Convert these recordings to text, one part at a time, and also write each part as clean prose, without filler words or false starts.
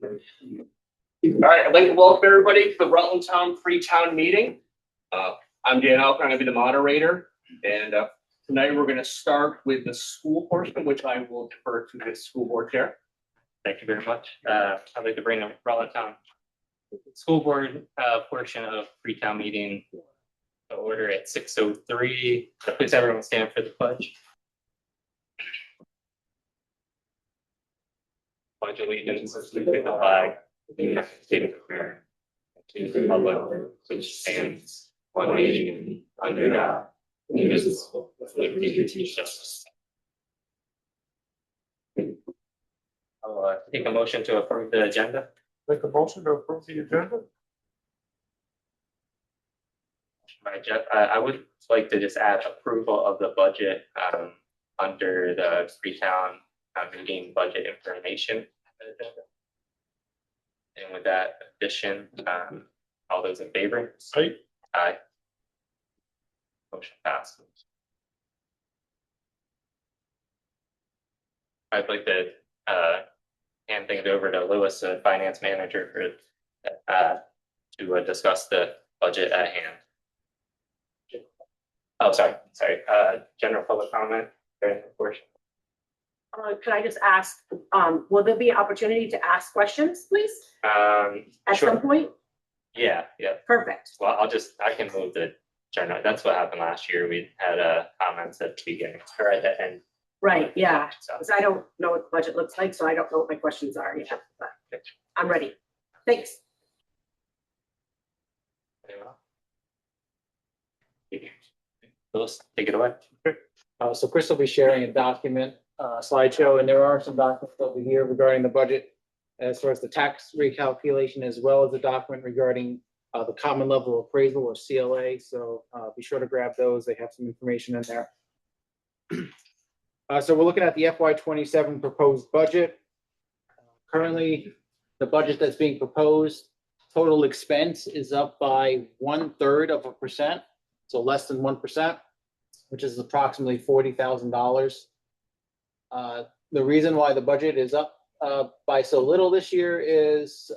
All right, I'd like to welcome everybody to the Rutland Town Freetown meeting. I'm Dan Alker, I'm going to be the moderator, and tonight we're going to start with the school portion, which I will defer to the school board chair. Thank you very much. I'd like to bring the Rutland Town School Board portion of Freetown meeting to order at 6:03. Please everyone stand for the pledge. Pledge allegiance to the flag of the United States of America, to the republic which stands one nation under God, indivisible, with liberty and justice. I'll take a motion to approve the agenda. Make a motion to approve the agenda. By Jeff, I would like to just add approval of the budget under the Freetown meeting budget information. And with that addition, all those in favor? Aye. Aye. Motion passes. I'd like to hand things over to Lewis, the finance manager, for to discuss the budget at hand. Oh, sorry. General public comment during the portion. Could I just ask, will there be an opportunity to ask questions, please? At Sure. some point? Yeah. Perfect. Well, I can move the general. That's what happened last year. We had comments at the beginning or at the end. Right, yeah, So because I don't know what the budget looks like, so I don't know what my questions are yet, but I'm ready. Thanks. Lewis, take it away. So Chris will be sharing a document, slideshow, and there are some documents over here regarding the budget as far as the tax recalculation, as well as a document regarding the common level appraisal or CLA. So be sure to grab those. They have some information in there. So we're looking at the FY27 proposed budget. Currently, the budget that's being proposed, total expense is up by 1/3%, so less than 1%, which is approximately $40,000. The reason why the budget is up by so little this year is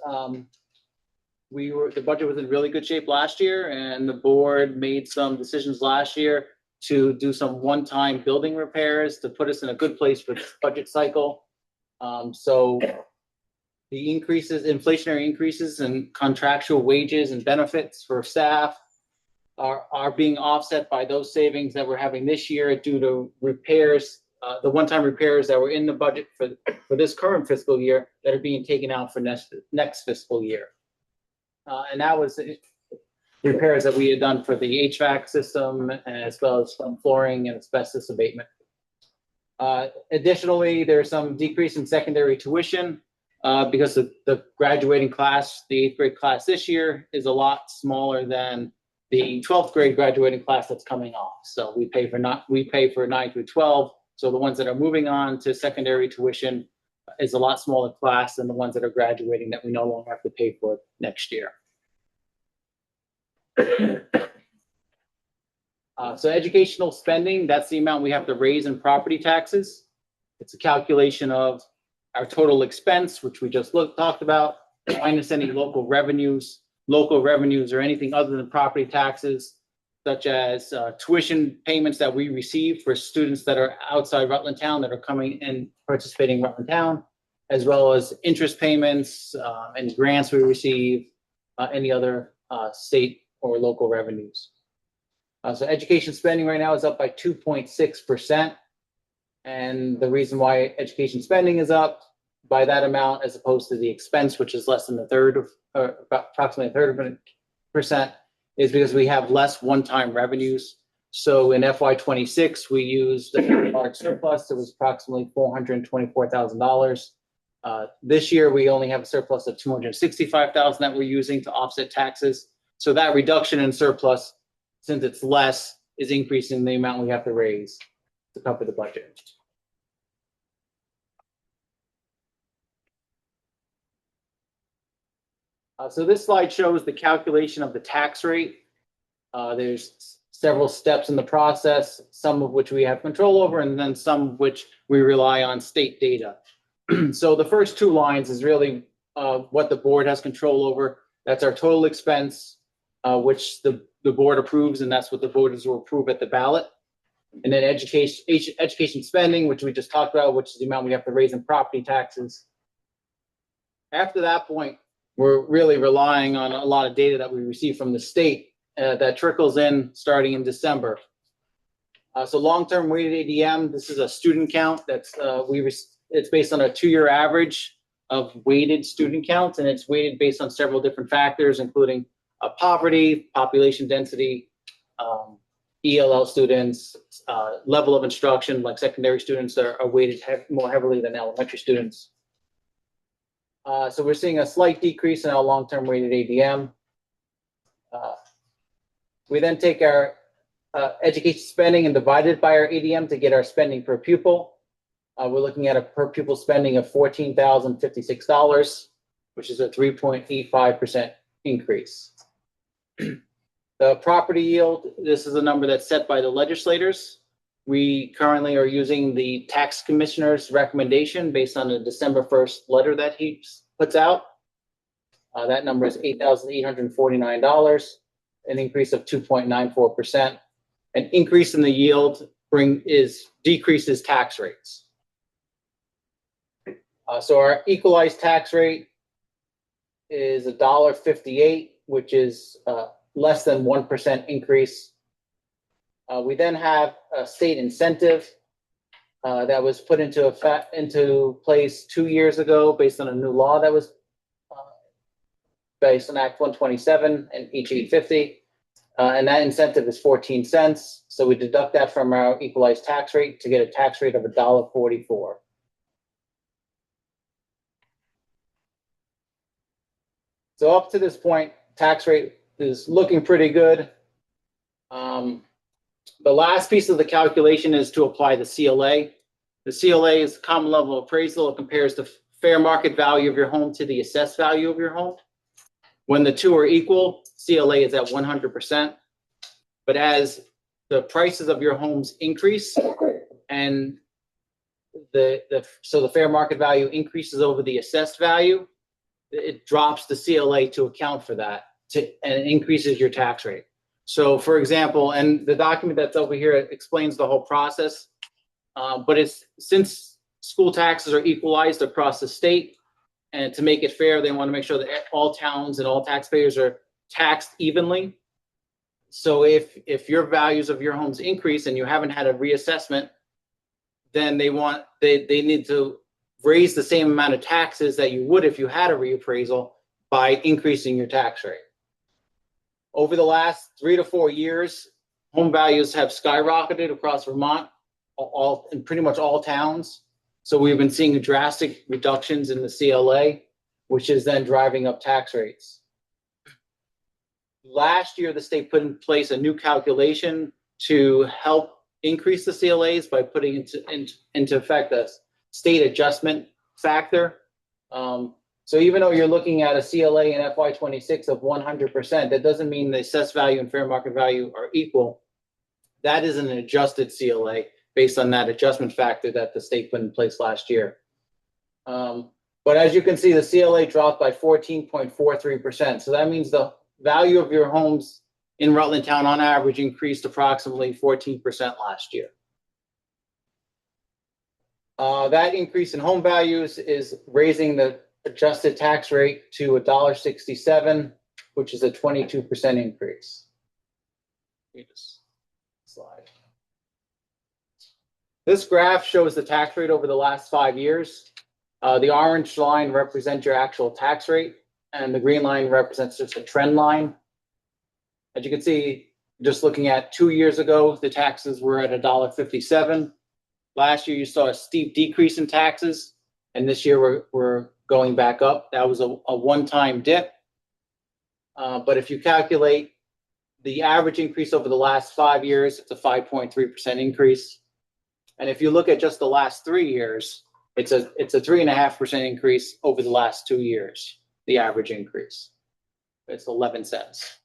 the budget was in really good shape last year, and the board made some decisions last year to do some one-time building repairs to put us in a good place for this budget cycle. So the increases, inflationary increases in contractual wages and benefits for staff are being offset by those savings that we're having this year due to repairs, the one-time repairs that were in the budget for this current fiscal year that are being taken out for next fiscal year. And that was repairs that we had done for the HVAC system, as well as some flooring and asbestos abatement. Additionally, there's some decrease in secondary tuition because the graduating class, the 8th grade class this year, is a lot smaller than the 12th grade graduating class that's coming off. So we pay for 9 through 12. So the ones that are moving on to secondary tuition is a lot smaller class than the ones that are graduating that we no longer have to pay for next year. So educational spending, that's the amount we have to raise in property taxes. It's a calculation of our total expense, which we just talked about, minus any local revenues. Local revenues or anything other than property taxes, such as tuition payments that we receive for students that are outside Rutland Town that are coming and participating in Rutland Town, as well as interest payments and grants we receive, any other state or local revenues. So education spending right now is up by 2.6%. And the reason why education spending is up by that amount as opposed to the expense, which is less than approximately 1/3%, is because we have less one-time revenues. So in FY26, we used a large surplus. It was approximately $424,000. This year, we only have a surplus of $265,000 that we're using to offset taxes. So that reduction in surplus, since it's less, is increasing the amount we have to raise to cover the budget. So this slide shows the calculation of the tax rate. There's several steps in the process, some of which we have control over, and then some of which we rely on state data. So the first two lines is really what the board has control over. That's our total expense, which the board approves, and that's what the voters will approve at the ballot. And then education spending, which we just talked about, which is the amount we have to raise in property taxes. After that point, we're really relying on a lot of data that we receive from the state that trickles in starting in December. So long-term weighted ADM, this is a student count that's it's based on a 2-year average of weighted student counts, and it's weighted based on several different factors, including poverty, population density, ELL students, level of instruction, like secondary students are weighted more heavily than elementary students. So we're seeing a slight decrease in our long-term weighted ADM. We then take our education spending and divide it by our ADM to get our spending per pupil. We're looking at a per pupil spending of $14,056, which is a 3.85% increase. The property yield, this is a number that's set by the legislators. We currently are using the tax commissioner's recommendation based on the December 1st letter that he puts out. That number is $8,849, an increase of 2.94%. An increase in the yield decreases tax rates. So our equalized tax rate is $1.58, which is less than 1% increase. We then have a state incentive that was put into place 2 years ago based on a new law that was based on Act 127 and H 850. And that incentive is 14 cents. So we deduct that from our equalized tax rate to get a tax rate of $1.44. So up to this point, tax rate is looking pretty good. The last piece of the calculation is to apply the CLA. The CLA is common level appraisal. It compares the fair market value of your home to the assessed value of your home. When the two are equal, CLA is at 100%. But as the prices of your homes increase and so the fair market value increases over the assessed value, it drops the CLA to account for that and it increases your tax rate. So for example, and the document that's over here explains the whole process, but since school taxes are equalized across the state, and to make it fair, they want to make sure that all towns and all taxpayers are taxed evenly. So if your values of your homes increase and you haven't had a reassessment, then they need to raise the same amount of taxes that you would if you had a reappraisal by increasing your tax rate. Over the last 3 to 4 years, home values have skyrocketed across Vermont, in pretty much all towns. So we've been seeing drastic reductions in the CLA, which is then driving up tax rates. Last year, the state put in place a new calculation to help increase the CLAs by putting into effect a state adjustment factor. So even though you're looking at a CLA in FY26 of 100%, that doesn't mean the assessed value and fair market value are equal. That is an adjusted CLA based on that adjustment factor that the state put in place last year. But as you can see, the CLA dropped by 14.43%. So that means the value of your homes in Rutland Town on average increased approximately 14% last year. That increase in home values is raising the adjusted tax rate to $1.67, which is a 22% increase. Slide. This graph shows the tax rate over the last 5 years. The orange line represents your actual tax rate, and the green line represents just a trend line. As you can see, just looking at 2 years ago, the taxes were at $1.57. Last year, you saw a steep decrease in taxes, and this year we're going back up. That was a one-time dip. But if you calculate the average increase over the last 5 years, it's a 5.3% increase. And if you look at just the last 3 years, it's a 3.5% increase over the last 2 years, the average increase. It's 11 cents.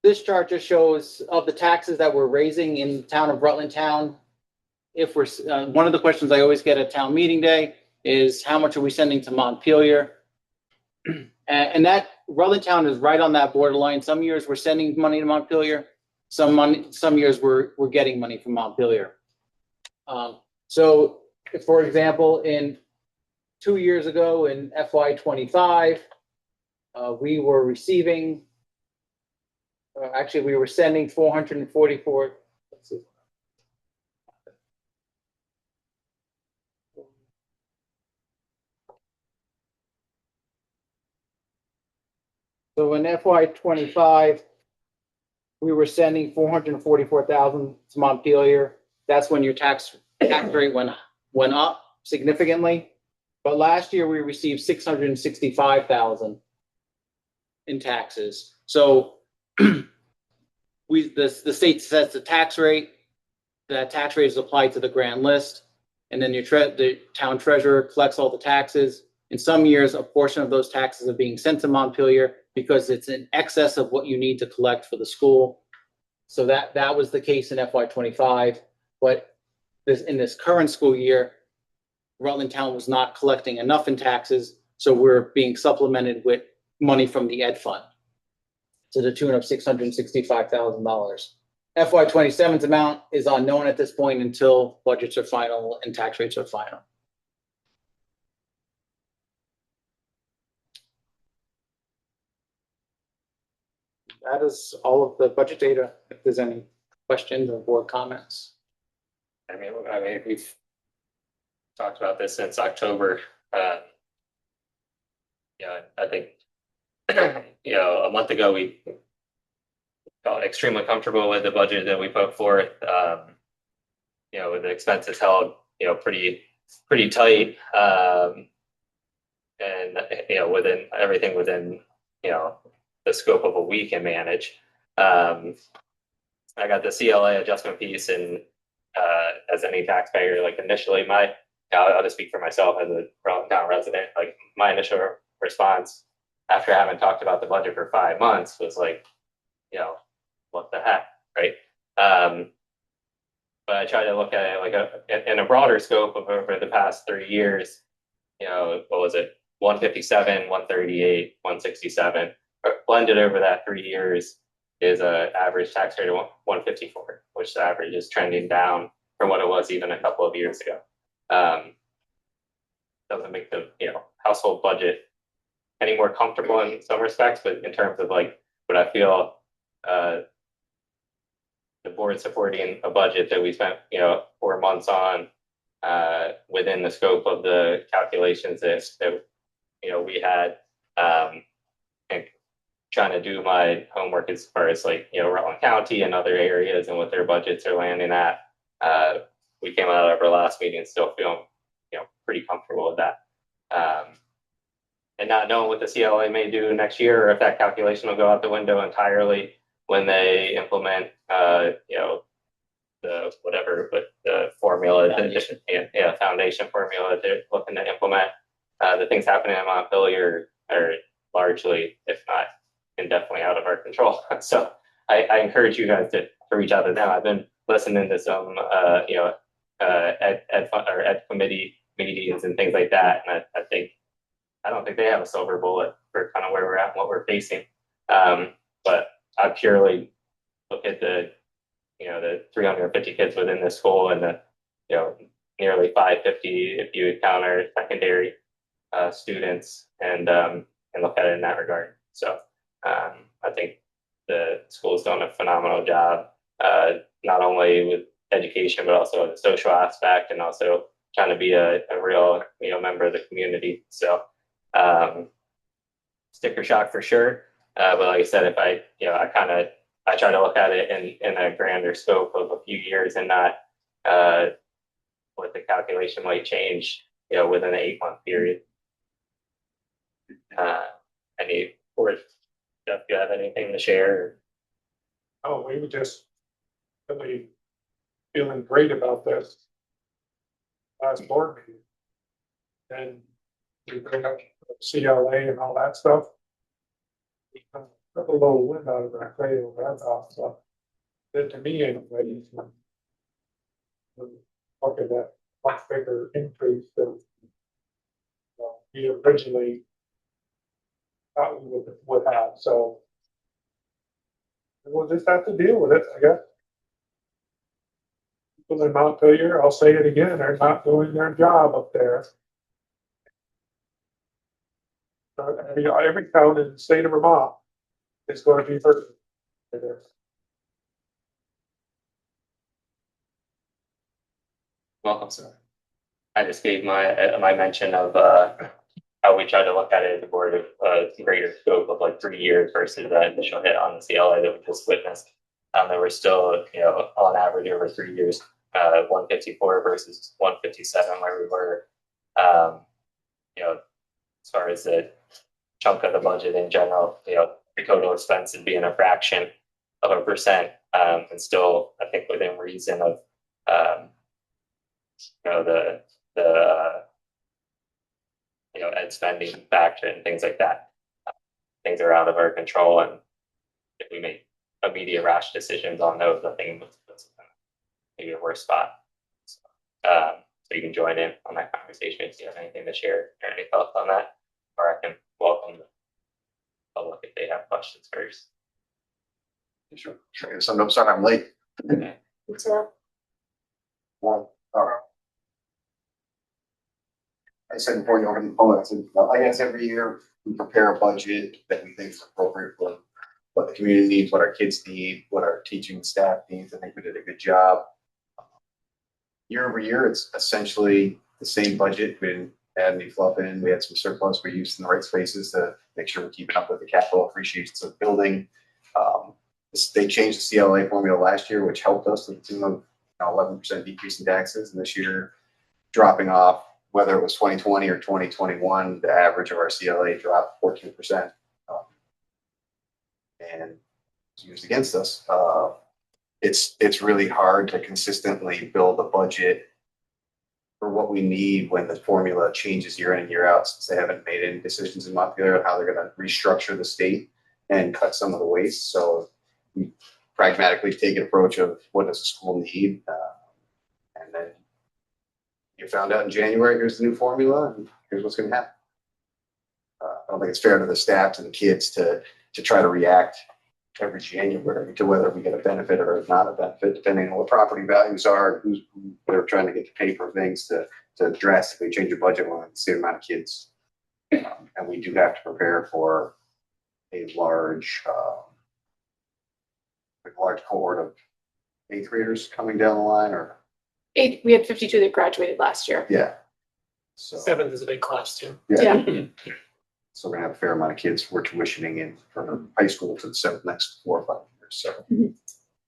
This chart just shows of the taxes that we're raising in the town of Rutland Town if we're, one of the questions I always get at town meeting day is how much are we sending to Montpelier? And that Rutland Town is right on that borderline. Some years we're sending money to Montpelier. Some years we're getting money from Montpelier. So for example, in 2 years ago in FY25, we were receiving, actually we were sending 444. Let's see. So in FY25, we were sending 444,000 to Montpelier. That's when your tax rate went up significantly. But last year we received 665,000 in taxes. So the state sets the tax rate. That tax rate is applied to the grand list, and then the town treasurer collects all the taxes. In some years, a portion of those taxes are being sent to Montpelier because it's in excess of what you need to collect for the school. So that was the case in FY25. But in this current school year, Rutland Town was not collecting enough in taxes, so we're being supplemented with money from the ed fund to the tune of $665,000. FY27's amount is unknown at this point until budgets are final and tax rates are final. That is all of the budget data. If there's any questions or board comments. I mean, we've talked about this since October. Yeah, I think, a month ago, we felt extremely comfortable with the budget that we put forth. With the expenses held, pretty tight. And, within everything within, the scope of what we can manage. I got the CLA adjustment piece, and as any taxpayer, like initially I'll just speak for myself as a Rutland Town resident, like my initial response after having talked about the budget for 5 months was like, what the heck, right? But I try to look at it like in a broader scope of over the past 3 years, what was it? 157, 138, 167, blended over that 3 years is a average tax rate of 154, which the average is trending down from what it was even a couple of years ago. Doesn't make the household budget any more comfortable in some respects, but in terms of like what I feel the board supporting a budget that we spent 4 months on within the scope of the calculations that we had, and trying to do my homework as far as like Rutland County and other areas and what their budgets are landing at. We came out of our last meeting still feeling pretty comfortable with that, and not knowing what the CLA may do next year, or if that calculation will go out the window entirely when they implement the whatever, but the formula, foundation formula they're looking to implement. The things happening in Montpelier are largely, if not indefinitely, out of our control. So I encourage you guys to reach out to them. I've been listening to some ed committee meetings and things like that, and I don't think they have a silver bullet for kind of where we're at and what we're facing. But I purely look at the 350 kids within the school and the nearly 550 if you count our secondary students, and look at it in that regard. So I think the school's done a phenomenal job, not only with education but also the social aspect, and also trying to be a real member of the community. So sticker shock for sure. But like I said, if I try to look at it in a grander scope of a few years, and not what the calculation might change, within an 8-month period. Any board, Jeff, do you have anything to share? Oh, we were just really feeling great about this last board meeting. And we bring up CLA and all that stuff. Got a little wind out of our sail, that's all stuff. That to me anyway. looking at much bigger increase than we originally thought we would have, so we'll just have to deal with it, I guess. People in Montpelier, I'll say it again, are not doing their job up there. Every town in the state of Vermont is going to be hurt. Welcome, sir. I just gave my mention of how we tried to look at it as a board of greater scope of like 3 years versus the initial hit on the CLA that we just witnessed. There were still, on average over 3 years, 154 versus 157 where we were. As far as the chunk of the budget in general, the total expense would be in a fraction of a percent, and still, I think within reason of, the ed spending factor and things like that. Things are out of our control, and if we make immediate rash decisions on those, I think it's maybe a worse spot. So you can join in on that conversation if you have anything to share or any thoughts on that, or I can welcome the public if they have questions first. Sure. I'm sorry I'm late. Okay. Well, I said before you opened the poll, I said, I guess every year we prepare a budget that we think is appropriate for what the community needs, what our kids need, what our teaching staff needs. I think we did a good job. Year over year, it's essentially the same budget. We didn't add any fluff in. We had some surplus we used in the right spaces to make sure we're keeping up with the capital appreciations of the building. They changed the CLA formula last year, which helped us with the tune of 11% decrease in taxes. And this year, dropping off, whether it was 2020 or 2021, the average of our CLA dropped 14%. And it's used against us. It's really hard to consistently build a budget for what we need when the formula changes year in and year out, since they haven't made any decisions in Montpelier on how they're going to restructure the state and cut some of the waste. So we pragmatically take an approach of what does the school need, and then you found out in January, here's the new formula, and here's what's going to happen. I don't think it's fair to the staff, to the kids, to try to react every January to whether we get a benefit or not a benefit, depending on what property values are, who they're trying to get to pay for things to drastically change your budget when it's the same amount of kids. And we do have to prepare for a large cohort of 8th graders coming down the line, or We had 52 that graduated last year. yeah. So 7th is a big class too. Yeah. So we're gonna have a fair amount of kids we're tuitioning in from high school to the next 4 or 5 years. So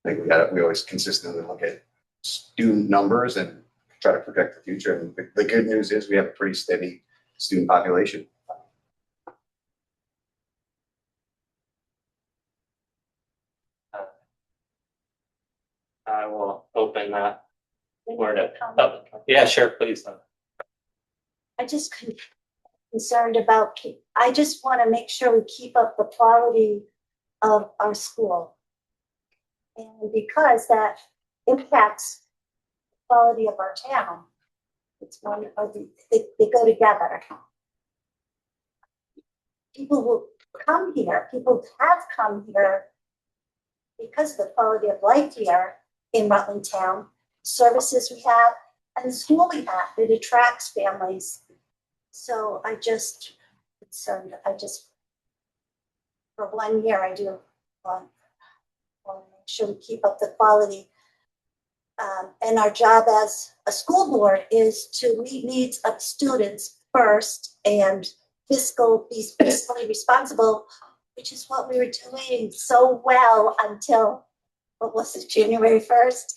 I think we always consistently look at student numbers and try to protect the future. And the good news is we have a pretty steady student population. I will open that word up. Yeah, sure, please. I just concerned about, I just want to make sure we keep up the quality of our school. And because that impacts the quality of our town, it's one of they go together. People will come here, people have come here because of the quality of life here in Rutland Town, services we have, and the school we have, it attracts families. So I just concerned, for 1 year, I do want to make sure we keep up the quality. And our job as a school board is to meet needs of students first and be fiscally responsible, which is what we were doing so well until, what was it, January 1st?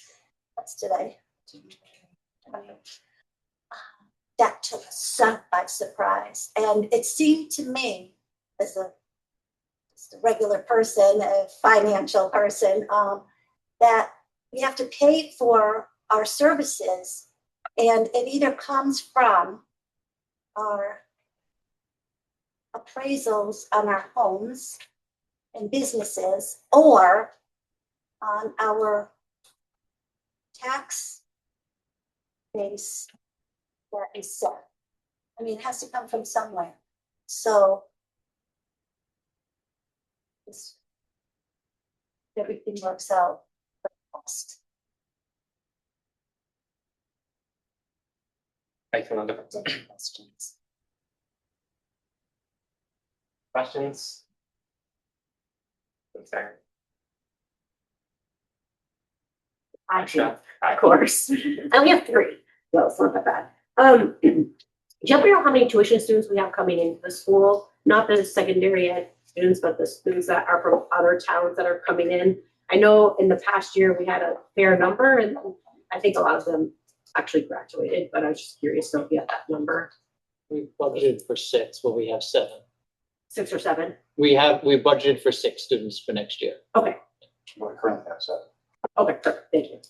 What's today? That took us by surprise. And it seemed to me, as just a regular person, a financial person, that we have to pay for our services, and it either comes from our appraisals on our homes and businesses, or on our tax base that is set. I mean, it has to come from somewhere, so. it's- Everything works out for the best. Questions? Questions? Concern? I do, Sure. of course. I only have three, well, it's not that bad. Do you happen to know how many tuition students we have coming into the school? Not the secondary ed students, but the students that are from other towns that are coming in. I know in the past year, we had a fair number, and I think a lot of them actually graduated, but I was just curious to know if you had that number, We budgeted for 6, but we have 7. 6 or 7. We budgeted for 6 students for next year. Okay, We currently have 7. okay, perfect, thank you.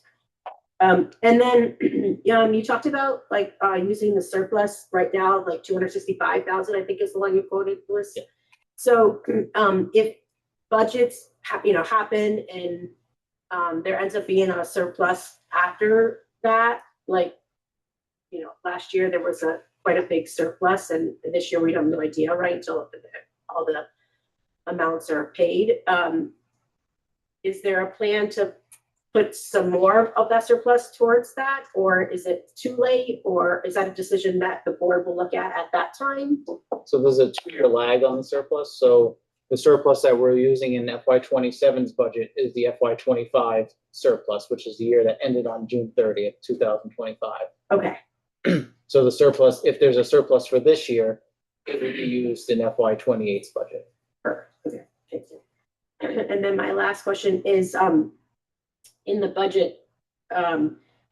And then, you talked about like, using the surplus right now, like 265,000, I think is the one you quoted, Louis. Yeah. So, if budgets happen and, there ends up being a surplus after that, like, last year there was quite a big surplus, and this year we have no idea, right, until all the amounts are paid. Is there a plan to put some more of that surplus towards that, or is it too late, or is that a decision that the board will look at that time? So there's a 2-year lag on the surplus. So the surplus that we're using in FY 27's budget is the FY 25 surplus, which is the year that ended on June 30th, 2025. Okay, So the surplus, if there's a surplus for this year, it will be used in FY 28's budget. perfect, okay, thank you. And then my last question is, in the budget,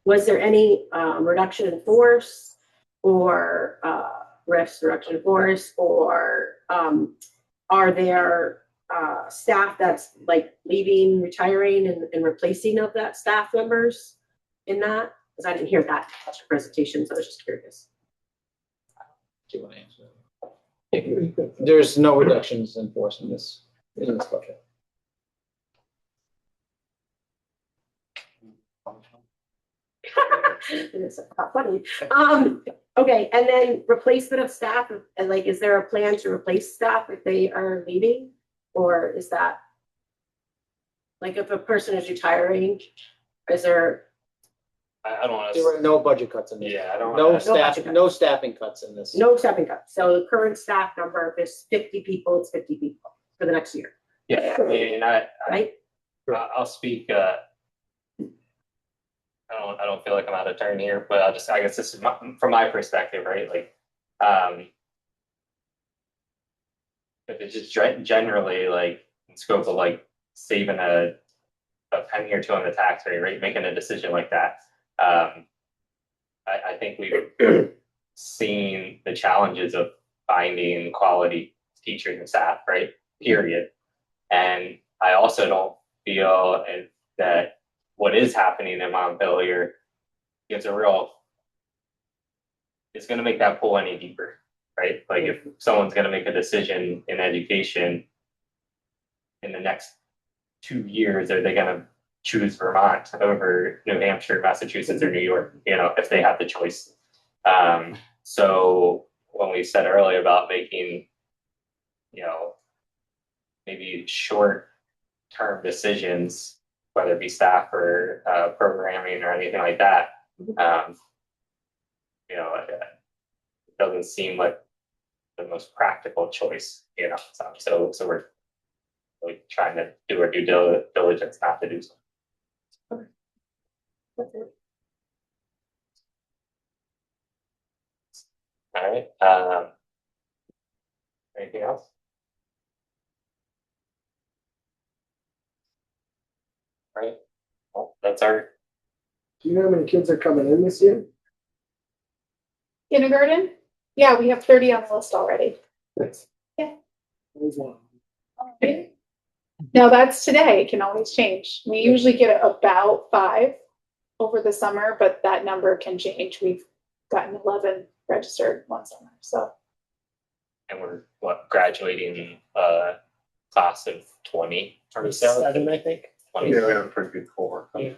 was there any reduction in force or reduction in force, or are there staff that's like leaving, retiring, and replacing of that staff members in that? Because I didn't hear that at your presentation, so I was just curious. Do you want to answer? There's no reductions in force in this budget. It's not funny. Okay, and then replacement of staff, and like, is there a plan to replace staff if they are leaving? Or is that, like, if a person is retiring, is there, I don't want There were to. no budget cuts in this. Yeah, I don't No wanna- staff, no staffing cuts in this. no staffing cuts? So the current staff number, if it's 50 people, it's 50 people for the next year, Yeah, I mean, right? I'll speak, I don't feel like I'm out of turn here, but I guess this is from my perspective, right? Like, if it's just generally like in scope of like saving a penny or two on the tax rate, right? Making a decision like that. I think we've seen the challenges of finding quality teachers and staff, right? Period. And I also don't feel that what is happening in Montpelier is it's going to make that pool any deeper, right? Like if someone's going to make a decision in education in the next 2 years, are they going to choose Vermont over New Hampshire, Massachusetts, or New York, if they have the choice? So when we said earlier about making, maybe short-term decisions, whether it be staff or programming or anything like that, it doesn't seem like the most practical choice, so we're really trying to do our due diligence not to do so. All right, anything else? All right, well, that's our, Do you know how many kids are coming in this year? Kindergarten? Yeah, we have 30 on the list already. Six. Yeah. Always one. No, that's today. It can always change. We usually get about 5 over the summer, but that number can change. We've gotten 11 registered one summer, so. and we're graduating class of 2027, I think. Yeah, we have a pretty good cohort. Yeah.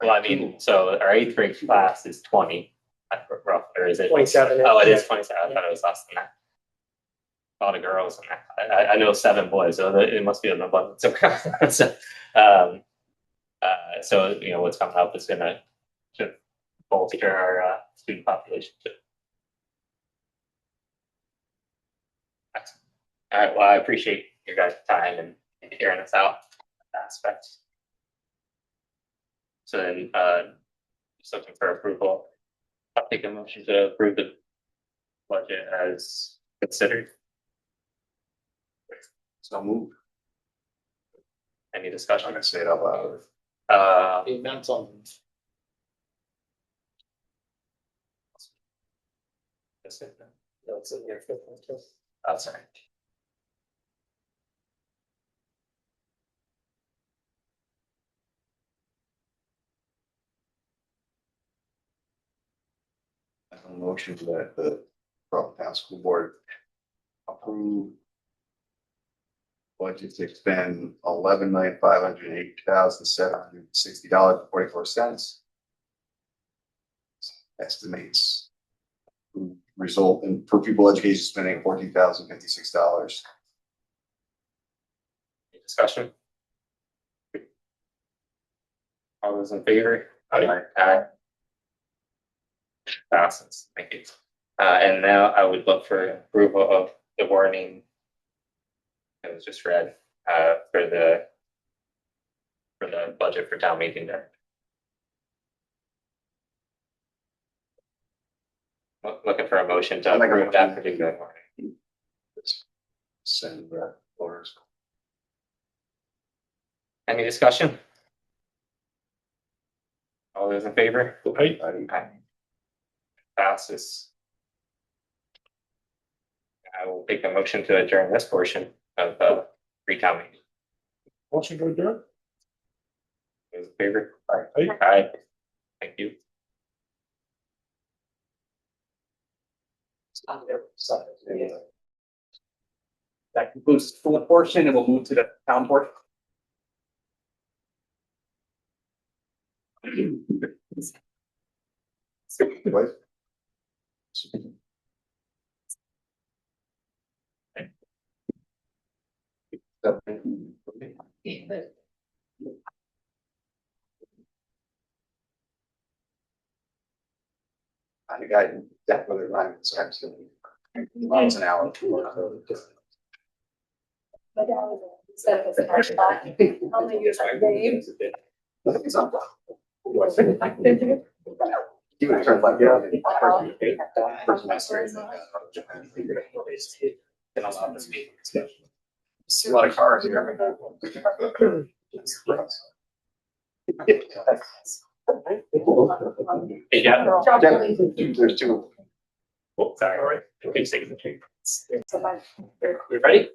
Well, I mean, so our 8th grade class is 20, rough, or is it? 27. Oh, it is 27. I thought it was less than that. A lot of girls in that. I know 7 boys, so it must be an abundance of girls. So, so, you know, what's coming up is should bolster our student population too. Excellent. All right, well, I appreciate your guys' time and hearing us out aspect. So then, just looking for approval. I'll take a motion to approve the budget as considered. So move. Any I'm discussion? gonna say it out loud. The amounts on. That's in your fifth one, too. Oh, sorry. A motion that the Rutland Town School Board approve budget to expend $11,580,760.44. Estimates result in per pupil education spending $14,056. Any discussion? All those in favor? Aye. Passes, thank you. And now I would look for approval of the warning. It was just read, for the budget for town meeting there. Looking for a motion to I'll make a approve that motion. particular warning. Send orders. Any discussion? All those in favor? Hey, Aye. Passes. I will take a motion to adjourn this portion of the pre-town meeting. motion to adjourn? Those in favor? Hey. Aye. Thank you. That concludes the school portion, and we'll move to the town portion. What? I think I definitely rhyme, so absolutely. Miles an hour. You would turn like, yeah. A lot of cars here. Hey, Jeff. There's two. Oh, sorry. All right. Okay, take the tape. We ready?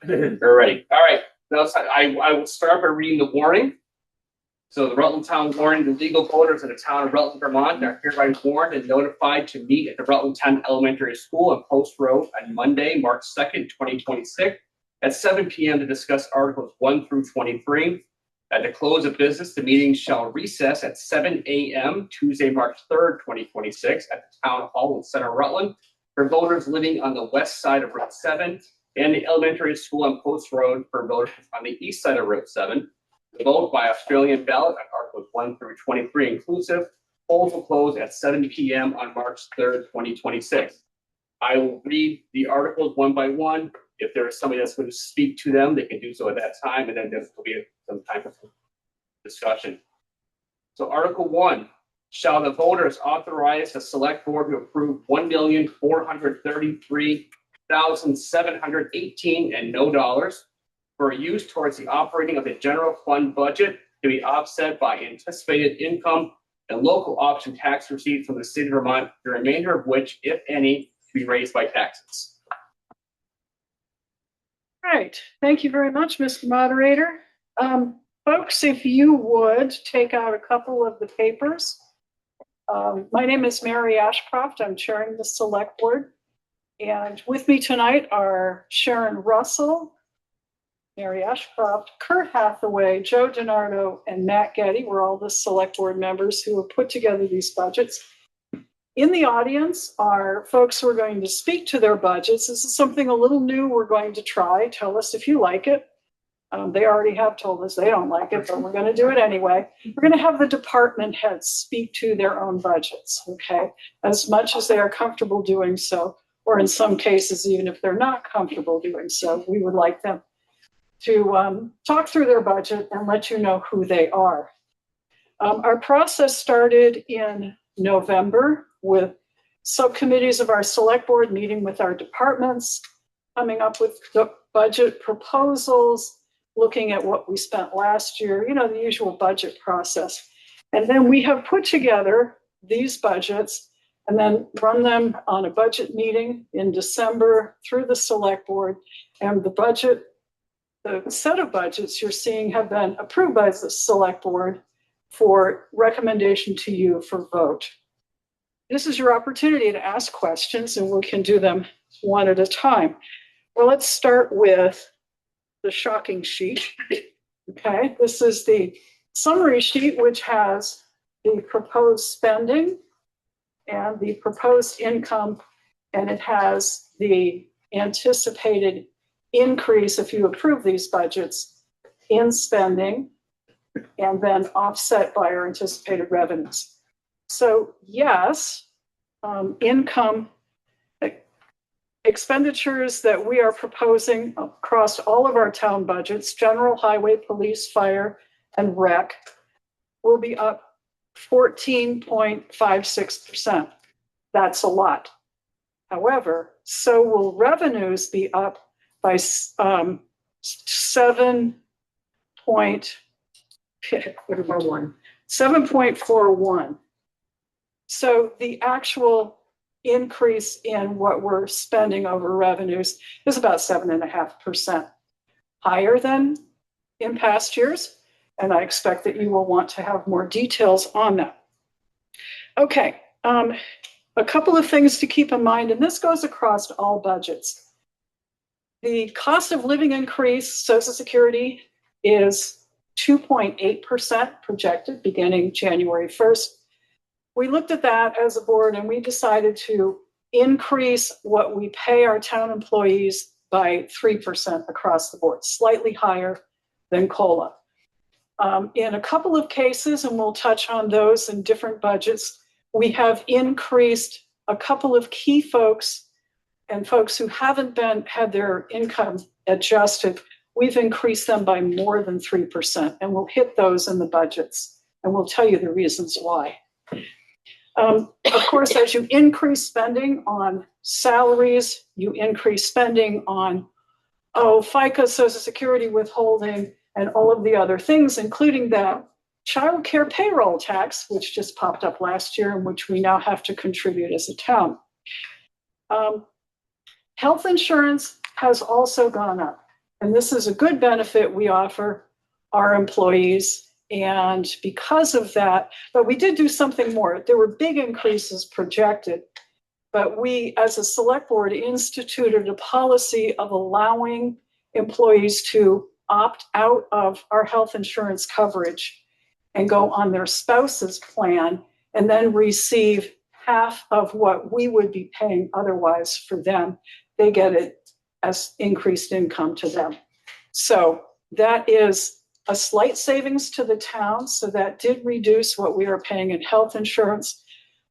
We're ready. All right, now I will start by reading the warning. So the Rutland Town warning, the legal voters of the town of Rutland, Vermont are hereby warned and notified to meet at the Rutland Town Elementary School on Post Road on Monday, March 2nd, 2026 at 7 p.m. to discuss Articles 1 through 23. At the close of business, the meeting shall recess at 7 a.m. Tuesday, March 3rd, 2026 at the Town Hall in Center Rutland for voters living on the west side of Route 7 and the elementary school on Post Road for voters on the east side of Route 7. The vote by Australian ballot on Articles 1 through 23 inclusive. Polls will close at 7 p.m. on March 3rd, 2026. I will read the articles one by one. If there is somebody that's going to speak to them, they can do so at that time, and then there will be some time for discussion. So Article 1, shall the voters authorize the select board to approve $1,433,718 and no dollars for use towards the operating of the general fund budget to be offset by anticipated income and local option tax receipts from the state of Vermont, the remainder of which, if any, to be raised by taxes. Right, thank you very much, Mr. Moderator. Folks, if you would take out a couple of the papers. My name is Mary Ashcroft. I'm chairing the select board. And with me tonight are Sharon Russell, Mary Ashcroft, Kurt Hathaway, Joe DiNardo, and Matt Getty were all the select board members who have put together these budgets. In the audience are folks who are going to speak to their budgets. This is something a little new we're going to try. Tell us if you like it. They already have told us they don't like it, but we're going to do it anyway. We're going to have the department heads speak to their own budgets, okay? As much as they are comfortable doing so, or in some cases, even if they're not comfortable doing so, we would like them to talk through their budget and let you know who they are. Our process started in November with subcommittees of our select board meeting with our departments, coming up with the budget proposals, looking at what we spent last year, you know, the usual budget process. And then we have put together these budgets and then run them on a budget meeting in December through the select board. And the set of budgets you're seeing have been approved by the select board for recommendation to you for vote. This is your opportunity to ask questions, and we can do them one at a time. Well, let's start with the shocking sheet. Okay, this is the summary sheet, which has the proposed spending and the proposed income, and it has the anticipated increase if you approve these budgets in spending, and then offset by our anticipated revenues. So yes, income expenditures that we are proposing across all of our town budgets, general, highway, police, fire, and rec, will be up 14.56%. That's a lot. However, so will revenues be up by 7.41. So the actual increase in what we're spending over revenues is about 7.5% higher than in past years. And I expect that you will want to have more details on that. Okay, a couple of things to keep in mind, and this goes across all budgets. The cost of living increase, Social Security, is 2.8% projected beginning January 1st. We looked at that as a board and we decided to increase what we pay our town employees by 3% across the board, slightly higher than COLA. In a couple of cases, and we'll touch on those in different budgets, we have increased a couple of key folks and folks who haven't had their income adjusted. We've increased them by more than 3%, and we'll hit those in the budgets, and we'll tell you the reasons why. Of course, as you increase spending on salaries, you increase spending on FICA, Social Security withholding, and all of the other things, including that child care payroll tax, which just popped up last year and which we now have to contribute as a town. Health insurance has also gone up, and this is a good benefit we offer our employees. And because of that, but we did do something more. There were big increases projected, but we, as a select board, instituted a policy of allowing employees to opt out of our health insurance coverage and go on their spouse's plan and then receive half of what we would be paying otherwise for them. They get it as increased income to them. So that is a slight savings to the town, so that did reduce what we are paying in health insurance,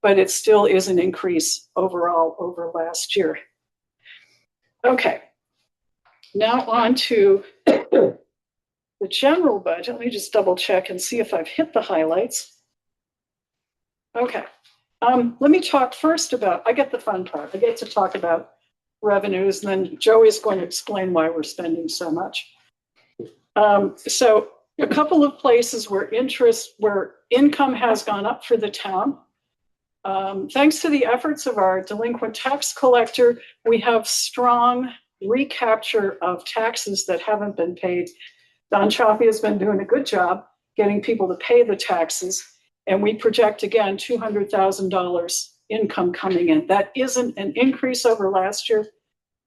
but it still is an increase overall over last year. Okay, now on to the general budget. Let me just double check and see if I've hit the highlights. Okay, let me talk first about, I get the fun part. I get to talk about revenues, and then Joey's going to explain why we're spending so much. So a couple of places where income has gone up for the town. Thanks to the efforts of our delinquent tax collector, we have strong recapture of taxes that haven't been paid. Don Chaffee has been doing a good job getting people to pay the taxes, and we project again $200,000 income coming in. That isn't an increase over last year,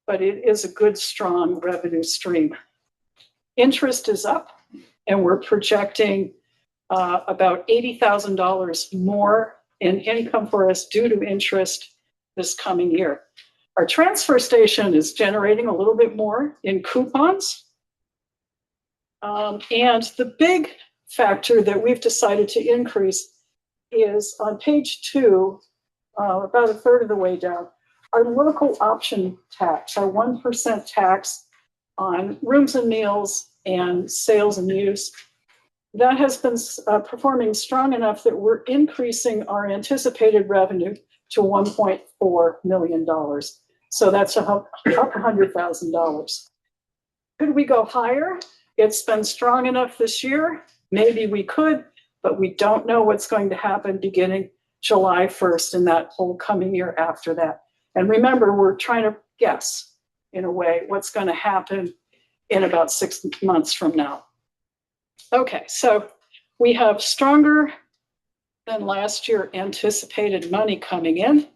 but it is a good, strong revenue stream. Interest is up, and we're projecting about $80,000 more in income for us due to interest this coming year. Our transfer station is generating a little bit more in coupons. And the big factor that we've decided to increase is on page 2, about a third of the way down, our local option tax, our 1% tax on rooms and meals and sales and use. That has been performing strong enough that we're increasing our anticipated revenue to $1.4 million. So that's up $100,000. Could we go higher? It's been strong enough this year. Maybe we could, but we don't know what's going to happen beginning July 1st and that whole coming year after that. And remember, we're trying to guess, in a way, what's going to happen in about 6 months from now. Okay, so we have stronger than last year anticipated money coming in.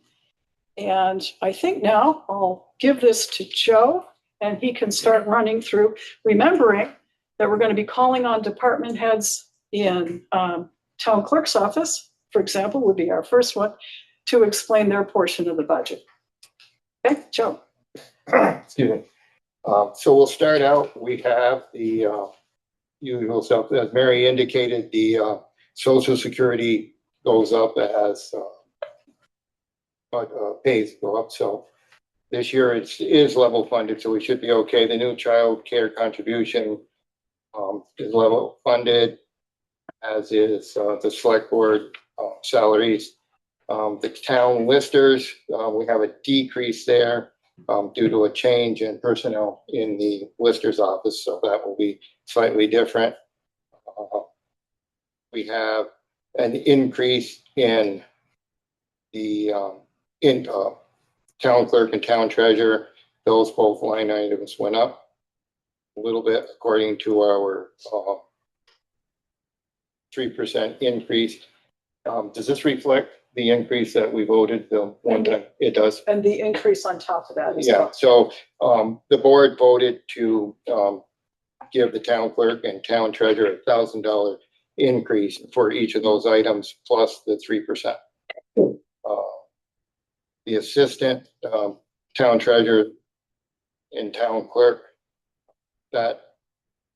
And I think now I'll give this to Joe and he can start running through, remembering that we're going to be calling on department heads in town clerk's office, for example, would be our first one, to explain their portion of the budget. Okay, Joe. Excuse me. So we'll start out, we have the usual stuff, as Mary indicated, the Social Security goes up as pays go up. So this year it is level funded, so we should be okay. The new child care contribution is level funded, as is the select board salaries. The town listers, we have a decrease there due to a change in personnel in the lister's office, so that will be slightly different. We have an increase in the town clerk and town treasurer. Those both line items went up a little bit according to our 3% increase. Does this reflect the increase that we voted the one time? It does. And the increase on top of that as Yeah, well. so the board voted to give the town clerk and town treasurer $1,000 increase for each of those items plus the 3%. The assistant town treasurer and town clerk, that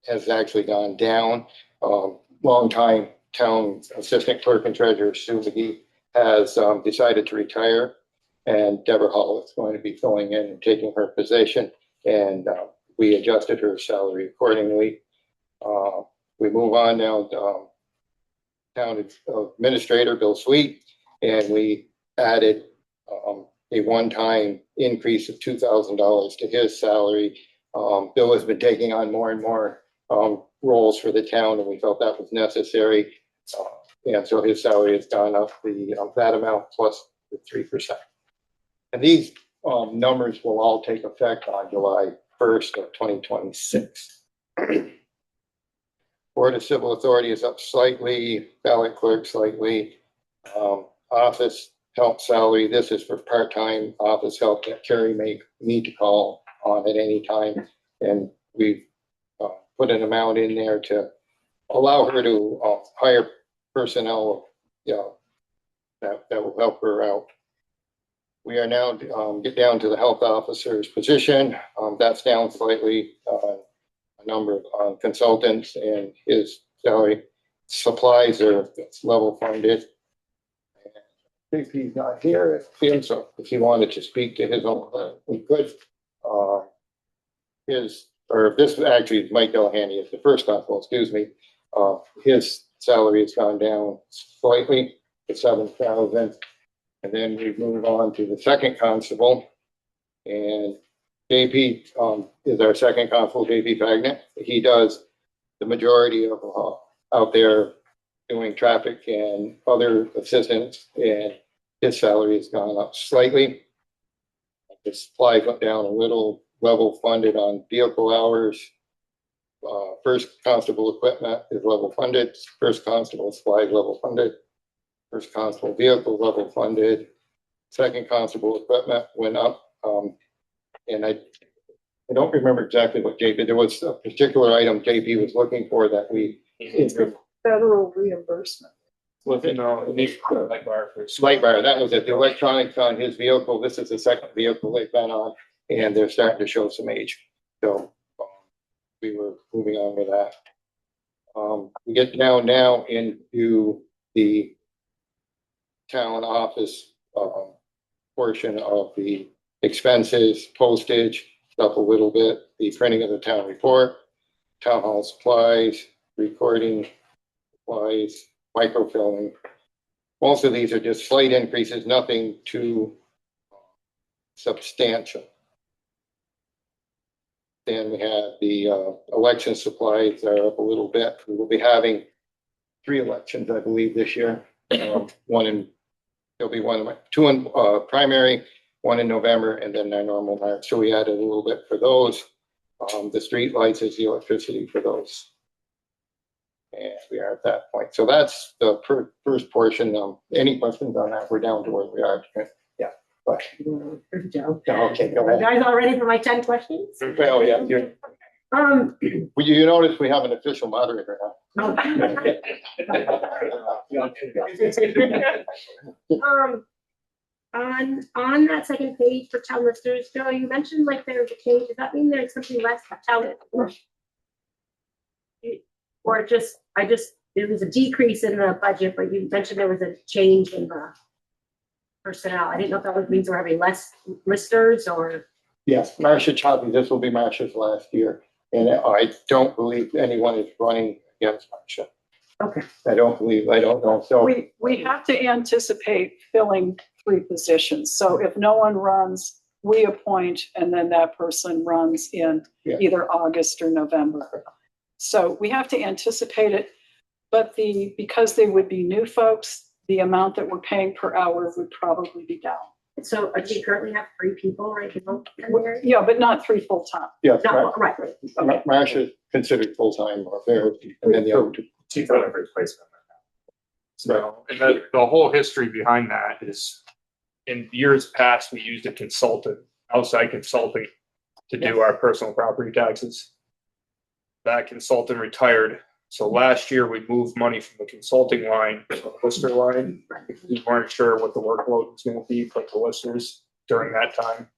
has actually gone down. Long time town assistant clerk and treasurer Sue McGee has decided to retire, and Deborah Hall is going to be filling in and taking her position, and we adjusted her salary accordingly. We move on now, town administrator Bill Sweet, and we added a one-time increase of $2,000 to his salary. Bill has been taking on more and more roles for the town, and we felt that was necessary. And so his salary has gone up that amount plus the 3%. And these numbers will all take effect on July 1st of 2026. Board of Civil Authority is up slightly, ballot clerk slightly. Office help salary, this is for part-time office help that Carrie may need to call on at any time. And we've put an amount in there to allow her to hire personnel, that will help her out. We are now get down to the health officer's position. That's down slightly on a number of consultants and his salary. Supplies are level funded. And if he's not here, so if he wanted to speak to his own, we could. This actually is Mike Delahanty is the first constable, excuse me. His salary has gone down slightly to $7,000. And then we move on to the second constable, and JP is our second constable, JP Fagnet. He does the majority of out there doing traffic and other assistance, and his salary has gone up slightly. The supply got down a little, level funded on vehicle hours. First constable equipment is level funded. First constable supply level funded. First constable vehicle level funded. Second constable equipment went up. And I don't remember exactly what JP, there was a particular item JP was looking for that we. Federal reimbursement. Was it no, it needs like bar for. Light bar, that was it, the electronics on his vehicle, this is the second vehicle they've been on, and they're starting to show some age. So, we were moving on with that. We get down now into the town office, portion of the expenses, postage, up a little bit, the printing of the town report, town hall supplies, recording supplies, microfilming. Most of these are just slight increases, nothing too substantial. Then we have the election supplies are up a little bit. We will be having 3 elections, I believe, this year. There'll be two in primary, 1 in November, and then our normal March. So we added a little bit for those. The street lights is the electricity for those. And we are at that point. So that's the first portion. Any questions on that? We're down to where we are. Yeah. But, Joe. okay, go You ahead. guys all ready for my 10 questions? Well, yeah. Um, Well, you notice we have an official moderator now. on that second page for town listers, Joe, you mentioned like there's a change. Does that mean there's something less town? Or just, there was a decrease in the budget, but you mentioned there was a change in the personnel. I didn't know if that means we're having less listers or. Yes, Marcia Choppy, this will be Marcia's last year. And I don't believe anyone is running against Marcia. Okay. I don't know. So We have to anticipate filling 3 positions. So if no one runs, we appoint, and then that person runs in either August or November. So we have to anticipate it, but because they would be new folks, the amount that we're paying per hour would probably be down. So do you currently have 3 people right now? Yeah, but not 3 full-time. yes, No, right. Marcia's considered full-time or fair, and then the other 2. She's on a replacement. So, and the whole history behind that is, in years past, we used a consultant, outside consulting, to do our personal property taxes. That consultant retired, so last year we moved money from the consulting line to the lister line. We weren't sure what the workload was gonna be for the listers during that time.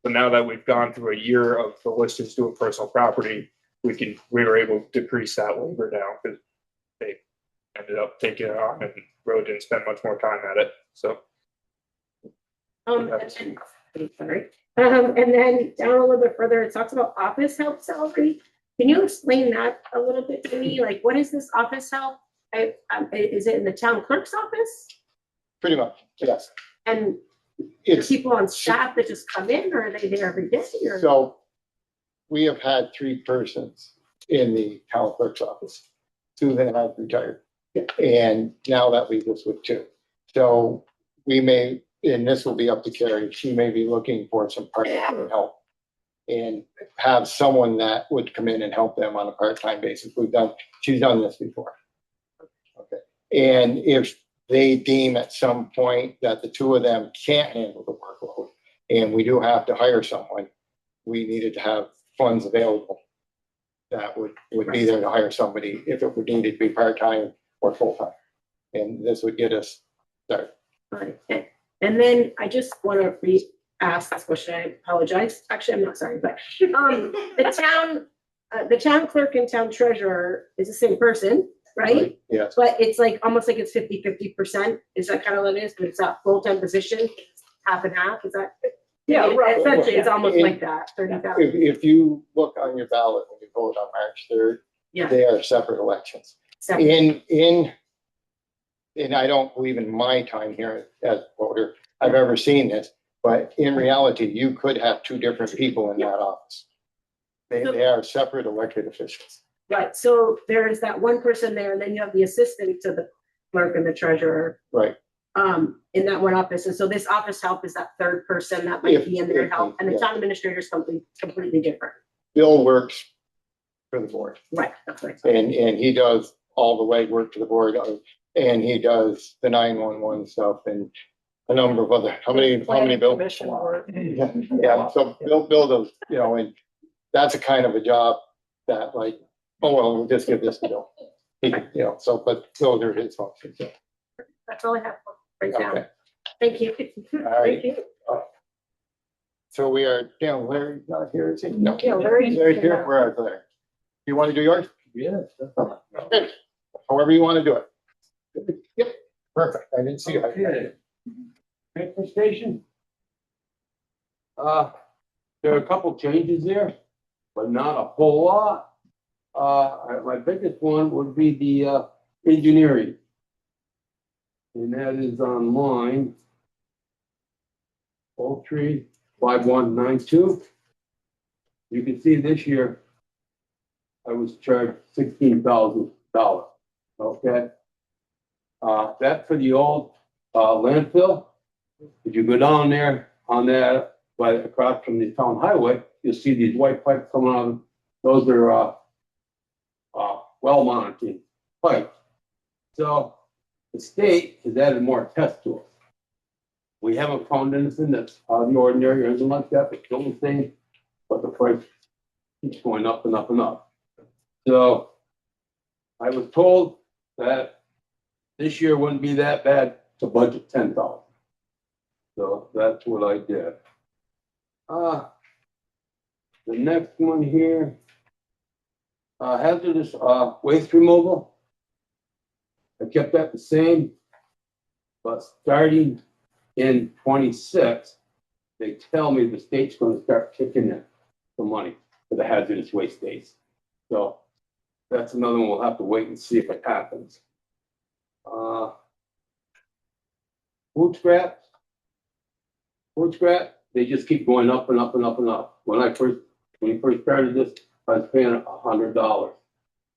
But now that we've gone through a year of the listers doing personal property, we were able to decrease that labor down because they ended up taking it on and really didn't spend much more time at it, so. And then down a little bit further, it talks about office help salary. Can you explain that a little bit to me? Like, what is this office help? Is it in the town clerk's office? Pretty much, yes. And It's people on staff that just come in, or are they there every day? Or? so we have had 3 persons in the town clerk's office. 2 of them have retired. And now that leaves us with 2. So we may, and this will be up to Carrie, she may be looking for some part-time help and have someone that would come in and help them on a part-time basis. She's done this before. Okay. And if they deem at some point that the 2 of them can't handle the workload and we do have to hire someone, we needed to have funds available that would be there to hire somebody if it would need to be part-time or full-time. And this would get us started. Right. And then I just want to ask this question. I apologize. Actually, I'm not sorry, but the town clerk and town treasurer is the same person, right? Yes. But it's like almost like it's 50-50%. Is that kind of what it is? But it's not full-time position, half and half. Is that? Yeah, right. Essentially, it's almost like that. 30,000. If you look on your ballot when you vote on March 3rd, Yeah. they are separate elections. Separate. And I don't believe in my time here as a voter, I've ever seen this, but in reality, you could have 2 different people in that office. They are separate elected officials. Right. So there is that one person there, and then you have the assistant to the clerk and the treasurer. Right. In that one office. And so this office help is that 3rd person that might be in there to help. And the town administrator is something completely different. Bill works for the board. Right. That's right. And he does all the legwork to the board, and he does the 911 stuff and a number of other, how many, Bill? Commission work. Yeah, so Bill does, and that's a kind of a job that like, oh, well, we'll just give this to Bill. You know, so, but those are his functions. So, That's all I have right now. okay. Thank you. All right. Thank you. So we are, down. Larry's not here, is he? No. Yeah, Larry's Here, where are Larry? You want to do yours? Yes. Okay. However you want to do it. Yep, perfect. I didn't see it. Okay. Transfer station. There are a couple changes there, but not a whole lot. My biggest one would be the engineering. And that is on line 035192. You can see this year I was charged $16,000. Okay. That's for the old landfill. If you go down there on that, right across from the town highway, you'll see these white pipes coming out. Those are well mounted pipes. So the state has added more tests to it. We haven't found anything that's out of the ordinary or anything like that. It's still the same, but the price keeps going up and up and up. So I was told that this year wouldn't be that bad to budget 10,000. So that's what I did. The next one here, hazardous waste removal. I kept that the same, but starting in 26, they tell me the state's going to start kicking in the money for the hazardous waste days. So that's another one we'll have to wait and see if it happens. Food scraps. Food scrap, they just keep going up and up and up and up. When we first started this, I was paying $100.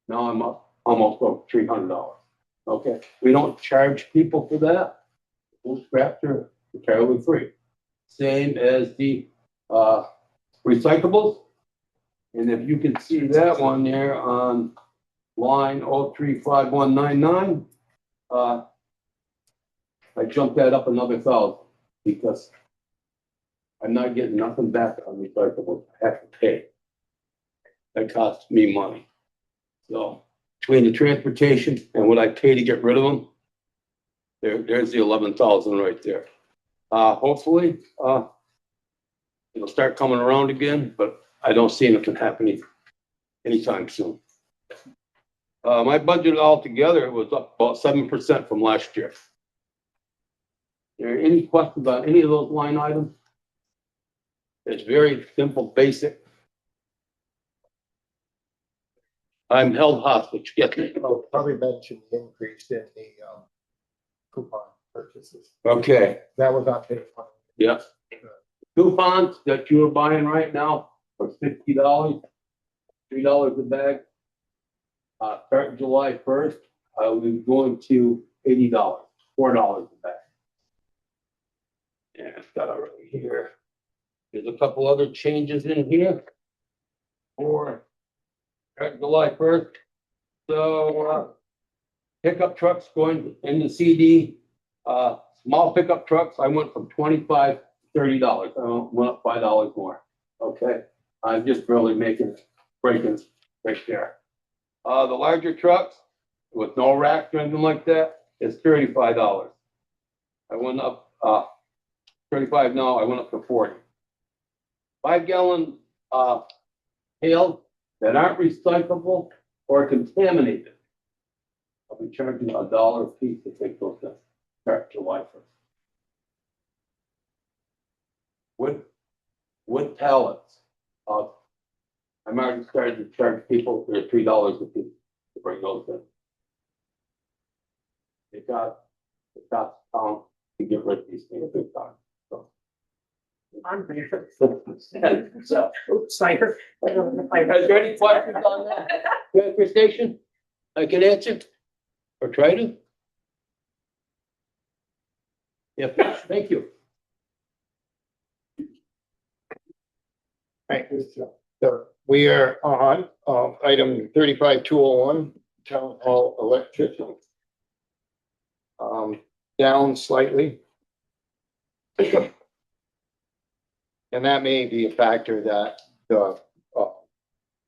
Now I'm up almost over $300. Okay, we don't charge people for that. Food scraps are entirely free. Same as the recyclables. And if you can see that one there on line 035199, I jumped that up another 1,000 because I'm not getting nothing back on recyclables. I have to pay. That costs me money. So between the transportation and what I pay to get rid of them, there's the 11,000 right there. Hopefully, it'll start coming around again, but I don't see anything happening anytime soon. My budget altogether was up about 7% from last year. Are there any questions about any of those line items? It's very simple, basic. I'm held hostage. Yes. I'll probably mention the increase in the coupon purchases. Okay. That was on page 1. Yeah. Coupons that you're buying right now are $50, $3 a bag. Starting July 1st, we're going to $80, $4 a bag. Yeah, it's got it right here. There's a couple other changes in here for July 1st. So pickup trucks going in the CD. Small pickup trucks, I went from $25 to $30. I went up $5 more. Okay, I'm just really breaking right there. The larger trucks with no rack or anything like that is $35. I went up 35 now. I went up to 40. 5-gallon pails that aren't recyclable or contaminated, I'll be charging $1 a piece to take those in. Start July 1st. Wood pallets. I'm already started to charge people for $3 a piece to bring those in. It got to get rid of these things big time. So. I'm there. So, oops, I heard. Is there any questions on that transfer station I can answer or try to? Yeah, thank you. Thank you. So we are on item 35201, town hall electricity. Down slightly. And that may be a factor that the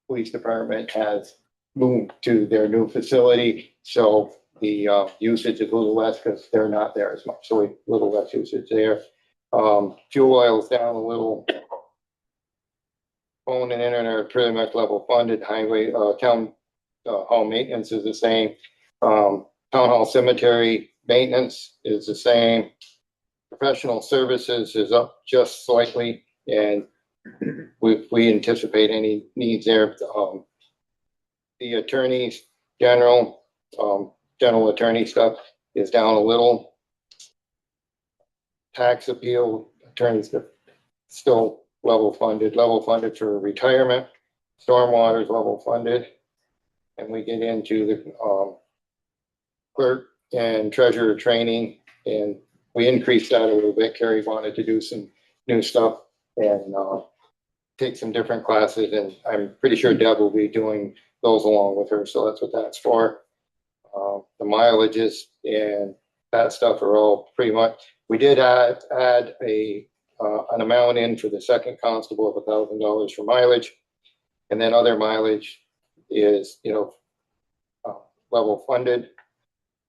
police department has moved to their new facility, so the usage is a little less because they're not there as much, so a little less usage there. Fuel oil is down a little. Phone and internet are pretty much level funded. Highway, town hall maintenance is the same. Town hall cemetery maintenance is the same. Professional services is up just slightly, and we anticipate any needs there. The attorneys general, general attorney stuff is down a little. Tax appeal attorneys are still level funded for retirement. Stormwater is level funded. And we get into the clerk and treasurer training, and we increased that a little bit. Carrie wanted to do some new stuff and take some different classes, and I'm pretty sure Deb will be doing those along with her, so that's what that's for. The mileages and that stuff are all pretty much, we did add an amount in for the second constable of $1,000 for mileage. And then other mileage is, level funded,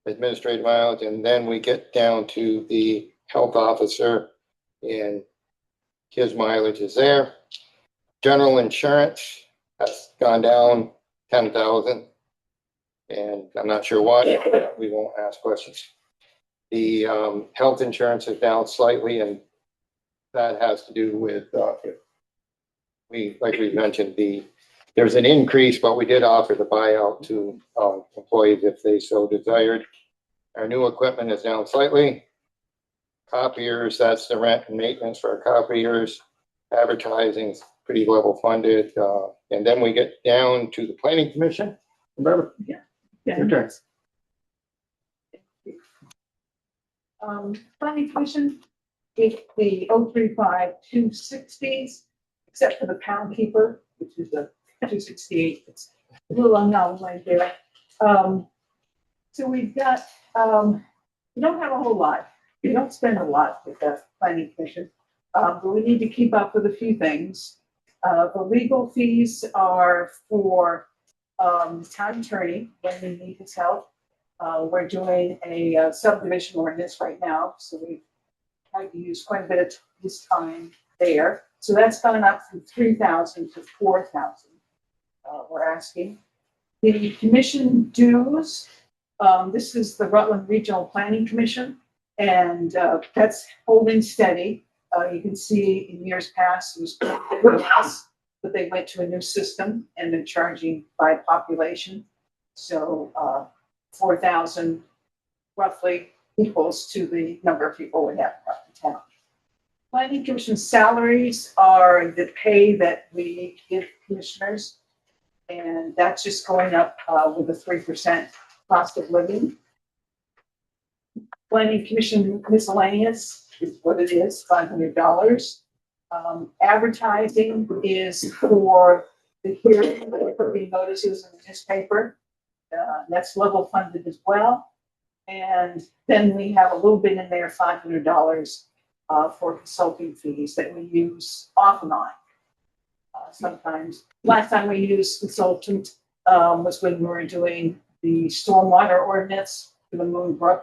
administrative mileage. And then we get down to the health officer, and his mileage is there. General insurance has gone down 10,000. And I'm not sure why, we won't ask questions. The health insurance is down slightly, and that has to do with, like we mentioned, there's an increase, but we did offer the buyout to employees if they so desired. Our new equipment is down slightly. Copiers, that's the rent and maintenance for our copiers. Advertising's pretty level funded. And then we get down to the planning commission. Remember? Yeah. Your turn. Planning commission, it's the 035-260s, except for the pound keeper, which is a 268. It's a little unknown right there. So we've got, we don't have a whole lot. We don't spend a lot with the planning commission, but we need to keep up with a few things. The legal fees are for town attorney when we need his help. We're doing a subdivision ordinance right now, so we've had to use quite a bit of his time there. So that's gone up from 3,000 to 4,000. We're asking. The commission dues, this is the Rutland Regional Planning Commission, and that's holding steady. You can see in years past it was less, but they went to a new system and they're charging by population. So 4,000 roughly equals to the number of people we have in town. Planning commission salaries are the pay that we give commissioners, and that's just going up with a 3% cost of living. Planning commission miscellaneous is what it is, $500. Advertising is for the hearing, putting notices in the newspaper. That's level funded as well. And then we have a little bit in there, $500 for consulting fees that we use off and on. Sometimes, last time we used consultant was when we were doing the stormwater ordinance for the Moonbrook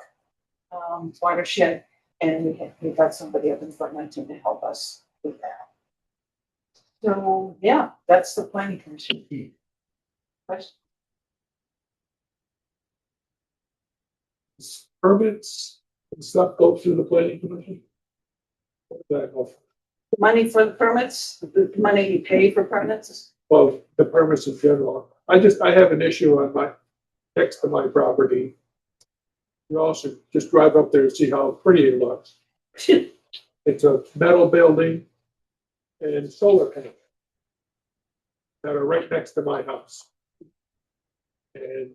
watershed, and we got somebody up in Rutland to help us with that. So yeah, that's the planning commission. Question? Permits and stuff go through the planning commission? What does that go for? Money for the permits, the money you pay for permits? Well, the permits in general. I have an issue on next to my property. You also just drive up there and see how pretty it looks. It's a metal building and solar panels that are right next to my house. And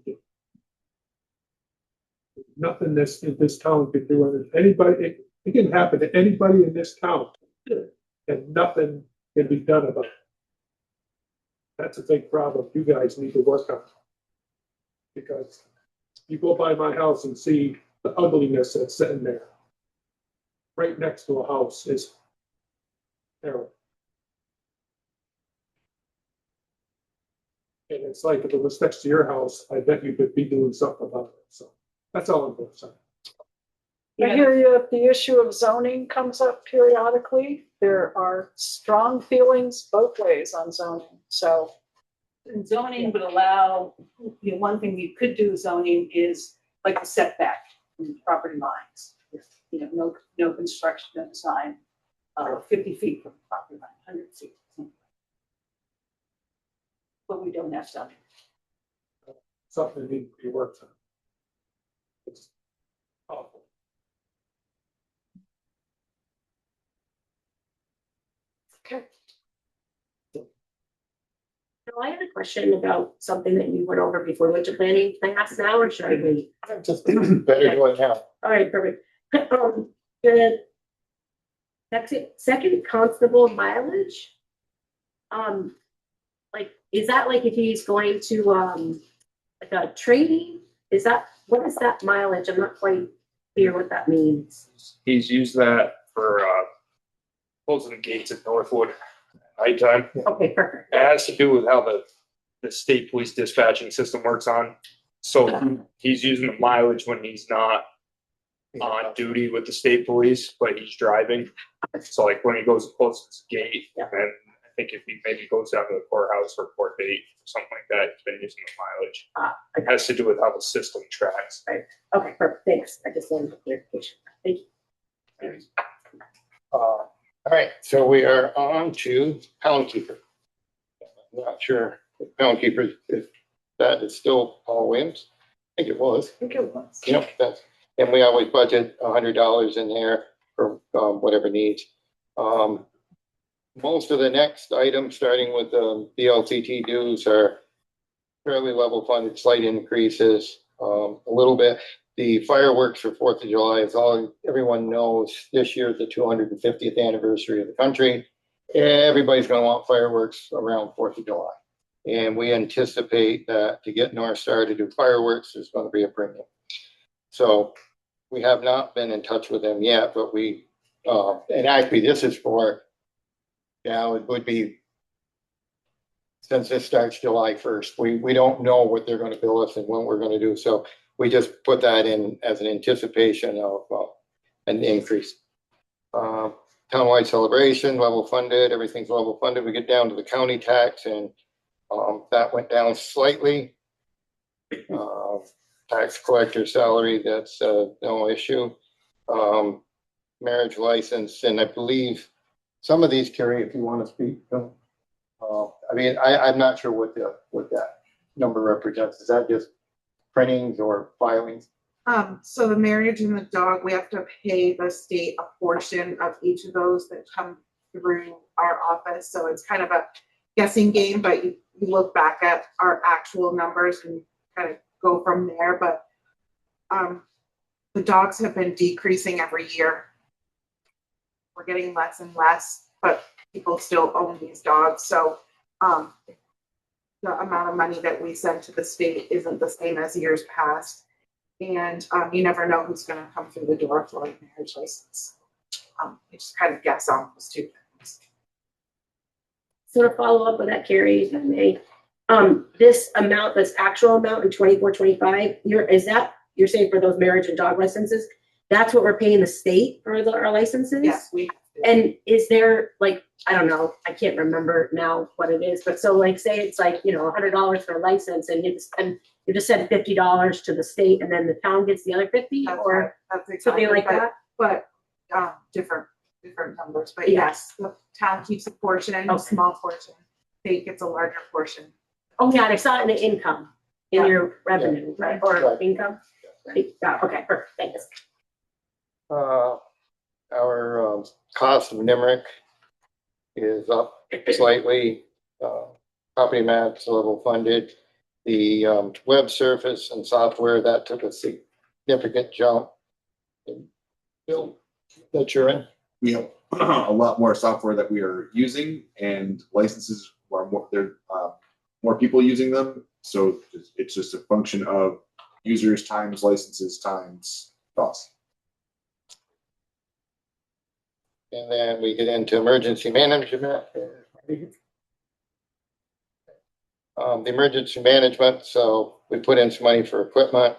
nothing in this town can do it. Anybody, it can happen to anybody in this town, and nothing can be done about it. That's a big problem you guys need to work on. Because you go by my house and see the ugliness that's sitting there. Right next to a house is terrible. And it's like, if it was next to your house, I bet you could be doing something about it, so that's all I'm going to say. I hear you, if the issue of zoning comes up periodically, there are strong feelings both ways on zoning, so. And zoning would allow, you know, one thing you could do zoning is like a setback from property lines. You know, no construction, no design, 50 feet from the property line, 100 feet. But we don't have zoning. Something that needs to be worked on. It's awful. Okay. So I had a question about something that you went over before winter planning. Can I ask now or should I wait? Just better do it now. All right, perfect. The second constable mileage. Like, is that like if he's going to, like a training? What is that mileage? I'm not quite clear what that means. He's used that for, closing the gates at Northwood at nighttime. Okay, perfect. It has to do with how the state police dispatching system works on. So he's using the mileage when he's not on duty with the state police, but he's driving. So like when he goes to close the gate, Yeah. and I think if he maybe goes down to the courthouse for court date or something like that, he's been using the mileage. It has to do with how the system tracks. Okay, perfect. Thanks. I just wanted clarification. Thank you. All right, so we are on to Pound Keeper. I'm not sure if Pound Keeper, if that is still Paul Williams. I think it was. I think it was. Yep, that's, and we always budget $100 in there for whatever needs. Most of the next items, starting with the BLCT dues, are fairly level funded, slight increases, a little bit. The fireworks for 4th of July, as everyone knows, this year is the 250th anniversary of the country. Everybody's going to want fireworks around 4th of July. And we anticipate that to get North Star to do fireworks, there's going to be a premium. So we have not been in touch with them yet, but we, and actually this is for, now it would be, since this starts July 1st, we don't know what they're going to bill us and when we're going to do. So we just put that in as an anticipation of an increase. Townwide celebration, level funded, everything's level funded. We get down to the county tax and that went down slightly. Tax collector salary, that's no issue. Marriage license, and I believe some of these, Carrie, if you want to speak. I mean, I'm not sure what that number represents. Is that just printings or filings? So the marriage and the dog, we have to pay the state a portion of each of those that come through our office. So it's kind of a guessing game, but you look back at our actual numbers and kind of go from there. But the dogs have been decreasing every year. We're getting less and less, but people still own these dogs. So the amount of money that we send to the state isn't the same as years past. And you never know who's going to come through the door for a marriage license. You just kind of guess on those two things. So to follow up with that, Carrie, if I may, this amount, this actual amount in 24-25, you're saying for those marriage and dog licenses, that's what we're paying the state for our licenses? Yes, we have to. And is there, like, I don't know, I can't remember now what it is, but so like, say it's like, you know, $100 for a license and you just send $50 to the state and then the town gets the other 50 That's or right. That's exactly, something like that? But different numbers. But yes, the town keeps a portion, a small portion. State gets a larger portion. Oh, yeah, I saw it in the income, in Yeah. your revenue, right, or Right. income? Right, yeah, okay, perfect, thanks. Our cost of NIMRIC is up slightly. Property maps level funded. The web surface and software, that took a significant jump. Bill, that you're in? We have a lot more software that we are using, and licenses are more. There more people using them, so it's just a function of users times licenses times costs. And then we get into emergency management. The emergency management, so we put in some money for equipment.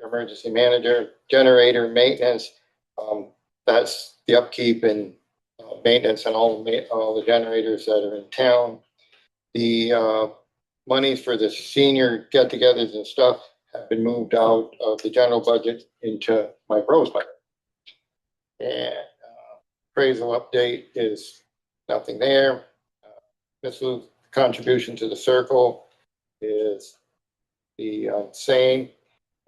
Emergency manager, generator, maintenance, that's the upkeep and maintenance on all the generators that are in town. The monies for the senior get-togethers and stuff have been moved out of the general budget into my bros budget. And appraisal update is nothing there. This was contribution to the circle is the same.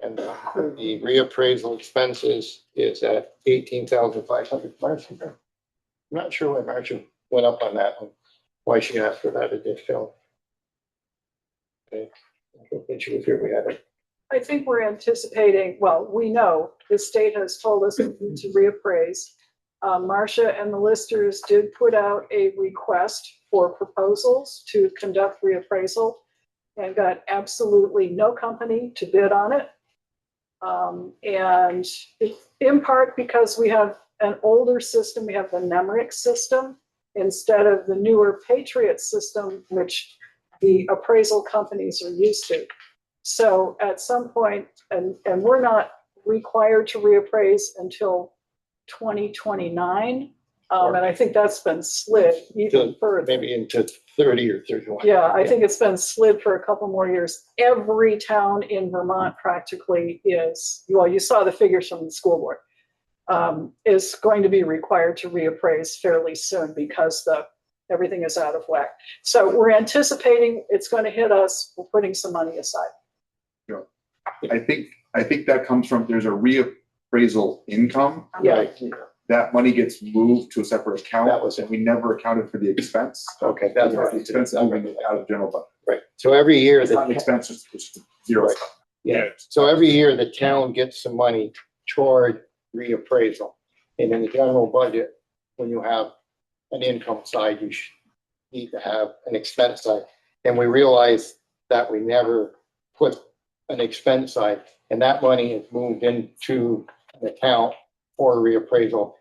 And the reappraisal expenses is at 18,500. Marcia, I'm not sure why Marcia went up on that one, why she asked for that additional. Okay, I don't think she was here, we had it. I think we're anticipating, well, we know the state has told us to reappraise. Marcia and the listers did put out a request for proposals to conduct reappraisal and got absolutely no company to bid on it. And in part because we have an older system, we have the NEMRIC system instead of the newer Patriot system, which the appraisal companies are used to. So at some point, and we're not required to reappraise until 2029. And I think that's been slid even further. Maybe into 30 or 31. Yeah, I think it's been slid for a couple more years. Every town in Vermont practically is, well, you saw the figures from the school board, is going to be required to reappraise fairly soon because everything is out of whack. So we're anticipating it's going to hit us. We're putting some money aside. Sure. I think that comes from, there's a reappraisal income. Yeah. Right. That money gets moved to a separate account. That was it. And we never accounted for the expense. Okay, that's The right. expense moving out of general budget. Right. So every year, It's not an expense, it's zero. Right. Yeah. So every year the town gets some money toward reappraisal. And in the general budget, when you have an income side, you need to have an expense side. And we realized that we never put an expense side, and that money is moved into an account for reappraisal.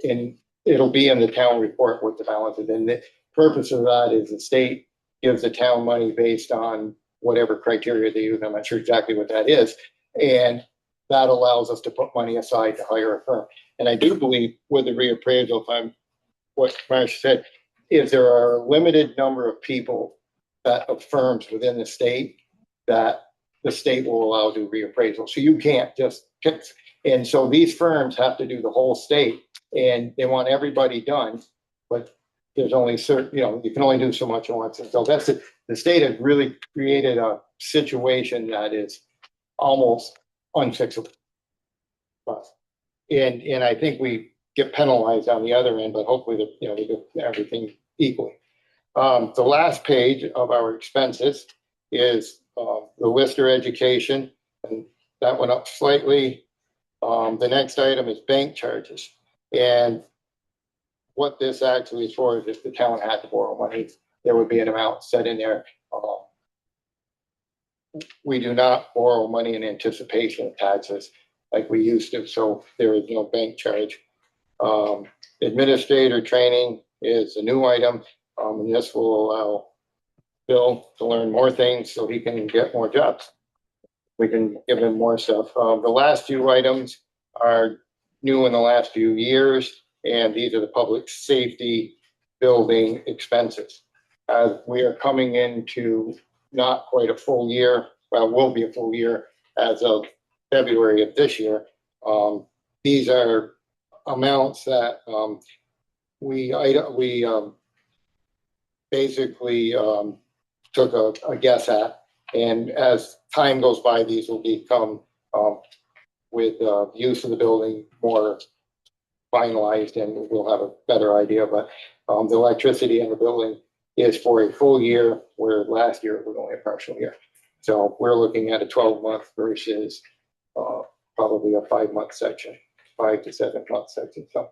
And it'll be in the town report with the balances. And the purpose of that is the state gives the town money based on whatever criteria they use. I'm not sure exactly what that is. And that allows us to put money aside to hire a firm. And I do believe with the reappraisal, what Marcia said, is there are a limited number of people of firms within the state that the state will allow to do reappraisal. So you can't just pick. And so these firms have to do the whole state, and they want everybody done, but there's only certain, you can only do so much at once. And so that's it. The state has really created a situation that is almost unfixable. And I think we get penalized on the other end, but hopefully we do everything equally. The last page of our expenses is the Lister education, and that went up slightly. The next item is bank charges. And what this actually is for is if the town had to borrow money, there would be an amount set in there. We do not borrow money in anticipation of taxes like we used to, so there is no bank charge. Administrator training is a new item, and this will allow Bill to learn more things so he can get more jobs. We can give him more stuff. The last few items are new in the last few years, and these are the public safety building expenses. We are coming into not quite a full year, well, will be a full year as of February of this year. These are amounts that we basically took a guess at. And as time goes by, these will become, with use of the building, more finalized, and we'll have a better idea. But the electricity in the building is for a full year, where last year it was only a partial year. So we're looking at a 12-month versus probably a 5-month section, 5 to 7 month section. So,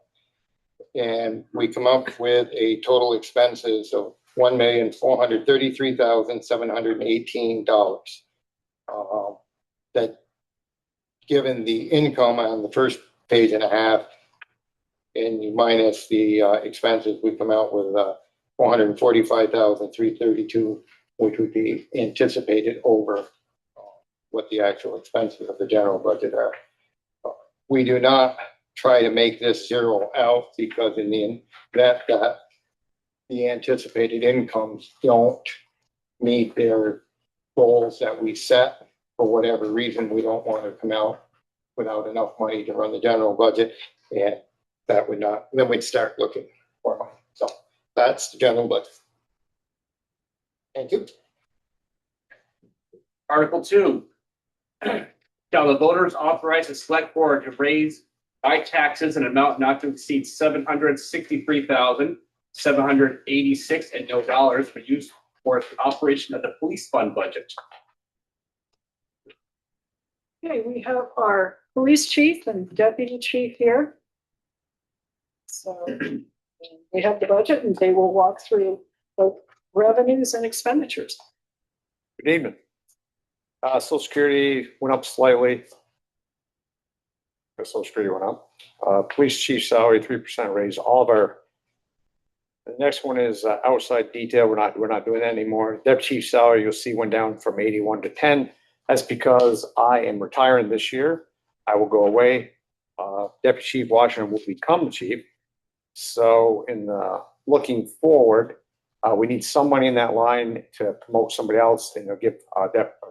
and we come up with a total expenses of $1,433,718. That, given the income on the first page and a half, and you minus the expenses, we come out with 445,332, which would be anticipated over what the actual expenses of the general budget are. We do not try to make this zero out because in the event that the anticipated incomes don't meet their goals that we set, for whatever reason, we don't want to come out without enough money to run the general budget, and that would not, then we'd start looking for money. So that's the general budget. Thank you. Article 2. Shall the voters authorize the select board to raise by taxes an amount not to exceed $763,786 and no dollars for use for the operation of the police fund budget? Okay, we have our police chief and deputy chief here. So we have the budget and they will walk through both revenues and expenditures. Good evening. Social Security went up slightly. Social Security went up. Police chief salary, 3% raise. All of our. The next one is outside detail. We're not doing that anymore. Deputy chief salary, you'll see, went down from 81 to 10. That's because I am retiring this year. I will go away. Deputy Chief Washington will become the chief. So in looking forward, we need some money in that line to promote somebody else, and give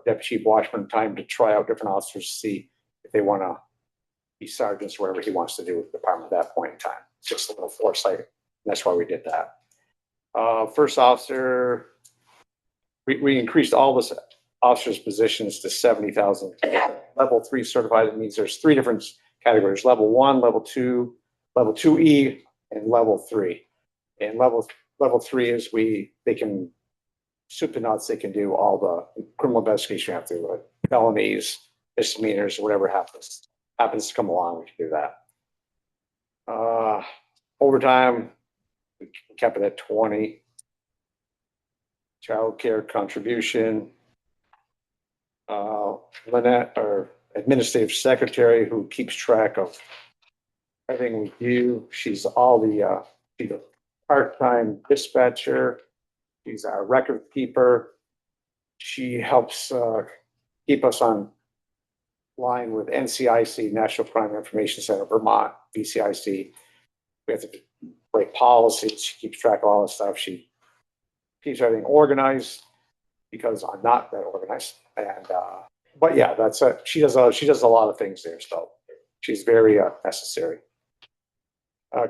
Deputy Chief Washington time to try out different officers to see if they want to be sergeants or whatever he wants to do with the department at that point in time. It's just a little foresight. That's why we did that. First officer, we increased all this officers' positions to 70,000. Level 3 certified, that means there's 3 different categories: level 1, level 2, level 2E, and level 3. And level 3 is they can soup to nuts. They can do all the criminal investigation after felonies, misdemeanors, whatever happens to come along. We can do that. Overtime, we kept it at 20. Child care contribution. Lynette, our administrative secretary, who keeps track of everything we do. She's she's a part-time dispatcher. She's our record keeper. She helps keep us on line with NCIC, National Crime Information Center, Vermont, BCIC. We have to write policies. She keeps track of all this stuff. She keeps everything organized because I'm not that organized. And but yeah, that's it. She does a lot of things there, so she's very necessary.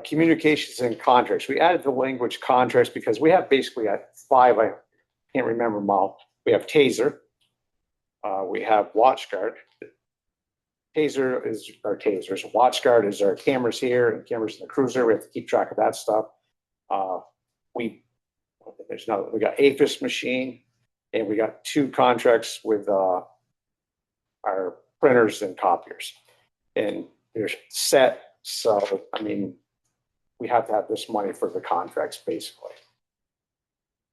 Communications and contracts. We added the language contracts because we have basically 5. I can't remember them all. We have Taser. We have WatchGuard. Taser is our tasers. WatchGuard is our cameras here and cameras in the cruiser. We have to keep track of that stuff. We got APHIS machine, and we got 2 contracts with our printers and copiers, and they're set. So I mean, we have to have this money for the contracts basically.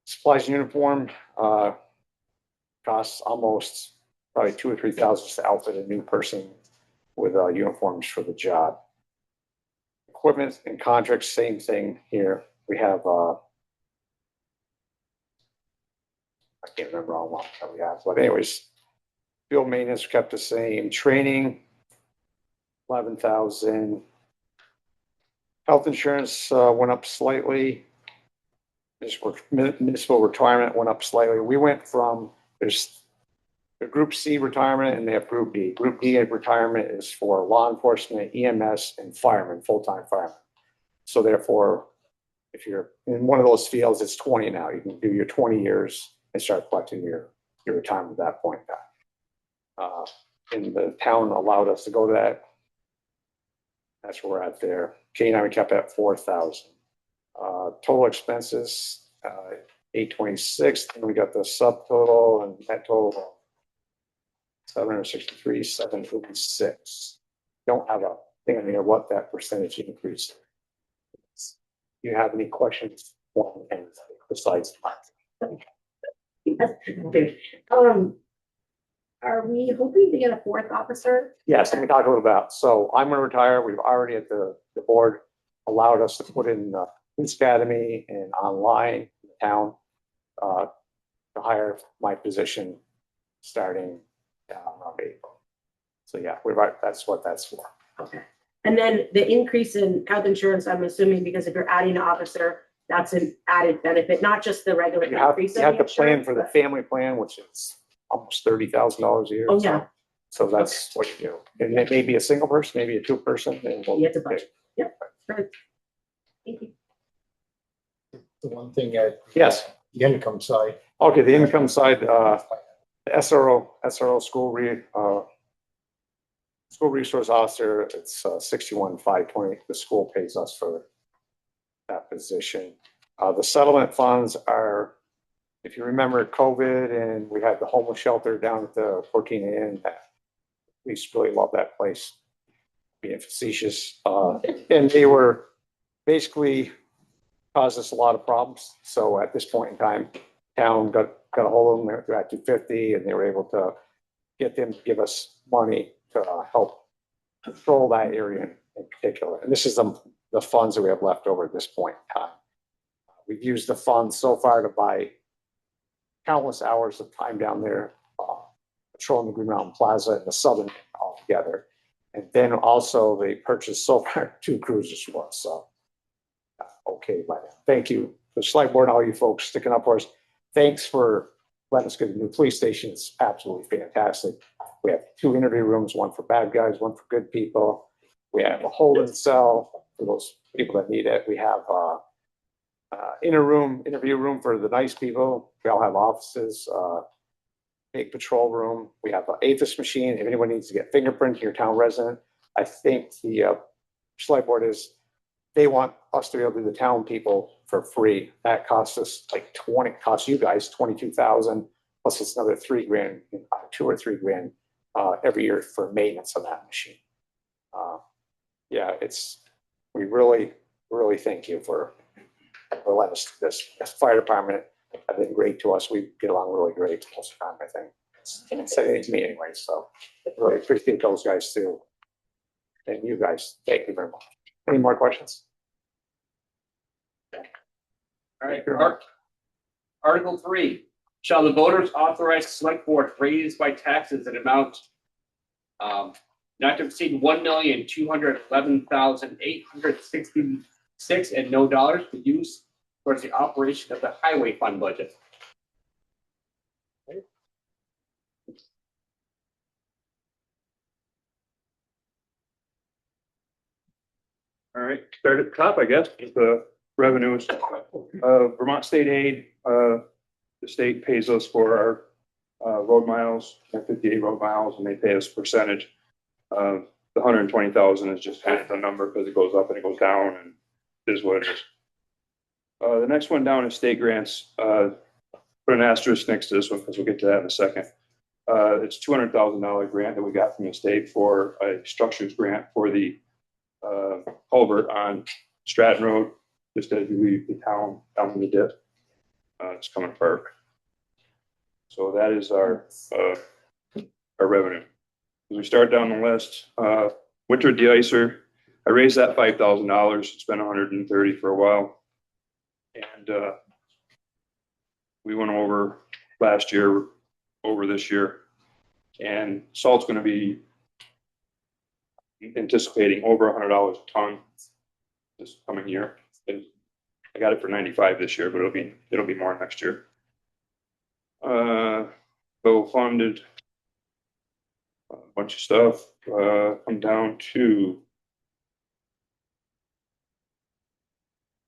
Supplies and uniform costs almost probably $2,000 or $3,000 to outfit a new person with uniforms for the job. Equipment and contracts, same thing here. We have I can't remember all what we have, but anyways, field maintenance kept the same. Training, 11,000. Health insurance went up slightly. Municipal retirement went up slightly. We went from, there's the Group C retirement and they have Group D. Group D retirement is for law enforcement, EMS, and firemen, full-time firemen. So therefore, if you're in one of those fields, it's 20 now. You can do your 20 years and start collecting your retirement at that point in time. And the town allowed us to go to that. That's where we're at there. K9 we kept at 4,000. Total expenses, 826. Then we got the subtotal and net total, 763, 756. Don't have a thing in there what that percentage increase. Do you have any questions besides that? Are we hoping to get a 4th officer? Yes, let me talk a little about. So I'm going to retire. We've already at the board allowed us to put in police academy and online. town, to hire my position starting around April. So yeah, we're right, that's what that's for. Okay. And then the increase in health insurance, I'm assuming, because if you're adding an officer, that's an added benefit, not just the regular You have increase. to of the plan insurance, for the but- family plan, which is almost $30,000 a year. Oh, yeah. So that's what you do. And it may be a single person, maybe a two person. And we'll- You have to budget. Yep. Right. Thank you. The one thing at. Yes. The income side. Okay, the income side, the SRO school resource officer, it's 61,520. The school pays us for that position. The settlement funds are, if you remember COVID and we had the homeless shelter down at the 14 Inn, we used to really love that place, being facetious. And they were basically caused us a lot of problems. So at this point in time, town got a hold of them, they're at 250, and they were able to get them to give us money to help control that area in particular. And this is the funds that we have left over at this point in time. We've used the funds so far to buy countless hours of time down there, patrolling the Green Mountain Plaza and the southern all together. And then also they purchased so far 2 cruisers for us. So, okay, thank you, the select board and all you folks sticking up for us. Thanks for letting us get a new police station. It's absolutely fantastic. We have 2 interview rooms, one for bad guys, one for good people. We have a holding cell for those people that need it. We have interview room for the nice people. We all have offices, big patrol room. We have an APHIS machine. If anyone needs to get fingerprinted, your town resident, I think the select board is, they want us to be able to do the town people for free. That costs us like costs you guys 22,000, plus it's another $3,000, 2 or 3 grand every year for maintenance on that machine. Yeah, we really thank you for letting us do this. As fire department have been great to us. We get along really great most of the time, I think. Can't say anything to me anyway, so really appreciate those guys too. And you guys, thank you very much. Any more questions? All right, Article 3, shall the voters authorize select board raised by taxes an amount not to exceed $1,211,866 and no dollars to use towards the operation of the highway fund budget. All right, start at the top, I guess, with the revenues. Vermont state aid, the state pays us for our road miles, 58 road miles, and they pay us a percentage. The 120,000 is just half the number because it goes up and it goes down, and it is what it is. The next one down is state grants. Put an asterisk next to this one because we'll get to that in a second. It's $200,000 grant that we got from the state for a structures grant for the culvert on Stratton Road, just as you leave the town down in the dip. It's coming apart. So that is our revenue. As we start down the list, winter de-icer, I raised that $5,000. It's been $130 for a while. And we went over last year, over this year. And salt's going to be anticipating over $100 a ton this coming year. I got it for 95 this year, but it'll be more next year. Bill funded a bunch of stuff. Come down to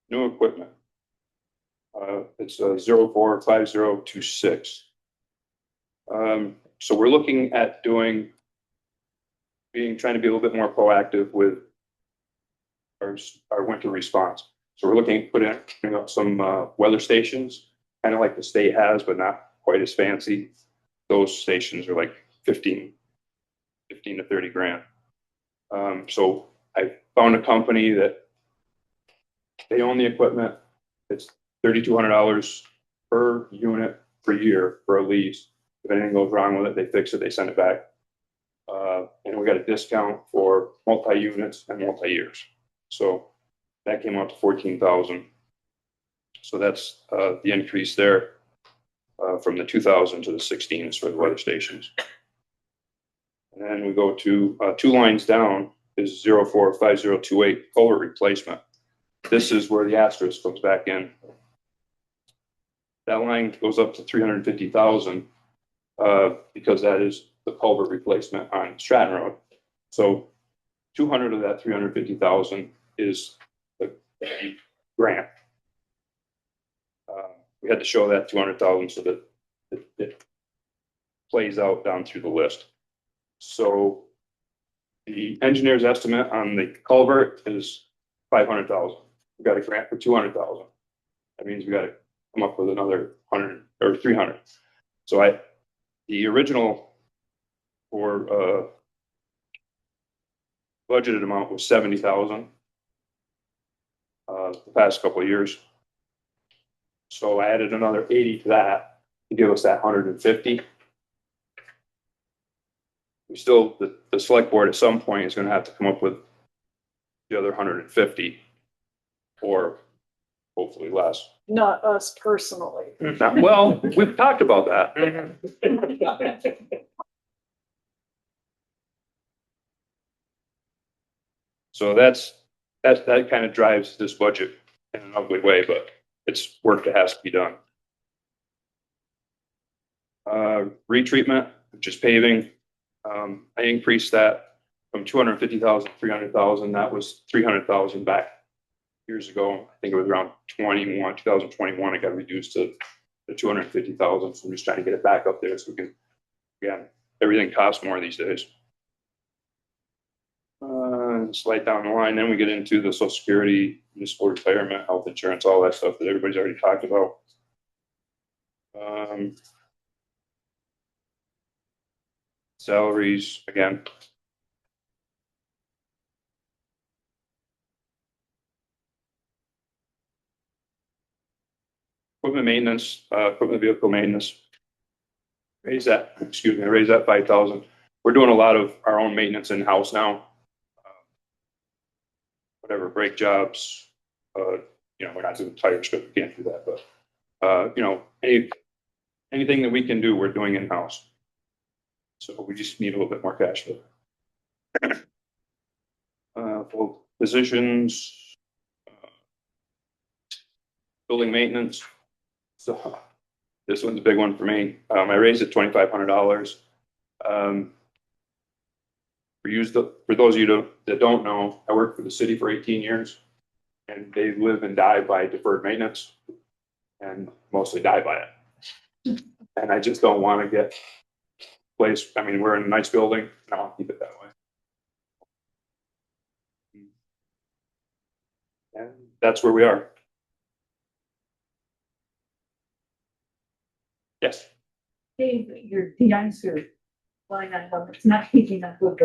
new equipment. It's 045026. So we're looking at trying to be a little bit more proactive with our winter response. So we're looking at putting up some weather stations, kind of like the state has, but not quite as fancy. Those stations are like 15 to 30 grand. So I found a company that they own the equipment. It's $3,200 per unit per year for a lease. If anything goes wrong with it, they fix it, they send it back. And we got a discount for multi-units and multi-years. So that came out to $14,000. So that's the increase there from the 2000 to the 16s for the weather stations. And then we go to 2 lines down is 045028 culvert replacement. This is where the asterisk comes back in. That line goes up to 350,000 because that is the culvert replacement on Stratton Road. So 200 of that 350,000 is the grant. We had to show that 200,000 so that it plays out down through the list. So the engineer's estimate on the culvert is 500,000. We got a grant for 200,000. That means we got to come up with another 100 or 300. So the original for budgeted amount was 70,000 the past couple of years. So I added another 80 to that to give us that 150. We still, the select board at some point is going to have to come up with the other 150 or hopefully less. Not us personally. Well, we've talked about that. So that kind of drives this budget in an ugly way, but it's work that has to be done. Retreatment, which is paving. I increased that from 250,000 to 300,000. That was 300,000 back years ago. I think it was around 2021. It got reduced to the 250,000. So I'm just trying to get it back up there so we can, again, everything costs more these days. Slide down the line, then we get into the Social Security, municipal retirement, health insurance, all that stuff that everybody's already talked about. Salaries, again. Equipment maintenance, equipment vehicle maintenance. Raise that 5,000. We're doing a lot of our own maintenance in-house now. Whatever brake jobs, we're not doing tire strip, we can't do that, but anything that we can do, we're doing in-house. So we just need a little bit more cash for that. For positions, building maintenance. So this one's a big one for me. I raised it $2,500. For those of you that don't know, I worked for the city for 18 years, and they live and die by deferred maintenance, and mostly die by it. And I just don't want to get placed. I mean, we're in a nice building, and I'll keep it that way. And that's where we are. Yes. Dave, your de-icer line item, it's not keeping up with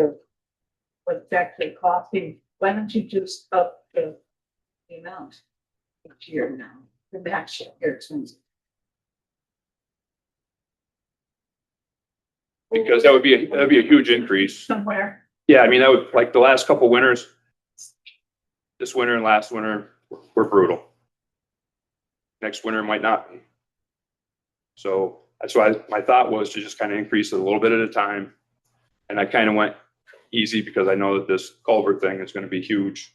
what's actually costing. Why don't you just up the amount each year now? The max your expenses. Because that'd be a huge increase. Somewhere. Yeah, I mean, that would, like the last couple winters, this winter and last winter were brutal. Next winter might not be. So that's why my thought was to just kind of increase it a little bit at a time. And I kind of went easy because I know that this culvert thing is going to be huge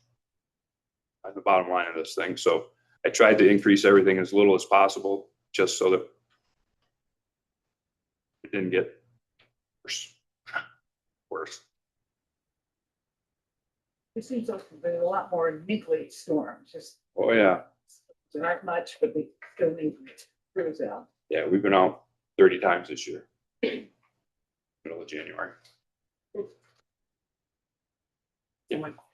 on the bottom line of this thing. So I tried to increase everything as little as possible just so that it didn't get worse. It seems like there's a lot more niggly storms. Just Oh yeah. there aren't much, but they still need crews out. Yeah, we've been out 30 times this year. Middle of January.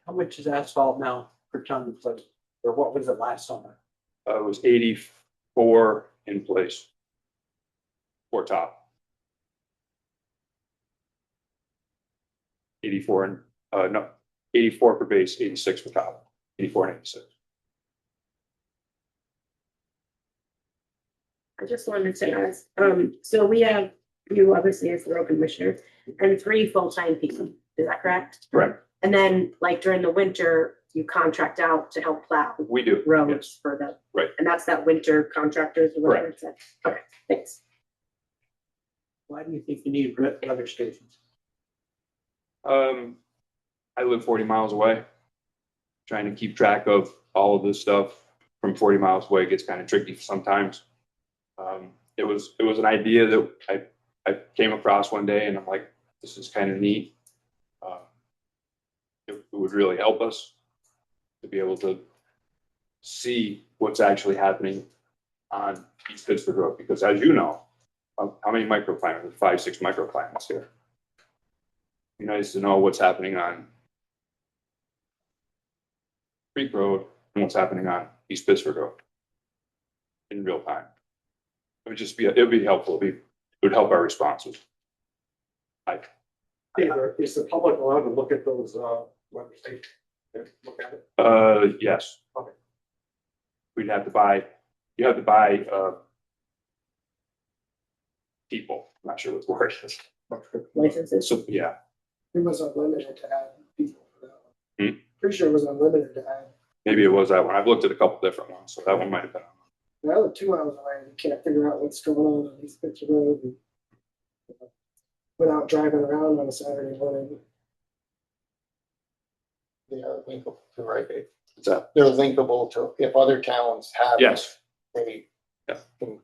How much is asphalt now per ton of place? Or what was it last summer? It was 84 in place. For top. 84 and no, 84 for base, 86 for top. 84 and 86. I just wanted to ask, so we have you obviously as the road commissioner and 3 full-time people, is that correct? Correct. And then like during the winter, you contract out to help plow We do. roads Yes. for the, Right. and that's that winter contractors or whatever it said. Okay, thanks. Why do you think you need weather stations? I live 40 miles away. Trying to keep track of all of this stuff from 40 miles away gets kind of tricky sometimes. It was an idea that I came across one day, and I'm like, this is kind of neat. It would really help us to be able to see what's actually happening on East Pittsburgh Road, because as you know, how many microclimates? There's 5, 6 microclimates here. Be nice to know what's happening on Creek Road and what's happening on East Pittsburgh Road in real time. It would just be, it would be helpful. It would help our responses. Is the public allowed to look at those, weather stations? Look at it? Yes. Okay. You have to buy, people, I'm not sure what the word is. Licenses. So, yeah, It was unlimited to add people for that one. Hmm? Pretty sure it was unlimited to add. maybe it was that one. I've looked at a couple different ones, so that one might have been. The other 2 hours away, you can't figure out what's going on East Pittsburgh Road and, without driving around on a Saturday morning. They are linkable to, right? What's that? They're linkable to, if other towns have. Yes. They Yeah. can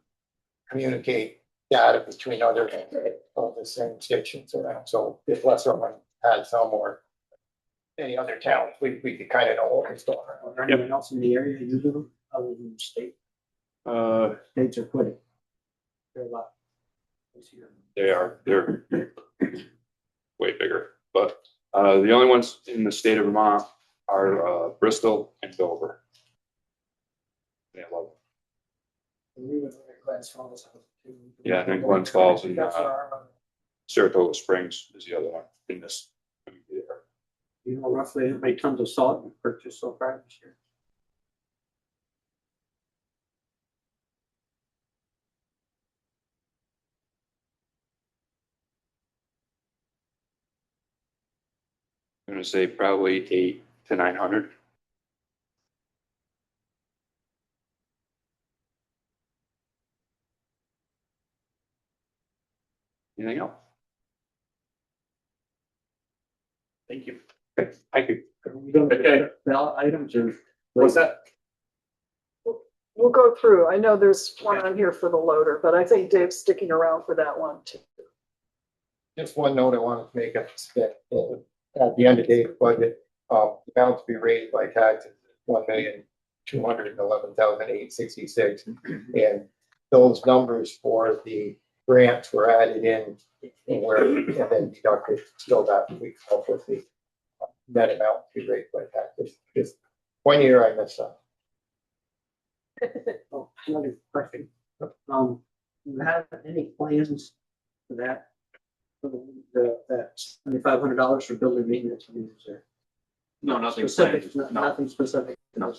communicate data between other of the same stations around. So if Westmoreland had some or any other towns, we could kind of know what was going on. Or anyone else in the area using them other than the state? States are quitting. They're a lot. They're way bigger, but the only ones in the state of Vermont are Bristol and Dover. Yeah, love And we would look at Glens Falls. Yeah, and then Glens Falls and That's our, Saratoga Springs is the other one in this. You know roughly how many tons of salt we purchased so far this year? I'm gonna say probably 800 to 900. Anything else? Thank you. Okay, thank you. We don't Okay. ballot items or. What's that? We'll go through. I know there's one on here for the loader, but I think Dave's sticking around for that one too. Just one note I wanted to make at the end of Dave's budget, the amount to be raised by taxes, $1,211,866. And those numbers for the grants were added in and then deducted, so that we come up with the net amount to be raised by taxes. Just 1 year I missed that. Oh, another question. Do you have any plans for that? For that $7,500 for building maintenance? No, nothing Specific, planned. No. nothing specific. No.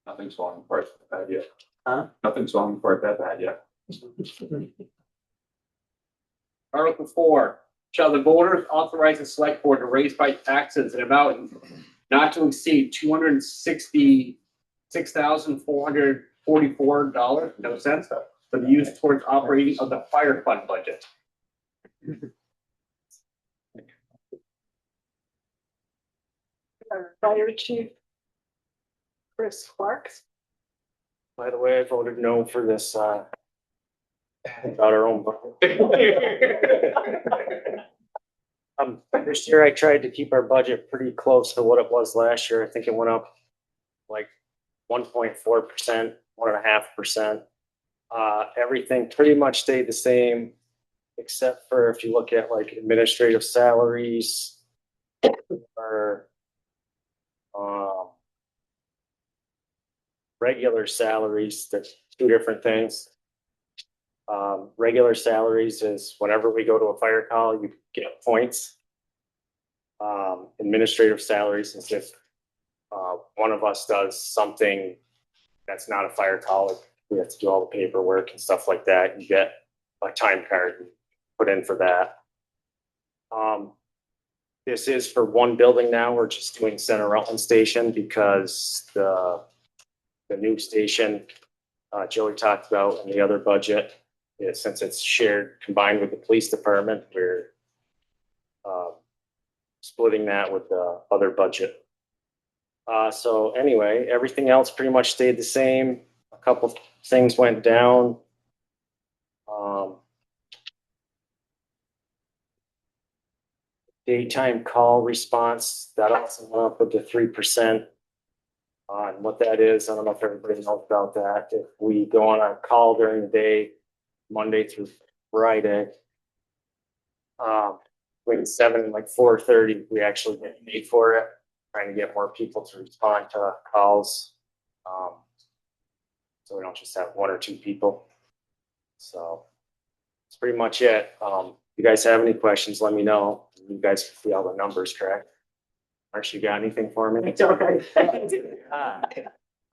Nothing's falling apart that bad yet. Huh? Nothing's falling apart that bad yet. Article 4, shall the voters authorize the select board to raise by taxes an amount not to exceed $266,444, no cents, for the use towards operating of the fire fund budget. Fire Chief Chris Clark. By the way, I voted no for this, got our own vote. This year I tried to keep our budget pretty close to what it was last year. I think it went up like 1.4%, 1.5%. Everything pretty much stayed the same, except for if you look at like administrative salaries or regular salaries. That's two different things. Regular salaries is whenever we go to a fire call, you get points. Administrative salaries is if one of us does something that's not a fire call, like we have to do all the paperwork and stuff like that. You get a time card put in for that. This is for one building now. We're just doing Center Rutland Station because the the new station, Joey talked about in the other budget, since it's shared, combined with the police department, we're splitting that with the other budget. So anyway, everything else pretty much stayed the same. A couple things went down. Daytime call response, that also went up with the 3%. And what that is, I don't know if everybody knows about that. If we go on a call during the day, Monday through Friday, between 7 and like 4:30, we actually get paid for it, trying to get more people to respond to calls. So we don't just have 1 or 2 people. So that's pretty much it. If you guys have any questions, let me know. You guys can see all the numbers correct. Marsh, you got anything for me? It's okay.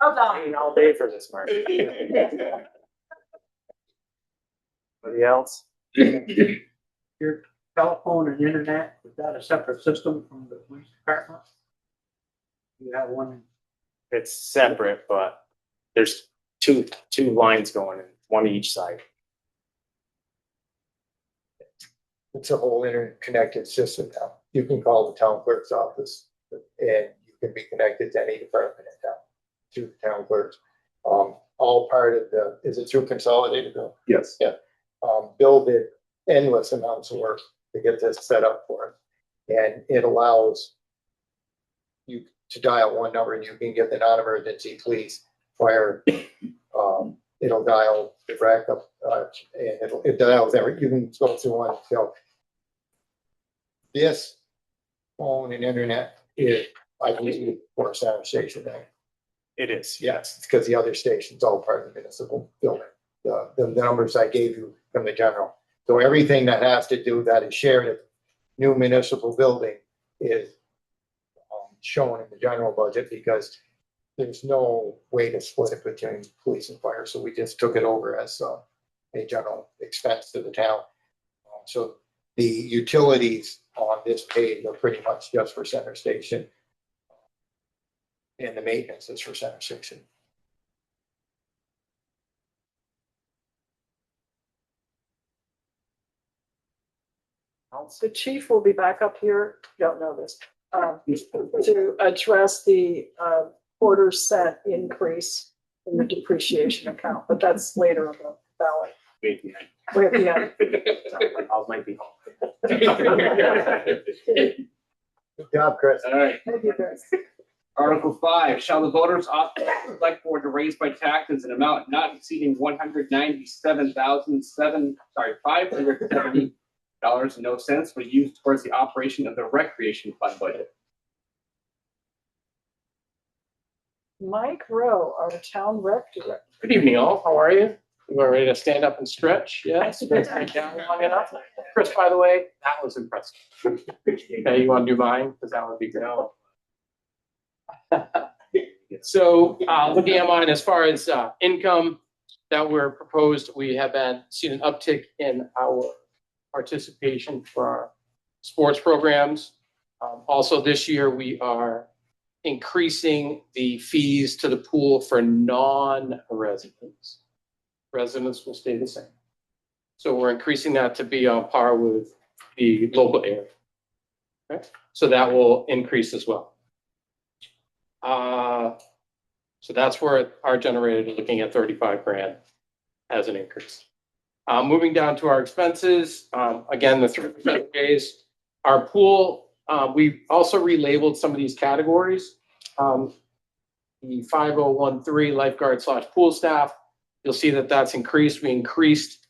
Hold on. Waiting all day for this, Marsh. Anybody else? Your telephone and internet, is that a separate system from the police department? You have one. It's separate, but there's two lines going in, one each side. It's a whole interconnected system now. You can call the town clerk's office and you can be connected to any department in town through the town clerks. All part of the, is it through Consolidated Bill? Yes. Yeah. Bill did endless amounts of work to get this set up for us. And it allows you to dial one number and you can get the non-emergency, police, fire. It'll dial the backup, and it dials every, you can go through one. So this phone and internet is, I believe, for center station, right? It is. Yes, it's because the other station's all part of the municipal building. The numbers I gave you from the general. So everything that has to do that is shared at new municipal building is shown in the general budget because there's no way to split it between police and fire. So we just took it over as a general expense to the town. So the utilities on this page are pretty much just for center station. And the maintenance is for center station. The chief will be back up here, don't know this, to address the $0.25 increase in the depreciation account, but that's later on the ballot. Wait, Yeah. I might be home. Good job, Chris. All right. Thank you, Chris. Article 5, shall the voters authorize the select board to raise by taxes an amount not exceeding $570 be used towards the operation of the recreation fund budget? Mike Rowe, our town rec director. Good evening, all. How are you? You are ready to stand up and stretch? Yes. Been down long enough. Chris, by the way, that was impressive. Okay, you want to do mine? Because that would be great. So looking at mine, as far as income that were proposed, we have been seeing an uptick in our participation for our sports programs. Also this year, we are increasing the fees to the pool for non-residents. Residents will stay the same. So we're increasing that to be on par with the local area. Okay, so that will increase as well. So that's where our generator is looking at 35 grand as an increase. Moving down to our expenses, again, the 3% raise. Our pool, we also relabeled some of these categories. The 5013 lifeguard / pool staff, you'll see that that's increased. We increased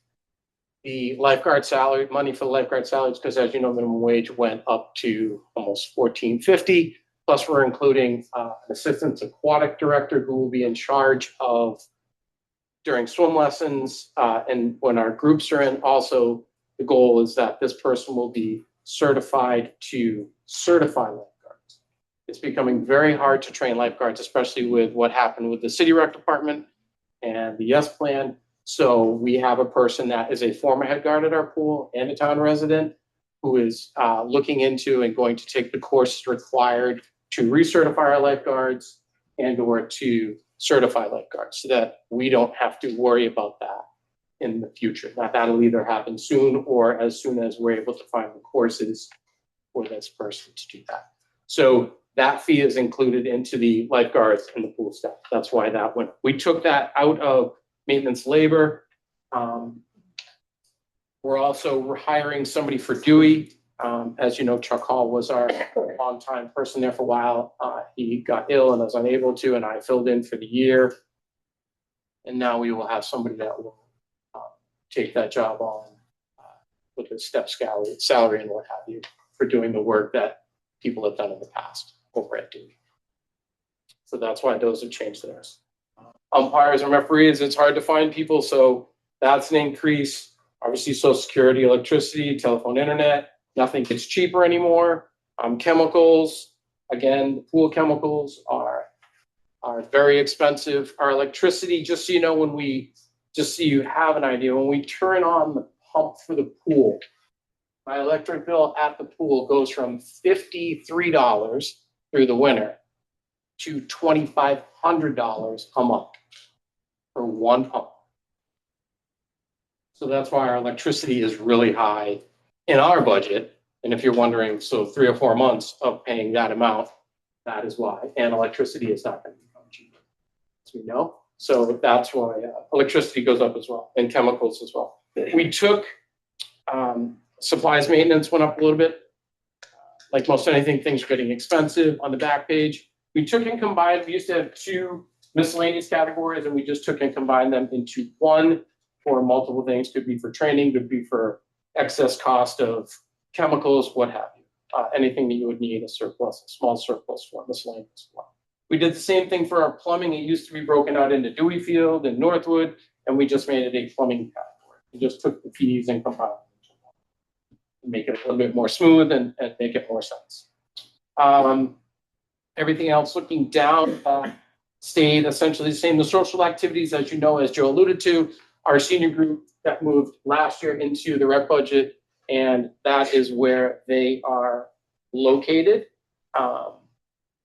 the lifeguard salary, money for the lifeguard salaries, because as you know, minimum wage went up to almost $14.50. Plus, we're including an assistant aquatic director who will be in charge of during swim lessons and when our groups are in. Also, the goal is that this person will be certified to certify lifeguards. It's becoming very hard to train lifeguards, especially with what happened with the city rec department and the YES plan. So we have a person that is a former head guard at our pool and a town resident who is looking into and going to take the course required to recertify our lifeguards and or to certify lifeguards so that we don't have to worry about that in the future. Now, that'll either happen soon or as soon as we're able to find the courses for this person to do that. So that fee is included into the lifeguards and the pool staff. That's why that went. We took that out of maintenance labor. We're also hiring somebody for Dewey. As you know, Chuck Hall was our longtime person there for a while. He got ill and was unable to, and I filled in for the year. And now we will have somebody that will take that job on with a step salary and what have you for doing the work that people have done in the past over at Dewey. So that's why those have changed theirs. Umpires and referees, it's hard to find people, so that's an increase. Obviously, Social Security, electricity, telephone, internet, nothing gets cheaper anymore. Chemicals, again, the pool chemicals are very expensive. Our electricity, just so you know, just so you have an idea, when we turn on the pump for the pool, my electric bill at the pool goes from $53 through the winter to $2,500 a month for one pump. So that's why our electricity is really high in our budget. And if you're wondering, so 3 or 4 months of paying that amount, that is why. And electricity is not going to become cheaper, as we know. So that's why electricity goes up as well, and chemicals as well. We took supplies maintenance went up a little bit. Like most anything, things are getting expensive. On the back page, we took and combined. We used to have 2 miscellaneous categories, and we just took and combined them into one for multiple things. Could be for training, could be for excess cost of chemicals, what have you. Anything that you would need a surplus, a small surplus for miscellaneous. We did the same thing for our plumbing. It used to be broken out into Dewey Field and Northwood, and we just made it a plumbing category. We just took the fees and combined them to make it a little bit more smooth and make it more sense. Everything else looking down stayed essentially the same. The social activities, as you know, as Joe alluded to, our senior group that moved last year into the rec budget, and that is where they are located.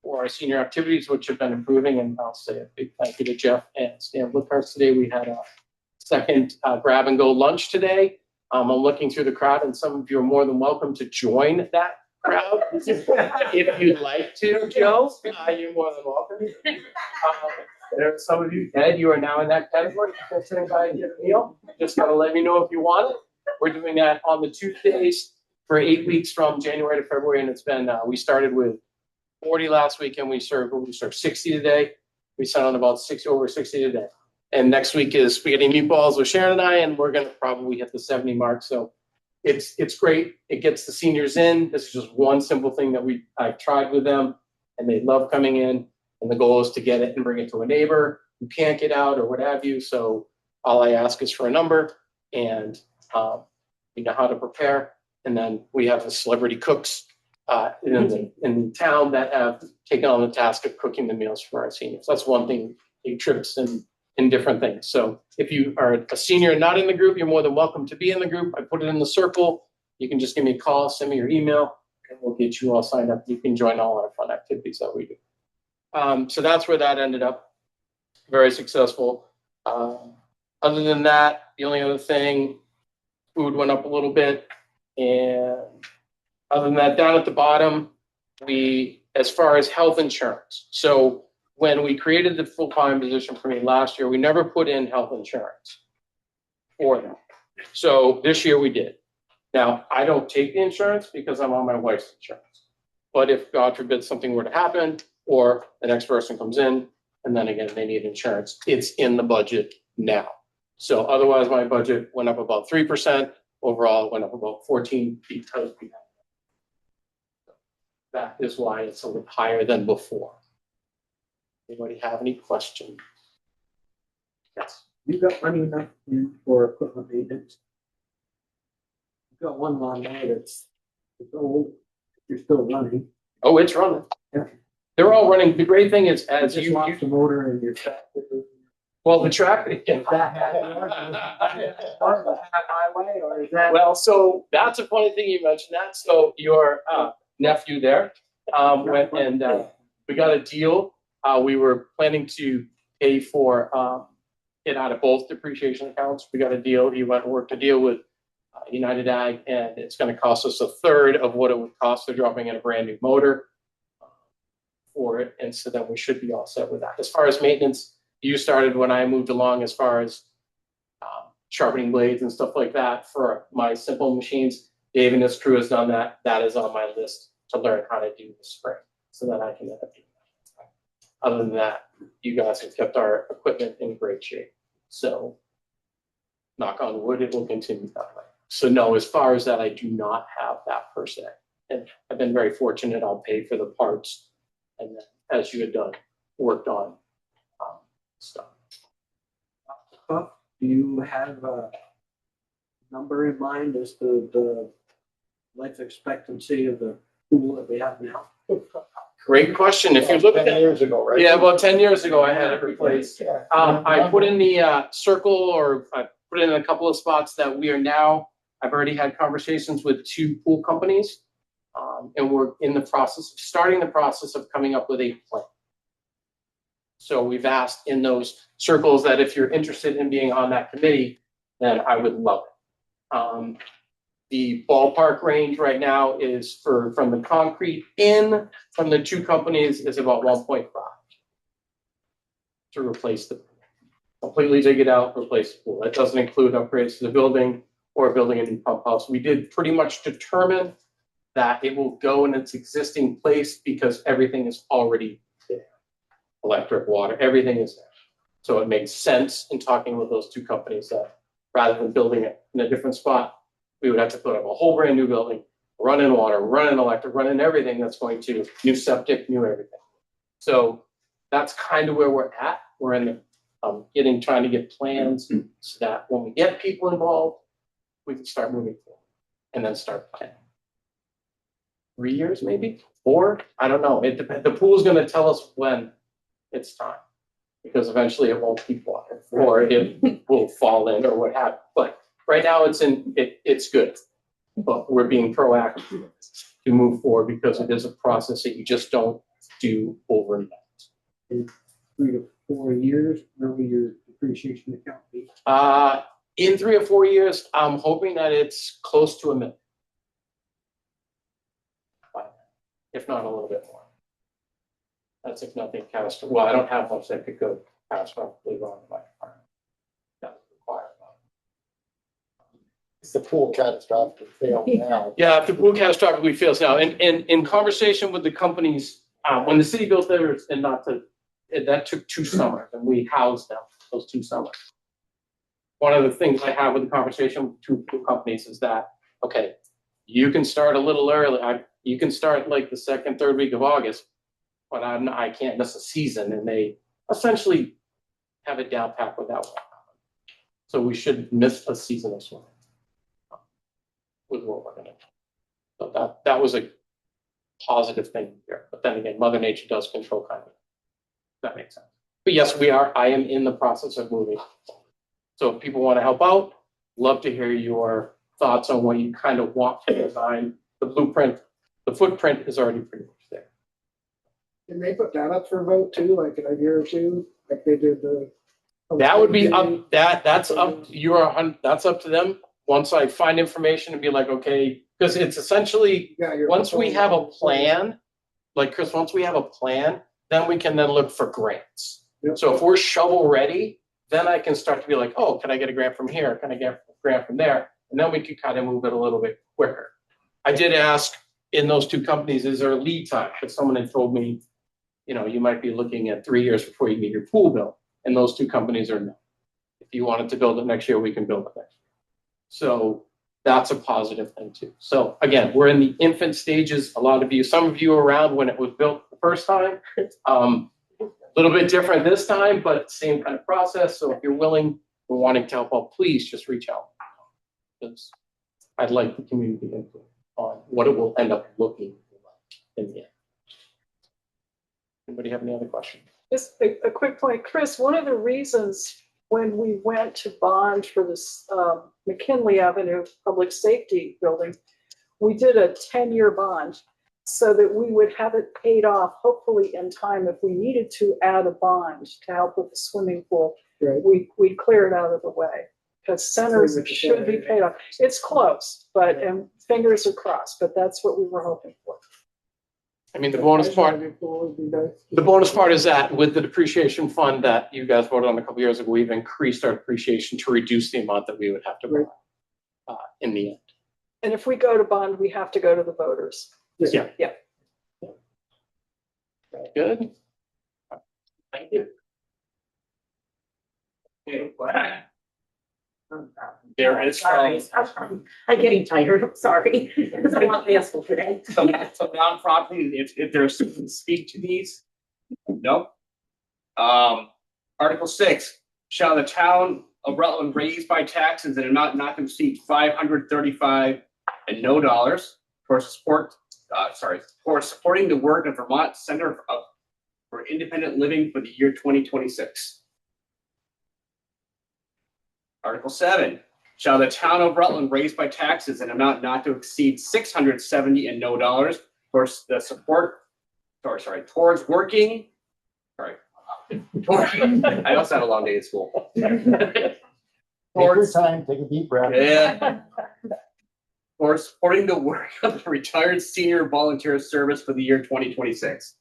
For our senior activities, which have been improving, and I'll say a big thank you to Jeff and Stan Lippers today. We had a second grab and go lunch today. I'm looking through the crowd, and some of you are more than welcome to join that crowd. If you'd like to, Joe, you're more than welcome. There are some of you, Ed, you are now in that category. You can sitting by and get a meal. Just gotta let me know if you want it. We're doing that on the Tuesdays for 8 weeks from January to February, and it's been, we started with 40 last week, and we served 60 today. We sent on about over 60 today. And next week is spaghetti meatballs with Sharon and I, and we're going to probably hit the 70 mark. So it's great. It gets the seniors in. This is just one simple thing that I've tried with them, and they love coming in. And the goal is to get it and bring it to a neighbor who can't get out or what have you. So all I ask is for a number, and we know how to prepare. And then we have the celebrity cooks in the town that have taken on the task of cooking the meals for our seniors. That's one thing, big trips and different things. So if you are a senior and not in the group, you're more than welcome to be in the group. I put it in the circle. You can just give me a call, send me your email, and we'll get you all signed up. You can join all our fun activities that we do. So that's where that ended up. Very successful. Other than that, the only other thing, food went up a little bit. And other than that, down at the bottom, as far as health insurance. So when we created the full-time position for me last year, we never put in health insurance for them. So this year we did. Now, I don't take the insurance because I'm on my wife's insurance. But if, God forbid, something were to happen, or the next person comes in, and then again, they need insurance, it's in the budget now. So otherwise, my budget went up about 3%. Overall, it went up about 14 because we had that. Is why it's a little higher than before. Anybody have any questions? Yes. You got money enough in for equipment maintenance? You've got one lawn now it's old, you're still running. Oh, it's running. Yeah. They're all running. The great thing is, as you lost the motor and your tractor. Well, the tractor. Is that highway or is that? Well, so that's a funny thing you mentioned that. So your nephew there went and we got a deal We were planning to pay for it out of both depreciation accounts. We got a deal. He went and worked a deal with United Ag, and it's going to cost us a third of what it would cost for dropping in a brand new motor for it. And so then we should be all set with that. As far as maintenance, you started when I moved along as far as sharpening blades and stuff like that for my simple machines. Dave and his crew has done that. That is on my list to learn how to do the spring so that I can end up doing that. Other than that, you guys have kept our equipment in great shape. So knock on wood, it will continue that way. So no, as far as that, I do not have that per se. And I've been very fortunate. I'll pay for the parts. And then, as you had done, worked on stuff. Buff, do you have a number in mind as to the life expectancy of the pool that we have now? Great question. If you look at 10 years ago, right? Yeah, about 10 years ago, I had it replaced. I put in the circle, or I put in a couple of spots that we are now, I've already had conversations with 2 pool companies. And we're in the process, starting the process of coming up with a plan. So we've asked in those circles that if you're interested in being on that committee, then I would love it. The ballpark range right now is from the concrete in from the 2 companies is about 1.5 to replace the pool. Completely dig it out, replace the pool. That doesn't include upgrades to the building or building a new pump house. We did pretty much determine that it will go in its existing place because everything is already there. Electric, water, everything is there. So it makes sense in talking with those 2 companies that rather than building it in a different spot, we would have to put up a whole brand new building, run in water, run in electric, run in everything that's going to new septic, new everything. So that's kind of where we're at. We're in the trying to get plans so that when we get people involved, we can start moving forward and then start planning. 3 years, maybe 4. I don't know. It depends. The pool is going to tell us when it's time, because eventually it won't keep water, or it will fall in, or what have you. But right now, it's good. But we're being proactive to move forward because it is a process that you just don't do overnight. In 3 to 4 years, where will your depreciation account be? In 3 or 4 years, I'm hoping that it's close to $1 million. If not a little bit more. That's if nothing catastrophic. Well, I don't have much that could go catastrophically wrong in my department. That would require It's the pool catastrophic fail now. Yeah, if the pool catastrophically fails now, and in conversation with the companies, when the city built theirs, and that took 2 summers, and we housed them those 2 summers. One of the things I have with the conversation with 2 pool companies is that, okay, you can start a little early. You can start like the 2nd, 3rd week of August, but I can't miss a season, and they essentially have it down pat with that one. So we should miss a season as well. With what we're going to do. So that was a positive thing here. But then again, Mother Nature does control climate. That makes sense. But yes, I am in the process of moving. So if people want to help out, love to hear your thoughts on what you kind of want to design. The blueprint, the footprint is already pretty much there. Can they put that up for a vote too, like in a year or 2, like they did the? That would be up. That's up. That's up to them. Once I find information and be like, okay, because it's essentially once we have a plan, like Chris, once we have a plan, then we can then look for grants. Yep. So if we're shovel ready, then I can start to be like, oh, can I get a grant from here? Can I get a grant from there? And then we can kind of move it a little bit quicker. I did ask in those 2 companies, is there a lead time? Because someone had told me, you might be looking at 3 years before you get your pool built. And those 2 companies are no. If you wanted to build it next year, we can build it next year. So that's a positive thing too. So again, we're in the infant stages. Some of you were around when it was built the first time. A little bit different this time, but same kind of process. So if you're willing or wanting to help out, please just reach out. Because I'd like the community input on what it will end up looking like in the end. Anybody have any other questions? Just a quick point, Chris, one of the reasons when we went to bond for this McKinley Avenue Public Safety Building, we did a 10-year bond. so that we would have it paid off, hopefully in time, if we needed to add a bond to help with the swimming pool. We clear it out of the way, because centers should be paid off. It's close, but, and fingers are crossed, but that's what we were hoping for. I mean, the bonus part is that with the depreciation fund that you guys voted on a couple years ago, we've increased our depreciation to reduce the amount that we would have to borrow in the end. And if we go to bond, we have to go to the voters. Yeah. Yeah. Good. Thank you. There is Sorry, I'm getting tired, I'm sorry. It's a lot of today. some nonprofit, if there's students speak to these, no. Article 6, shall the town of Rutland raise by taxes an amount not to exceed $535 and no dollars for support, for supporting the work of Vermont Center for Independent Living for the year 2026. Article 7, shall the town of Rutland raise by taxes an amount not to exceed $670 and no dollars for the support, towards working, I also had a long day at school. Take your time, take a deep breath. Yeah. For supporting the work of the retired senior volunteer service for the year 2026.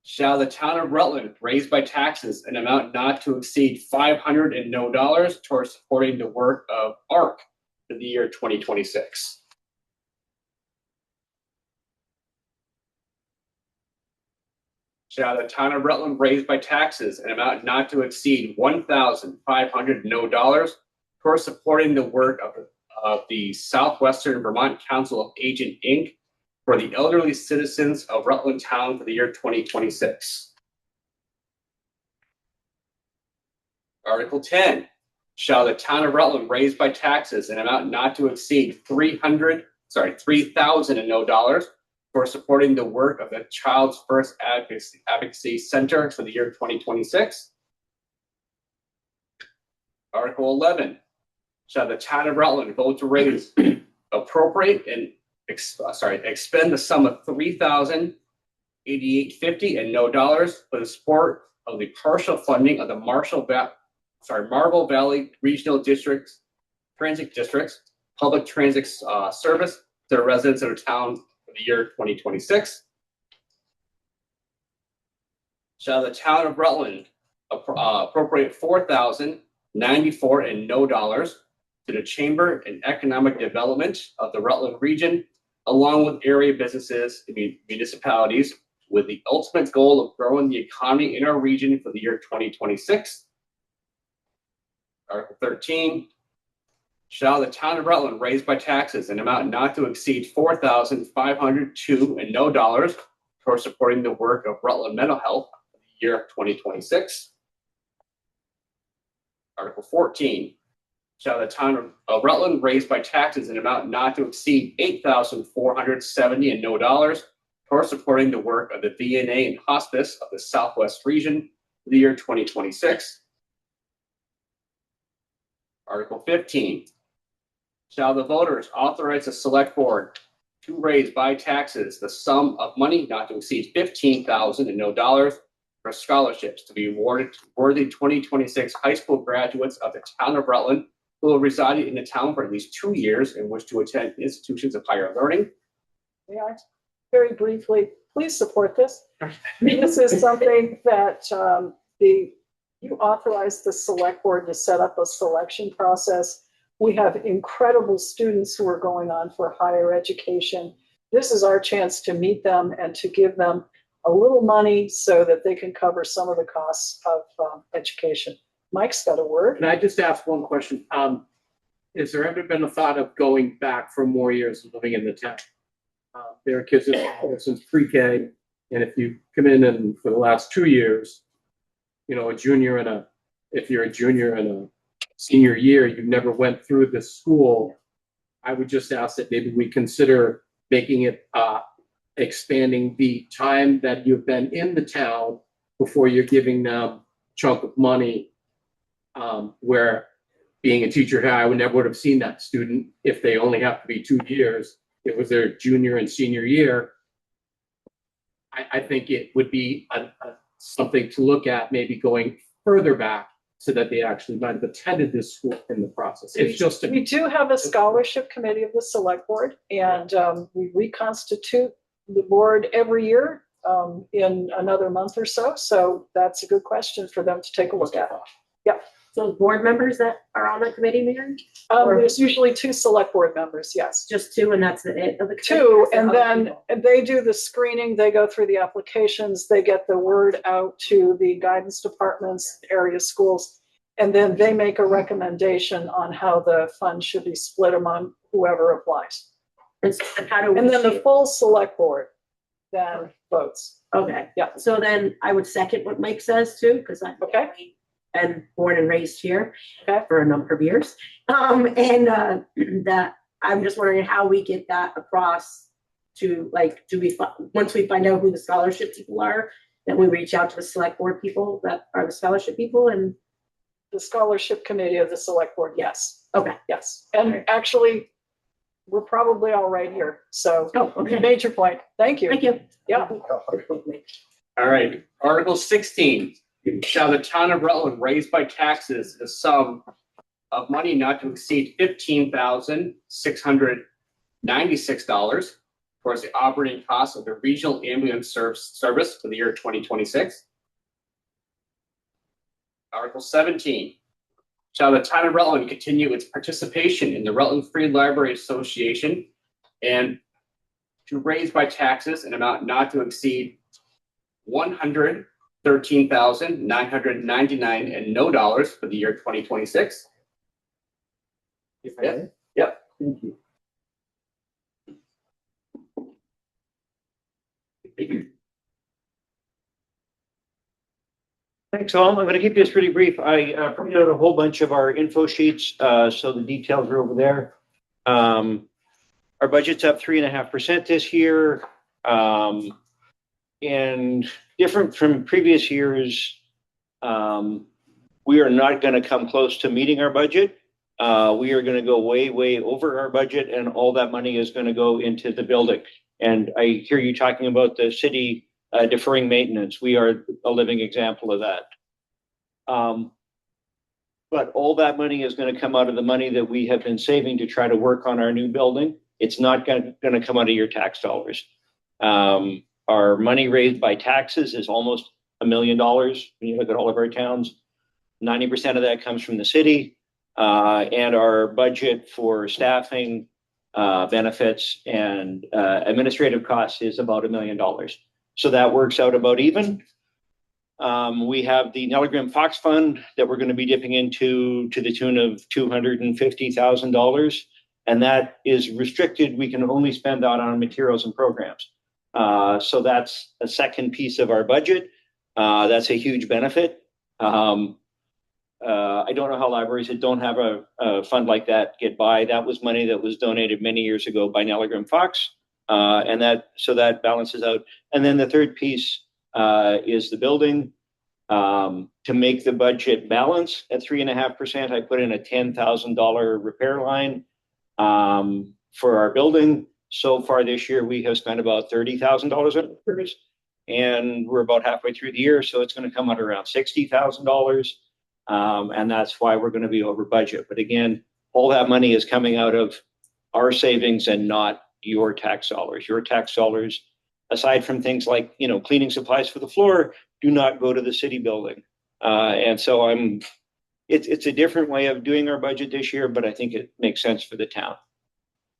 Shall the town of Rutland raise by taxes an amount not to exceed $500 and no dollars towards supporting the work of ARC for the year 2026? Shall the town of Rutland raise by taxes an amount not to exceed $1,500 no dollars for supporting the work of the Southwestern Vermont Council of Aging, Inc. for the elderly citizens of Rutland Town for the year 2026? Article 10, shall the town of Rutland raise by taxes an amount not to exceed $3,000 and no dollars for supporting the work of the Child's First Advocacy Center for the year 2026? Article 11, shall the town of Rutland vote to raise, appropriate, and expend the sum of $3,088.50 and no dollars for the support of the partial funding of the Marble Valley Regional Transit District's public transit service to the residents of the town for the year 2026. Shall the town of Rutland appropriate $4,094 and no dollars to the Chamber and Economic Development of the Rutland region, along with area businesses and municipalities, with the ultimate goal of growing the economy in our region for the year 2026. Article 13, shall the town of Rutland raise by taxes an amount not to exceed $4,502 and no dollars for supporting the work of Rutland Mental Health for the year 2026. Article 14, shall the town of Rutland raise by taxes an amount not to exceed $8,470 and no dollars for supporting the work of the VNA and Hospice of the Southwest region for the year 2026. Article 15, shall the voters authorize the select board to raise by taxes the sum of money not to exceed $15,000 and no dollars for scholarships to be awarded to worthy 2026 high school graduates of the town of Rutland who have resided in the town for at least 2 years and wish to attend institutions of higher learning? May I very briefly, please support this. This is something that you authorized the select board to set up a selection process. We have incredible students who are going on for higher education. This is our chance to meet them and to give them a little money so that they can cover some of the costs of education. Mike's got a word. Can I just ask one question? Has there ever been a thought of going back for more years of living in the town? There are kids since pre-K, and if you come in and for the last 2 years, you know, if you're a junior and a senior year, you never went through this school, I would just ask that maybe we consider making it expanding the time that you've been in the town before you're giving them a chunk of money, where being a teacher here, I would never would have seen that student if they only have to be 2 years. it was their junior and senior year, I think it would be something to look at, maybe going further back so that they actually might have attended this school in the process. It's just. We do have a scholarship committee of the select board, and we reconstitute the board every year in another month or so. So that's a good question for them to take a look at. Yep. So board members that are on the committee, Mary? There's usually 2 select board members, yes. Just 2 and that's it? Of the committee, 2, or is it and other then people? they do the screening, they go through the applications, they get the word out to the guidance departments, area schools, and then they make a recommendation on how the funds should be split among whoever applies. And how do we? And then the full select board then votes. Okay. Yeah. So then I would second what Mike says too, because I'm and born and raised here for a number of years. That I'm just wondering how we get that across to, like, once we find out who the scholarship people are, then we reach out to the select board people that are the scholarship people and the scholarship committee of the select board, yes. Okay. Yes. And actually, we're probably all right here. So you made your point. Thank you. Thank you. Yeah. All right, Article 16, shall the town of Rutland raise by taxes a sum of money not to exceed $15,696 towards the operating costs of the regional ambulance service for the year 2026. Article 17, shall the town of Rutland continue its participation in the Rutland Free Library Association and to raise by taxes an amount not to exceed $113,999 and no dollars for the year 2026. Yep. Yep. Thank you. Thanks, all. I'm going to keep this pretty brief. I printed out a whole bunch of our info sheets, so the details are over there. Our budget's up 3.5% this year. And different from previous years, we are not going to come close to meeting our budget. We are going to go way, way over our budget, and all that money is going to go into the building. And I hear you talking about the city deferring maintenance. We are a living example of that. But all that money is going to come out of the money that we have been saving to try to work on our new building. It's not going to come out of your tax dollars. Our money raised by taxes is almost $1 million. When you look at all of our towns, 90% of that comes from the city. And our budget for staffing, benefits, and administrative costs is about $1 million. So that works out about even. We have the Nellie Grimm Fox Fund that we're going to be dipping into to the tune of $250,000. And that is restricted. We can only spend that on materials and programs. So that's a second piece of our budget. That's a huge benefit. I don't know how libraries that don't have a fund like that get by. That was money that was donated many years ago by Nellie Grimm Fox. So that balances out. And then the third piece is the building. To make the budget balance at 3.5%, I put in a $10,000 repair line for our building. So far this year, we have spent about $30,000 on repairs, and we're about halfway through the year, so it's going to come out around $60,000. And that's why we're going to be over budget. But again, all that money is coming out of our savings and not your tax dollars. Your tax dollars, aside from things like, cleaning supplies for the floor, do not go to the city building. And so it's a different way of doing our budget this year, but I think it makes sense for the town.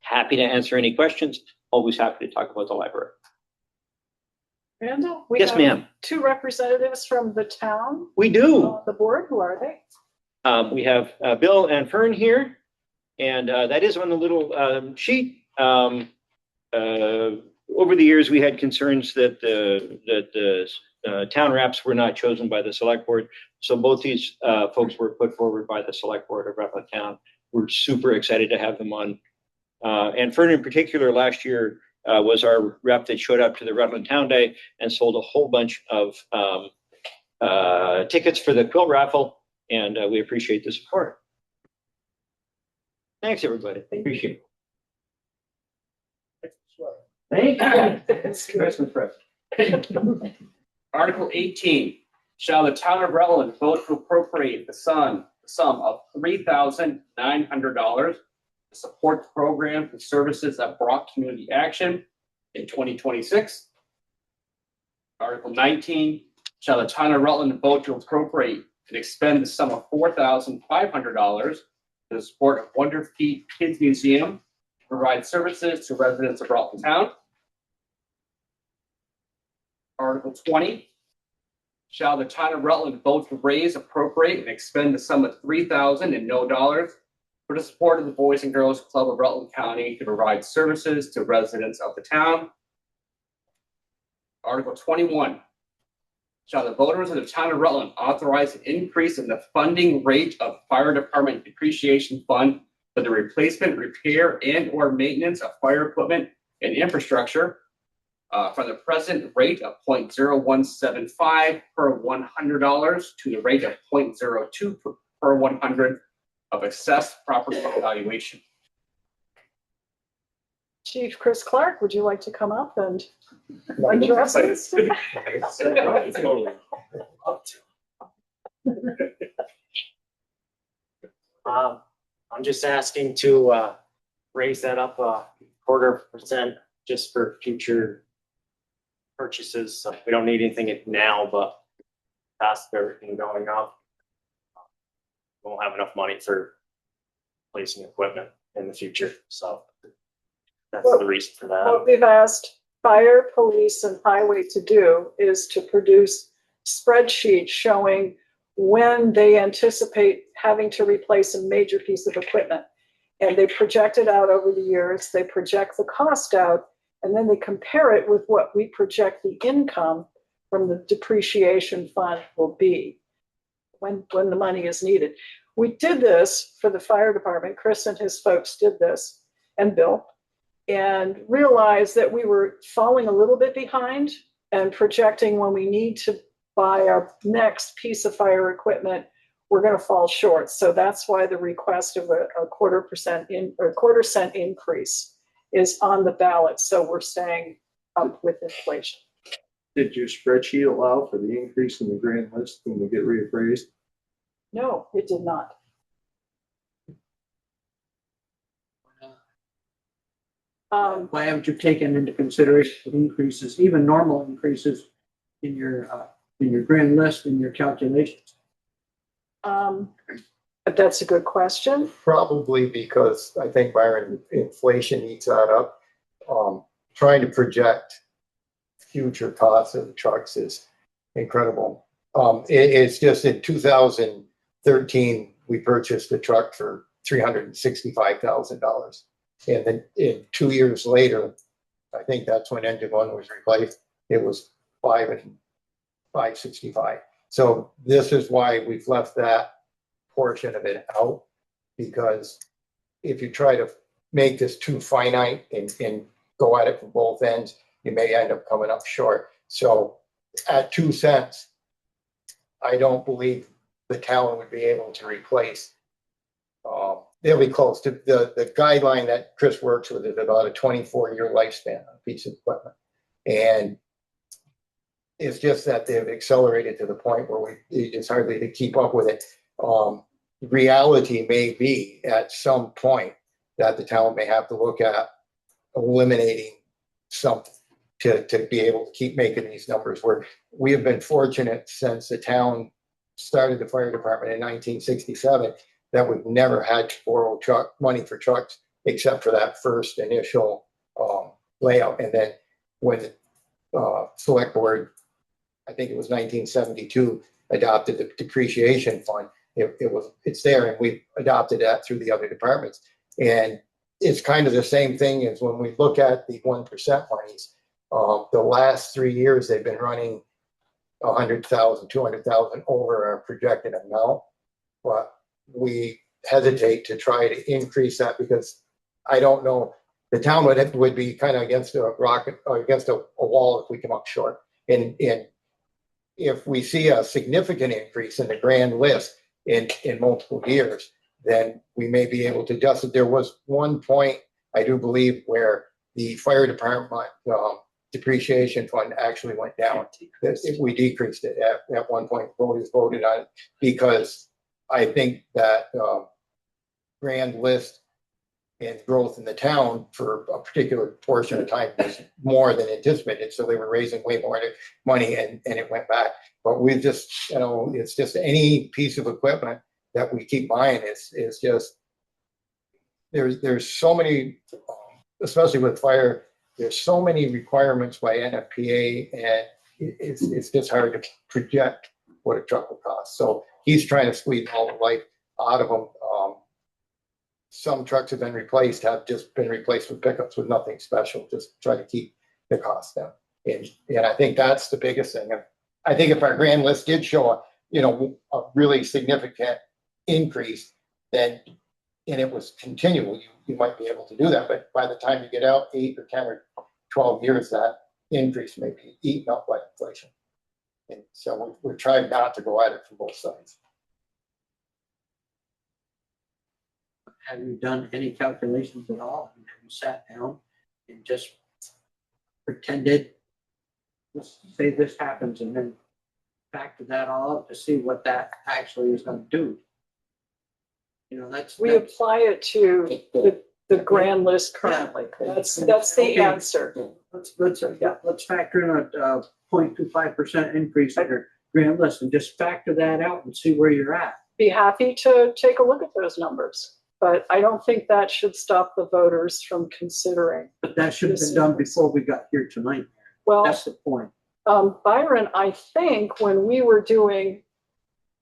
Happy to answer any questions. Always happy to talk about the library. Randall, we Yes, have ma'am. 2 representatives from the town. We do. The board, who are they? We have Bill and Fern here, and that is on the little sheet. Over the years, we had concerns that the town reps were not chosen by the select board. So both these folks were put forward by the select board of Rutland Town. We're super excited to have them on. And Fern in particular last year was our rep that showed up to the Rutland Town Day and sold a whole bunch of tickets for the quilt raffle. And we appreciate the support. Thanks, everybody. Appreciate it. Thank you. Christmas present. Article 18, shall the town of Rutland vote to appropriate the sum of $3,900 to support the programs and services that brought community action in 2026? Article 19, shall the town of Rutland vote to appropriate and expend the sum of $4,500 to support a Wonder Feet Kids Museum to provide services to residents of Rutland Town? Article 20, shall the town of Rutland vote to raise, appropriate, and expend the sum of $3,000 and no dollars for the support of the Boys and Girls Club of Rutland County to provide services to residents of the town? Article 21, shall the voters of the town of Rutland authorize an increase in the funding rate of fire department depreciation fund for the replacement, repair, and or maintenance of fire equipment and infrastructure from the present rate of 0.0175 per $100 to the rate of 0.02 per 100 of assessed property valuation? Chief Chris Clark, would you like to come up and address this? I'm just asking to raise that up a 0.25% just for future purchases. So we don't need anything now, but past everything going up, we won't have enough money for placing equipment in the future. So that's the reason for that. What we've asked fire, police, and highway to do is to produce spreadsheets showing when they anticipate having to replace a major piece of equipment. And they project it out over the years, they project the cost out, and then they compare it with what we project the income from the depreciation fund will be when the money is needed. We did this for the fire department. Chris and his folks did this, and Bill, and realized that we were falling a little bit behind and projecting when we need to buy our next piece of fire equipment, we're going to fall short. So that's why the request of a 1/4 cent increase is on the ballot. So we're staying up with inflation. Did your spreadsheet allow for the increase in the grand list when we get reappraised? No, it did not. Why haven't you taken into consideration increases, even normal increases in your grand list and your calculations? That's a good question. Probably because I think, Byron, inflation eats that up. Trying to project future costs of the trucks is incredible. It's just in 2013, we purchased a truck for $365,000. And then 2 years later, I think that's when engine one was replaced. It was $565. So this is why we've left that portion of it out, because if you try to make this too finite and go at it from both ends, you may end up coming up short. So at 2 cents, I don't believe the town would be able to replace. They'll be close to the guideline that Chris works with is about a 24-year lifespan on a piece of equipment. And it's just that they've accelerated to the point where it's hardly to keep up with it. Reality may be at some point that the town may have to look at eliminating something to be able to keep making these numbers work. We have been fortunate since the town started the fire department in 1967 that we've never had to borrow money for trucks except for that first initial layout. And then when the Selectboard, I think it was 1972, adopted the depreciation fund, it's there, and we adopted that through the other departments. And it's kind of the same thing as when we look at the 1% monies. The last 3 years, they've been running 100,000, 200,000 over our projected amount. But we hesitate to try to increase that because I don't know, the town would be kind of against a rock or against a wall if we come up short. And if we see a significant increase in the grand list in multiple years, then we may be able to adjust it. There was one point, I do believe, where the fire department, depreciation fund actually went down. We decreased it at one point, voters voted on it because I think that, grand list and growth in the town for a particular portion of time was more than anticipated. So they were raising way more money and it went back. But we just, it's just any piece of equipment that we keep buying is just, there's so many, especially with fire, there's so many requirements by NFPA and it's just hard to project what a truck will cost. So he's trying to squeeze all the life out of them. Some trucks have just been replaced with pickups with nothing special, just try to keep the cost down. And I think that's the biggest thing. And I think if our grand list did show a really significant increase, then, and it was continual, you might be able to do that. But by the time you get out 8 or 10 or 12 years, that increase may be eaten up by inflation. And so we're trying not to go at it from both sides. Have you done any calculations at all? Have you sat down and just pretended, let's say this happens and then factor that all up to see what that actually is going to do? We apply it to the grand list currently. That's the answer. Let's factor in a 0.25% increase in your grand list and just factor that out and see where you're at. Be happy to take a look at those numbers. But I don't think that should stop the voters from considering. But that should have been done before we got here tonight. Well, that's the point. Byron, I think when we were doing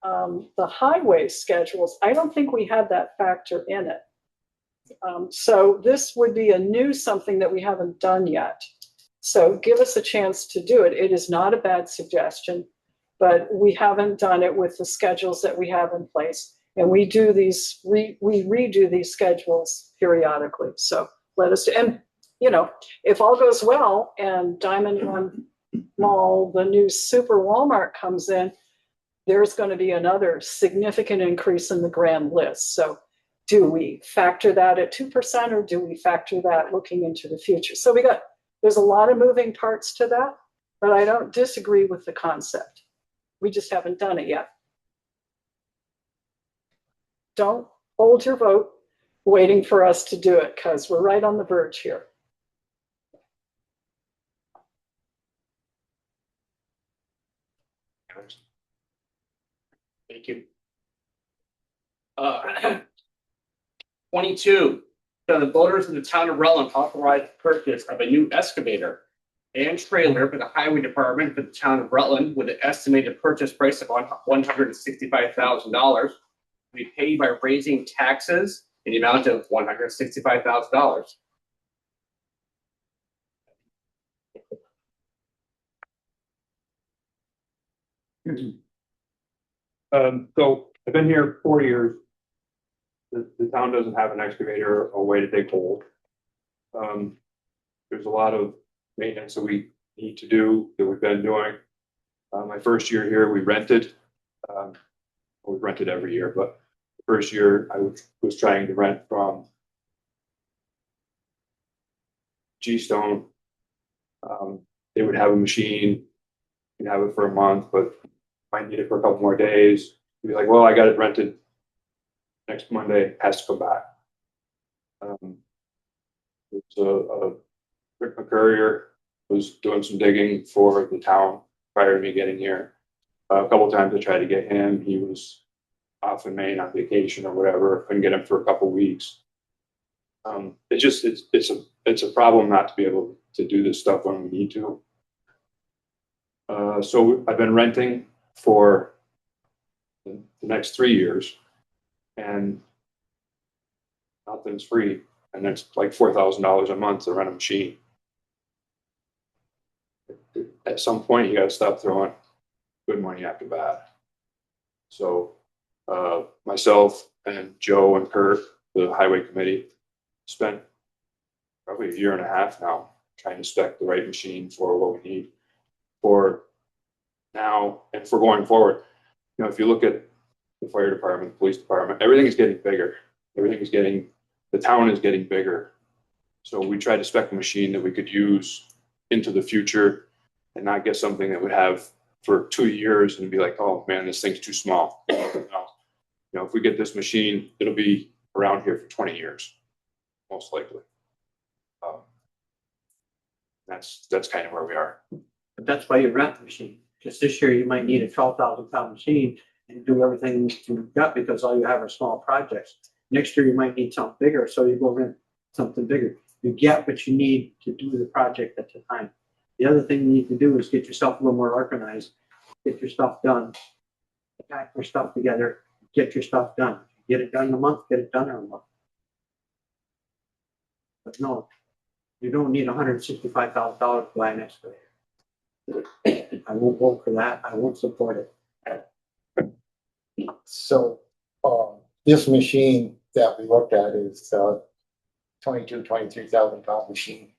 the highway schedules, I don't think we had that factor in it. So this would be a new something that we haven't done yet. So give us a chance to do it. It is not a bad suggestion, but we haven't done it with the schedules that we have in place. And we do these, we redo these schedules periodically. So let us, and if all goes well and Diamond One Mall, the new super Walmart comes in, there's going to be another significant increase in the grand list. So do we factor that at 2% or do we factor that looking into the future? So there's a lot of moving parts to that, but I don't disagree with the concept. We just haven't done it yet. Don't hold your vote waiting for us to do it because we're right on the verge here. Thank you. 22, the voters of the town of Rutland authorized purchase of a new excavator and trailer for the highway department for the town of Rutland with an estimated purchase price of $165,000. Be paid by raising taxes in the amount of $165,000. So I've been here 4 years. The town doesn't have an excavator or a way to dig holes. There's a lot of maintenance that we need to do that we've been doing. My first year here, we rented. We rented every year, but the first year I was trying to rent from G-Stone. They would have a machine, you'd have it for a month, but might need it for a couple more days. You'd be like, well, I got it rented next Monday, has to come back. It's Rick McCurrier was doing some digging for the town prior to me getting here. A couple of times I tried to get him. He was off in Maine on vacation or whatever. Couldn't get him for a couple of weeks. It's a problem not to be able to do this stuff when we need to. So I've been renting for the next 3 years, and nothing's free, and it's like $4,000 a month to rent a machine. At some point, you got to stop throwing good money after bad. So myself and Joe and Kurt, the highway committee, spent probably 1.5 years now trying to spec the right machine for what we need for now and for going forward. You know, if you look at the fire department, the police department, everything is getting bigger. The town is getting bigger. So we tried to spec a machine that we could use into the future and not get something that would have for 2 years and be like, oh man, this thing's too small. You know, if we get this machine, it'll be around here for 20 years, most likely. That's kind of where we are. But that's why you rent the machine, because this year you might need a 12,000 pound machine and do everything you've got because all you have are small projects. Next year you might need something bigger, so you go rent something bigger. You get what you need to do the project at the time. The other thing you need to do is get yourself a little more organized, get your stuff done, pack your stuff together, get your stuff done. Get it done in a month, get it done in a month. But no, you don't need $165,000 to buy an excavator. I won't vote for that. I won't support it. So, this machine that we looked at is, 23,000 pound machine.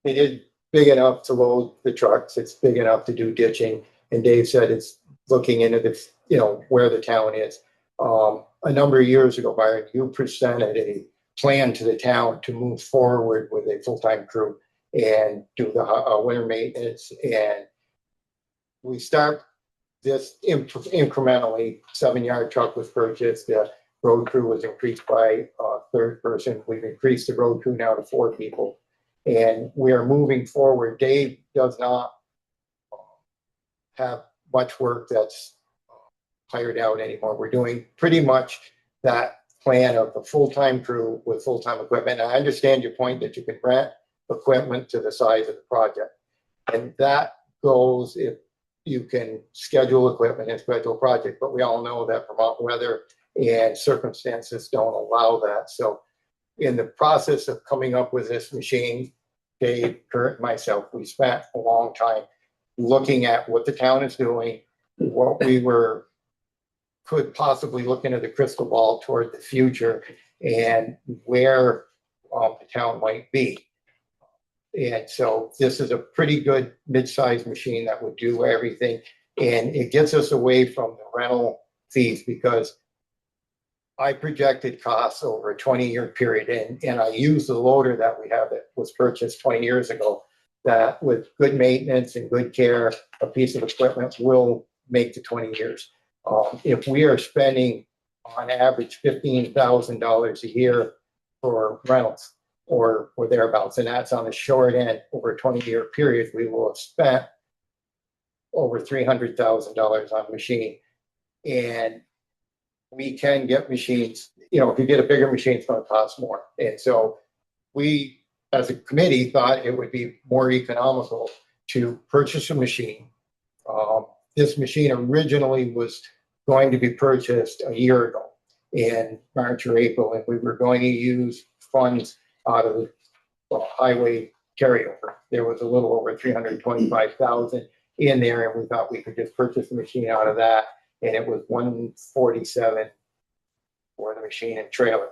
It is big enough to load the trucks. It's big enough to do ditching. And Dave said it's looking into the, you know, where the town is. A number of years ago, Byron, you presented a plan to the town to move forward with a full-time crew and do the winter maintenance. And we start this incrementally. 7-yard truck was purchased. The road crew was increased by a third person. We've increased the road crew now to 4 people. And we are moving forward. Dave does not have much work that's hired out anymore. We're doing pretty much that plan of a full-time crew with full-time equipment. And I understand your point that you can rent equipment to the size of the project. And that goes if you can schedule equipment and schedule project, but we all know that Vermont weather and circumstances don't allow that. So in the process of coming up with this machine, Dave, Kurt, and myself, we spent a long time looking at what the town is doing, what we could possibly look into the crystal ball toward the future and where the town might be. And so this is a pretty good mid-sized machine that would do everything. And it gets us away from the rental fees because I projected costs over a 20-year period. And I used the loader that we have that was purchased 20 years ago that with good maintenance and good care, a piece of equipment will make the 20 years. If we are spending on average $15,000 a year for rentals or thereabouts, and that's on the short end over a 20-year period, we will have spent over $300,000 on a machine. And we can get machines, you know, if you get a bigger machine, it's going to cost more. And so we, as a committee, thought it would be more economical to purchase a machine. This machine originally was going to be purchased a year ago in March or April, and we were going to use funds out of the highway carryover. There was a little over 325,000 in there, and we thought we could just purchase the machine out of that, and it was 147 for the machine and trailer.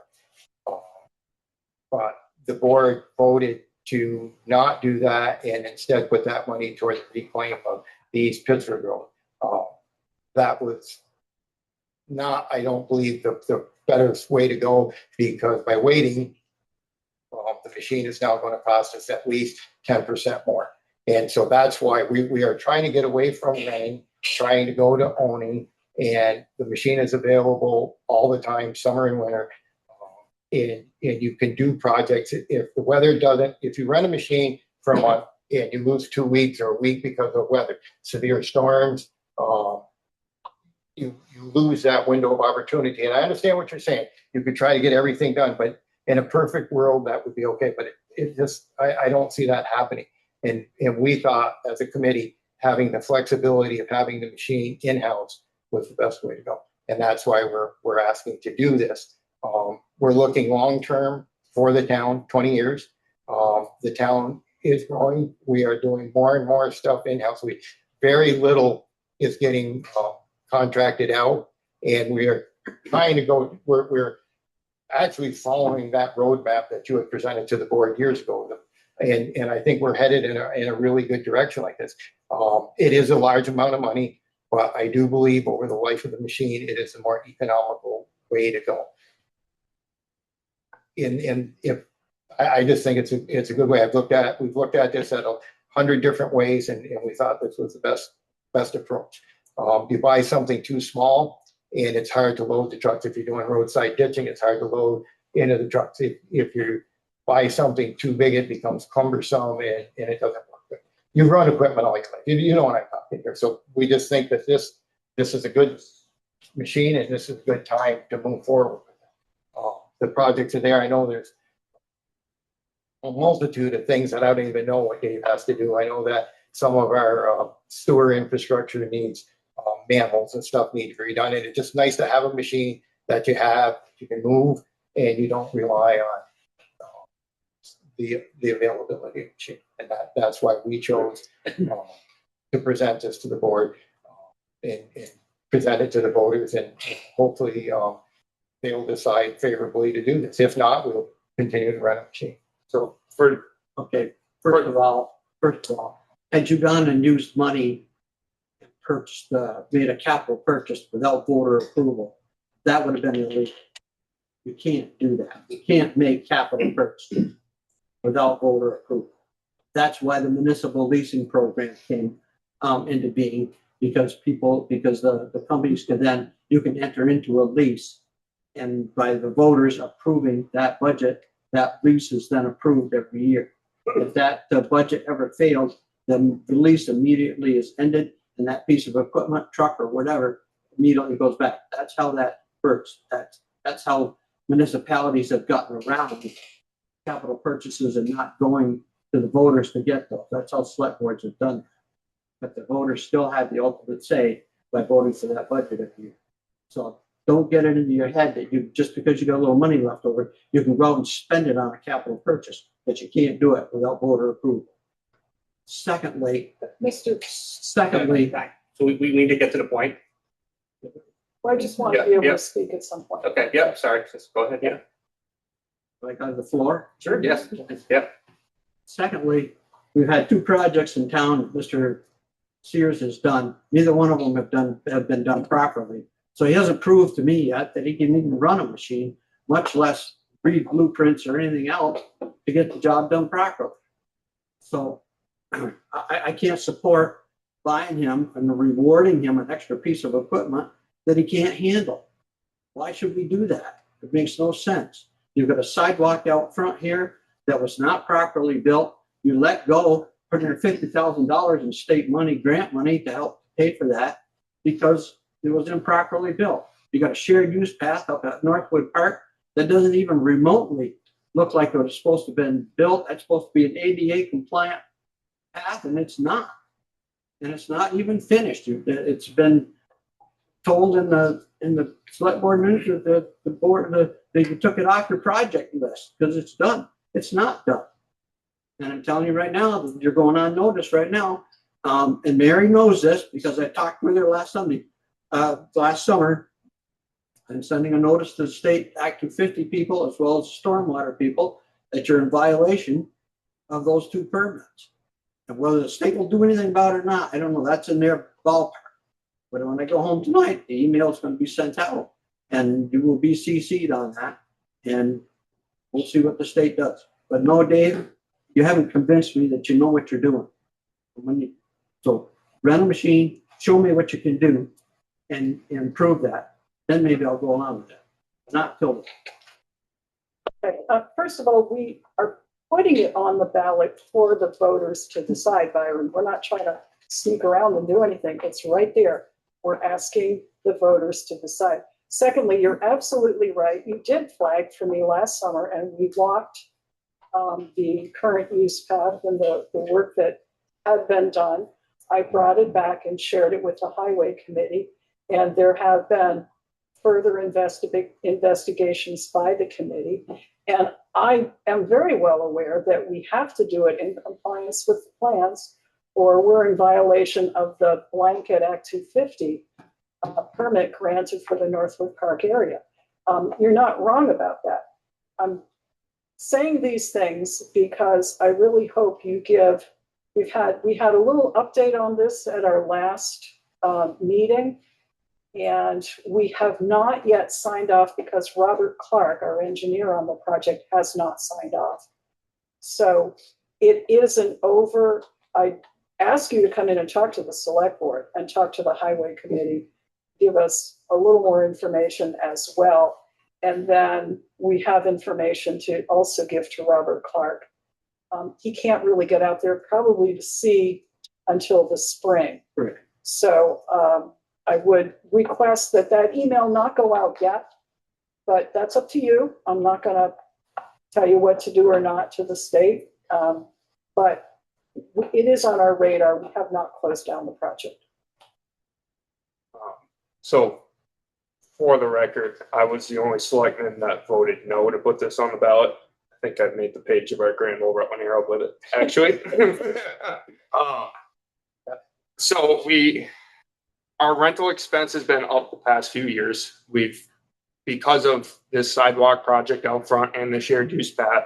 But the board voted to not do that and instead put that money towards the reclaim of the East Pittsburgh Road. That was not, I don't believe, the better way to go, because by waiting, the machine is now going to cost us at least 10% more. And so that's why we are trying to get away from renting, trying to go to owning, and the machine is available all the time, summer and winter. And you can do projects if the weather doesn't, if you rent a machine for a month and you lose 2 weeks or a week because of weather, severe storms, you lose that window of opportunity. And I understand what you're saying. You could try to get everything done, but in a perfect world, that would be okay. But it just, I don't see that happening. And we thought as a committee, having the flexibility of having the machine in-house was the best way to go. And that's why we're asking to do this. We're looking long-term for the town, 20 years. The town is growing. We are doing more and more stuff in-house. Very little is getting contracted out, and we are trying to go, we're actually following that roadmap that you had presented to the board years ago. And I think we're headed in a really good direction like this. It is a large amount of money, but I do believe over the life of the machine, it is a more economical way to go. And if I just think it's a good way. We've looked at this at 100 different ways and we thought this was the best approach. You buy something too small and it's hard to load the trucks. If you're doing roadside ditching, it's hard to load into the trucks. If you buy something too big, it becomes cumbersome and it doesn't work good. You run equipment all your life. You know what I'm talking here. So we just think that this is a good machine and this is a good time to move forward. The projects are there. I know there's a multitude of things that I don't even know what Dave has to do. I know that some of our sewer infrastructure needs manholes and stuff need to be redone. And it's just nice to have a machine that you can move and you don't rely on the availability of the machine. And that's why we chose to present this to the board and present it to the voters and hopefully they'll decide favorably to do this. If not, we'll continue to run a machine. So first of all, had you gone and used money and purchased, made a capital purchase without voter approval, that would have been illegal. You can't do that. You can't make capital purchases without voter approval. That's why the municipal leasing program came into being, because the companies you can enter into a lease, and by the voters approving that budget, that lease is then approved every year. If that budget ever fails, then the lease immediately is ended and that piece of equipment, truck or whatever, immediately goes back. That's how that works. That's how municipalities have gotten around capital purchases and not going to the voters to get those. That's how select boards have done that. But the voters still have the ultimate say by voting for that budget every year. So don't get it into your head that just because you got a little money left over, you can go out and spend it on a capital purchase, but you can't do it without voter approval. Secondly, so we need to get to the point. I just want to be able to speak at some point. Okay, yeah, sorry, just go ahead, yeah. Like on the floor? Sure, yes, yep. Secondly, we've had two projects in town that Mr. Sears has done. Neither one of them have been done properly. So he hasn't proved to me yet that he can even run a machine, much less read blueprints or anything else to get the job done properly. So I can't support buying him and rewarding him an extra piece of equipment that he can't handle. Why should we do that? It makes no sense. You've got a sidewalk out front here that was not properly built. You let go, put in $50,000 in state money, grant money to help pay for that because it was improperly built. You got a shared use path up at Northwood Park that doesn't even remotely look like it was supposed to have been built. That's supposed to be an ADA compliant path, and it's not. And it's not even finished. It's been told in the select board minutes that the board they took it off your project list because it's done. It's not done. And I'm telling you right now, that you're going on notice right now. And Mary knows this because I talked with her last summer. I'm sending a notice to the state Act 250 people as well as stormwater people that you're in violation of those two permits. And whether the state will do anything about it or not, I don't know. That's in their ballpark. But when I go home tonight, the email is going to be sent out and you will be CC'd on that. And we'll see what the state does. But no, Dave, you haven't convinced me that you know what you're doing. So rent a machine, show me what you can do and prove that. Then maybe I'll go along with that. Not till Okay. First of all, we are putting it on the ballot for the voters to decide, Byron. We're not trying to sneak around and do anything. It's right there. We're asking the voters to decide. Secondly, you're absolutely right. You did flag for me last summer and we walked the current use path and the work that had been done. I brought it back and shared it with the highway committee, and there have been further investigations by the committee. And I am very well aware that we have to do it in compliance with the plans, or we're in violation of the blanket Act 250 permit granted for the Northwood Park area. You're not wrong about that. I'm saying these things because I really hope you give. We had a little update on this at our last meeting, and we have not yet signed off because Robert Clark, our engineer on the project, has not signed off. So it isn't over. I ask you to come in and talk to the select board and talk to the highway committee, give us a little more information as well. And then we have information to also give to Robert Clark. He can't really get out there probably to see until the spring. Right. So I would request that that email not go out yet, but that's up to you. I'm not going to tell you what to do or not to the state. But it is on our radar. We have not closed down the project. So for the record, I was the only selectman that voted no to put this on the ballot. I think I've made the page of our Grand Ole Rutland Herald with it, actually. So our rental expense has been up the past few years. Because of this sidewalk project out front and the shared use path,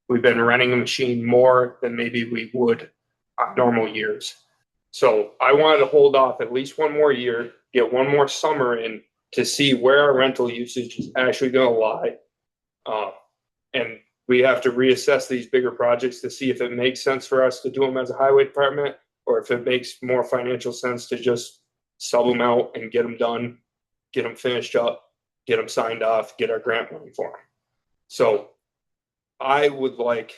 we've been renting a machine more than maybe we would on normal years. So I wanted to hold off at least one more year, get one more summer in to see where our rental usage is actually going to lie. And we have to reassess these bigger projects to see if it makes sense for us to do them as a highway department, or if it makes more financial sense to just sub them out and get them done, get them finished up, get them signed off, get our grant money for them. So I would like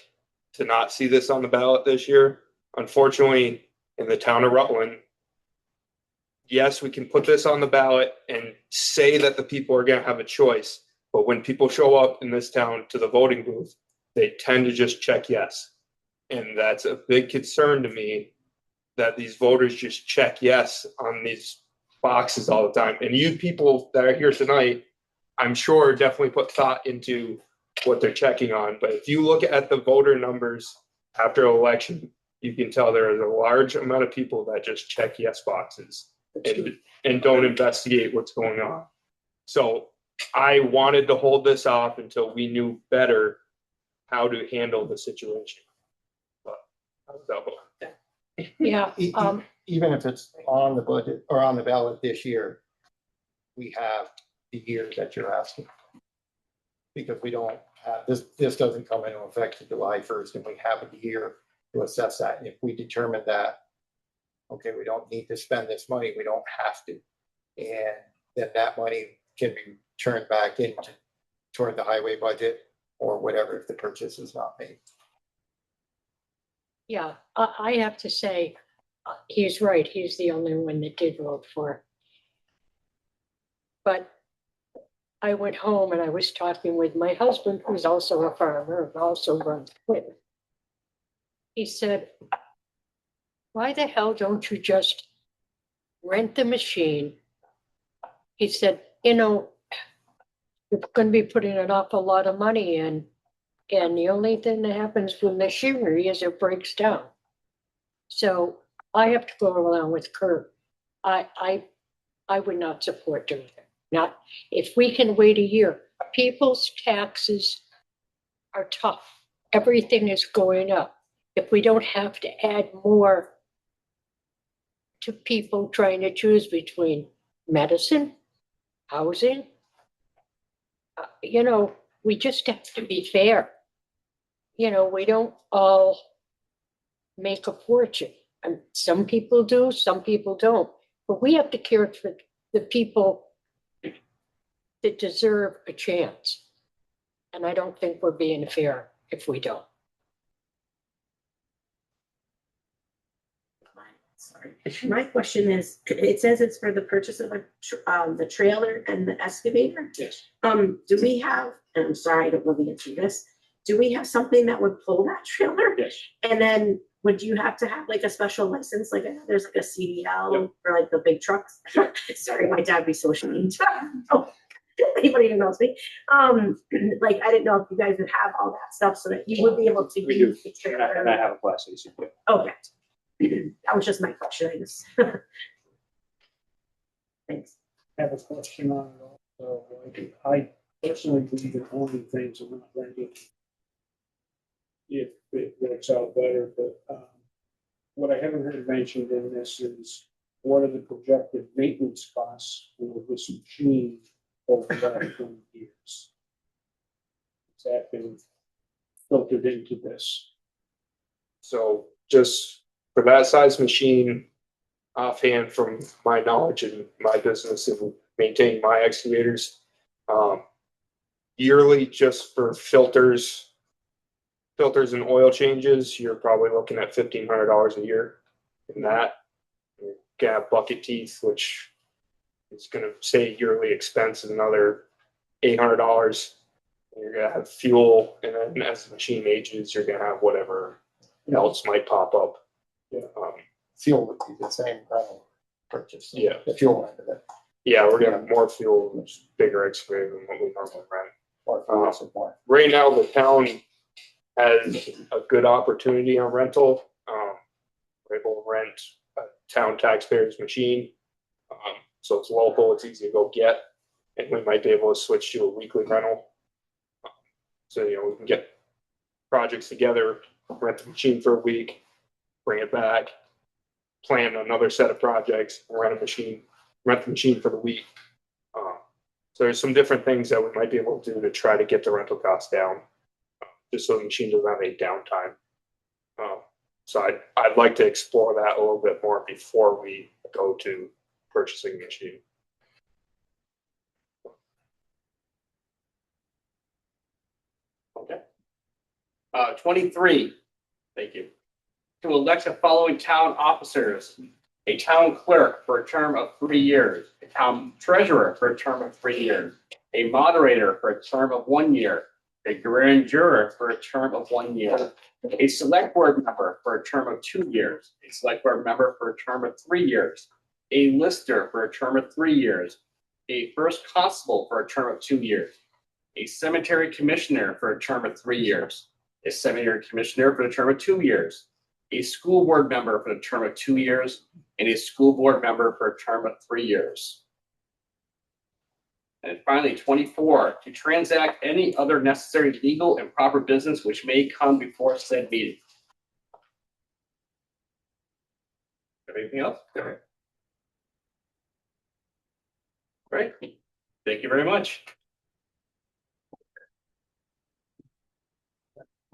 to not see this on the ballot this year. Unfortunately, in the town of Rutland, yes, we can put this on the ballot and say that the people are going to have a choice. But when people show up in this town to the voting booth, they tend to just check yes. And that's a big concern to me, that these voters just check yes on these boxes all the time. And you people that are here tonight, I'm sure definitely put thought into what they're checking on. But if you look at the voter numbers after an election, you can tell there is a large amount of people that just check yes boxes and don't investigate what's going on. So I wanted to hold this off until we knew better how to handle the situation. But Yeah. Even if it's on the budget or on the ballot this year, we have the year that you're asking. Because we don't have, this doesn't come into effect until July 1st, and we have a year to assess that. And if we determine that, okay, we don't need to spend this money, we don't have to. And then that money can be turned back into toward the highway budget or whatever if the purchase is not made. Yeah, I have to say, he's right. He's the only one that did vote for it. But I went home and I was talking with my husband, who's also a farmer, and also runs equipment. He said, why the hell don't you just rent the machine? He said, you're going to be putting an awful lot of money in. And the only thing that happens with machinery is it breaks down. So I have to go along with Kurt. I would not support doing it. Not if we can wait a year. People's taxes are tough. Everything is going up. If we don't have to add more to people trying to choose between medicine, housing, we just have to be fair. We don't all make a fortune. And some people do, some people don't. But we have to care for the people that deserve a chance. And I don't think we're being fair if we don't. Sorry. My question is, it says it's for the purchase of the trailer and the excavator. Yes. Do we have, and I'm sorry, I don't know the answer to this. Do we have something that would pull that trailer? Yes. And then would you have to have like a special license? Like I know there's like a CDL for like the big trucks. Sorry, my dad be so ashamed. Oh, anybody who knows me. Like I didn't know if you guys would have all that stuff so that you would be able to use the trailer. And I have a class AC. Okay. That was just my question, I guess. Thanks. I have a question on it also. I personally believe in owning things and not renting. If it works out better, but what I haven't heard mentioned in this is what are the projected maintenance costs for this machine over the last 20 years? Has that been filtered into this? So just for that size machine, offhand from my knowledge and my business and maintaining my excavators, yearly just for filters and oil changes, you're probably looking at $1,500 a year in that. You're gonna have bucket teeth, which is gonna say yearly expense is another $800. You're gonna have fuel, and then as the machine ages, you're gonna have whatever else might pop up. Fuel would be the same purchase. Yeah. The fuel end of it. Yeah, we're gonna have more fuel, which is bigger excavator than what we normally rent. More. Right now, the town has a good opportunity on rental. We're able to rent a town taxpayer's machine. So it's local, it's easy to go get, and we might be able to switch to a weekly rental. So, we can get projects together, rent the machine for a week, bring it back, plan another set of projects, rent the machine for the week. So there's some different things that we might be able to do to try to get the rental costs down, just so the machine doesn't have any downtime. So I'd like to explore that a little bit more before we go to purchasing a machine. Okay. 23, thank you. To elect the following town officers: a town clerk for a term of 3 years, a town treasurer for a term of 3 years, a moderator for a term of 1 year, a grand juror for a term of 1 year, a select board member for a term of 2 years, a select board member for a term of 3 years, a lister for a term of 3 years, a first constable for a term of 2 years, a cemetery commissioner for a term of 3 years, a cemetery commissioner for a term of 2 years, a school board member for a term of 2 years, and a school board member for a term of 3 years. And finally, 24, to transact any other necessary legal and proper business which may come before said meeting. Anything else? Great. Thank you very much.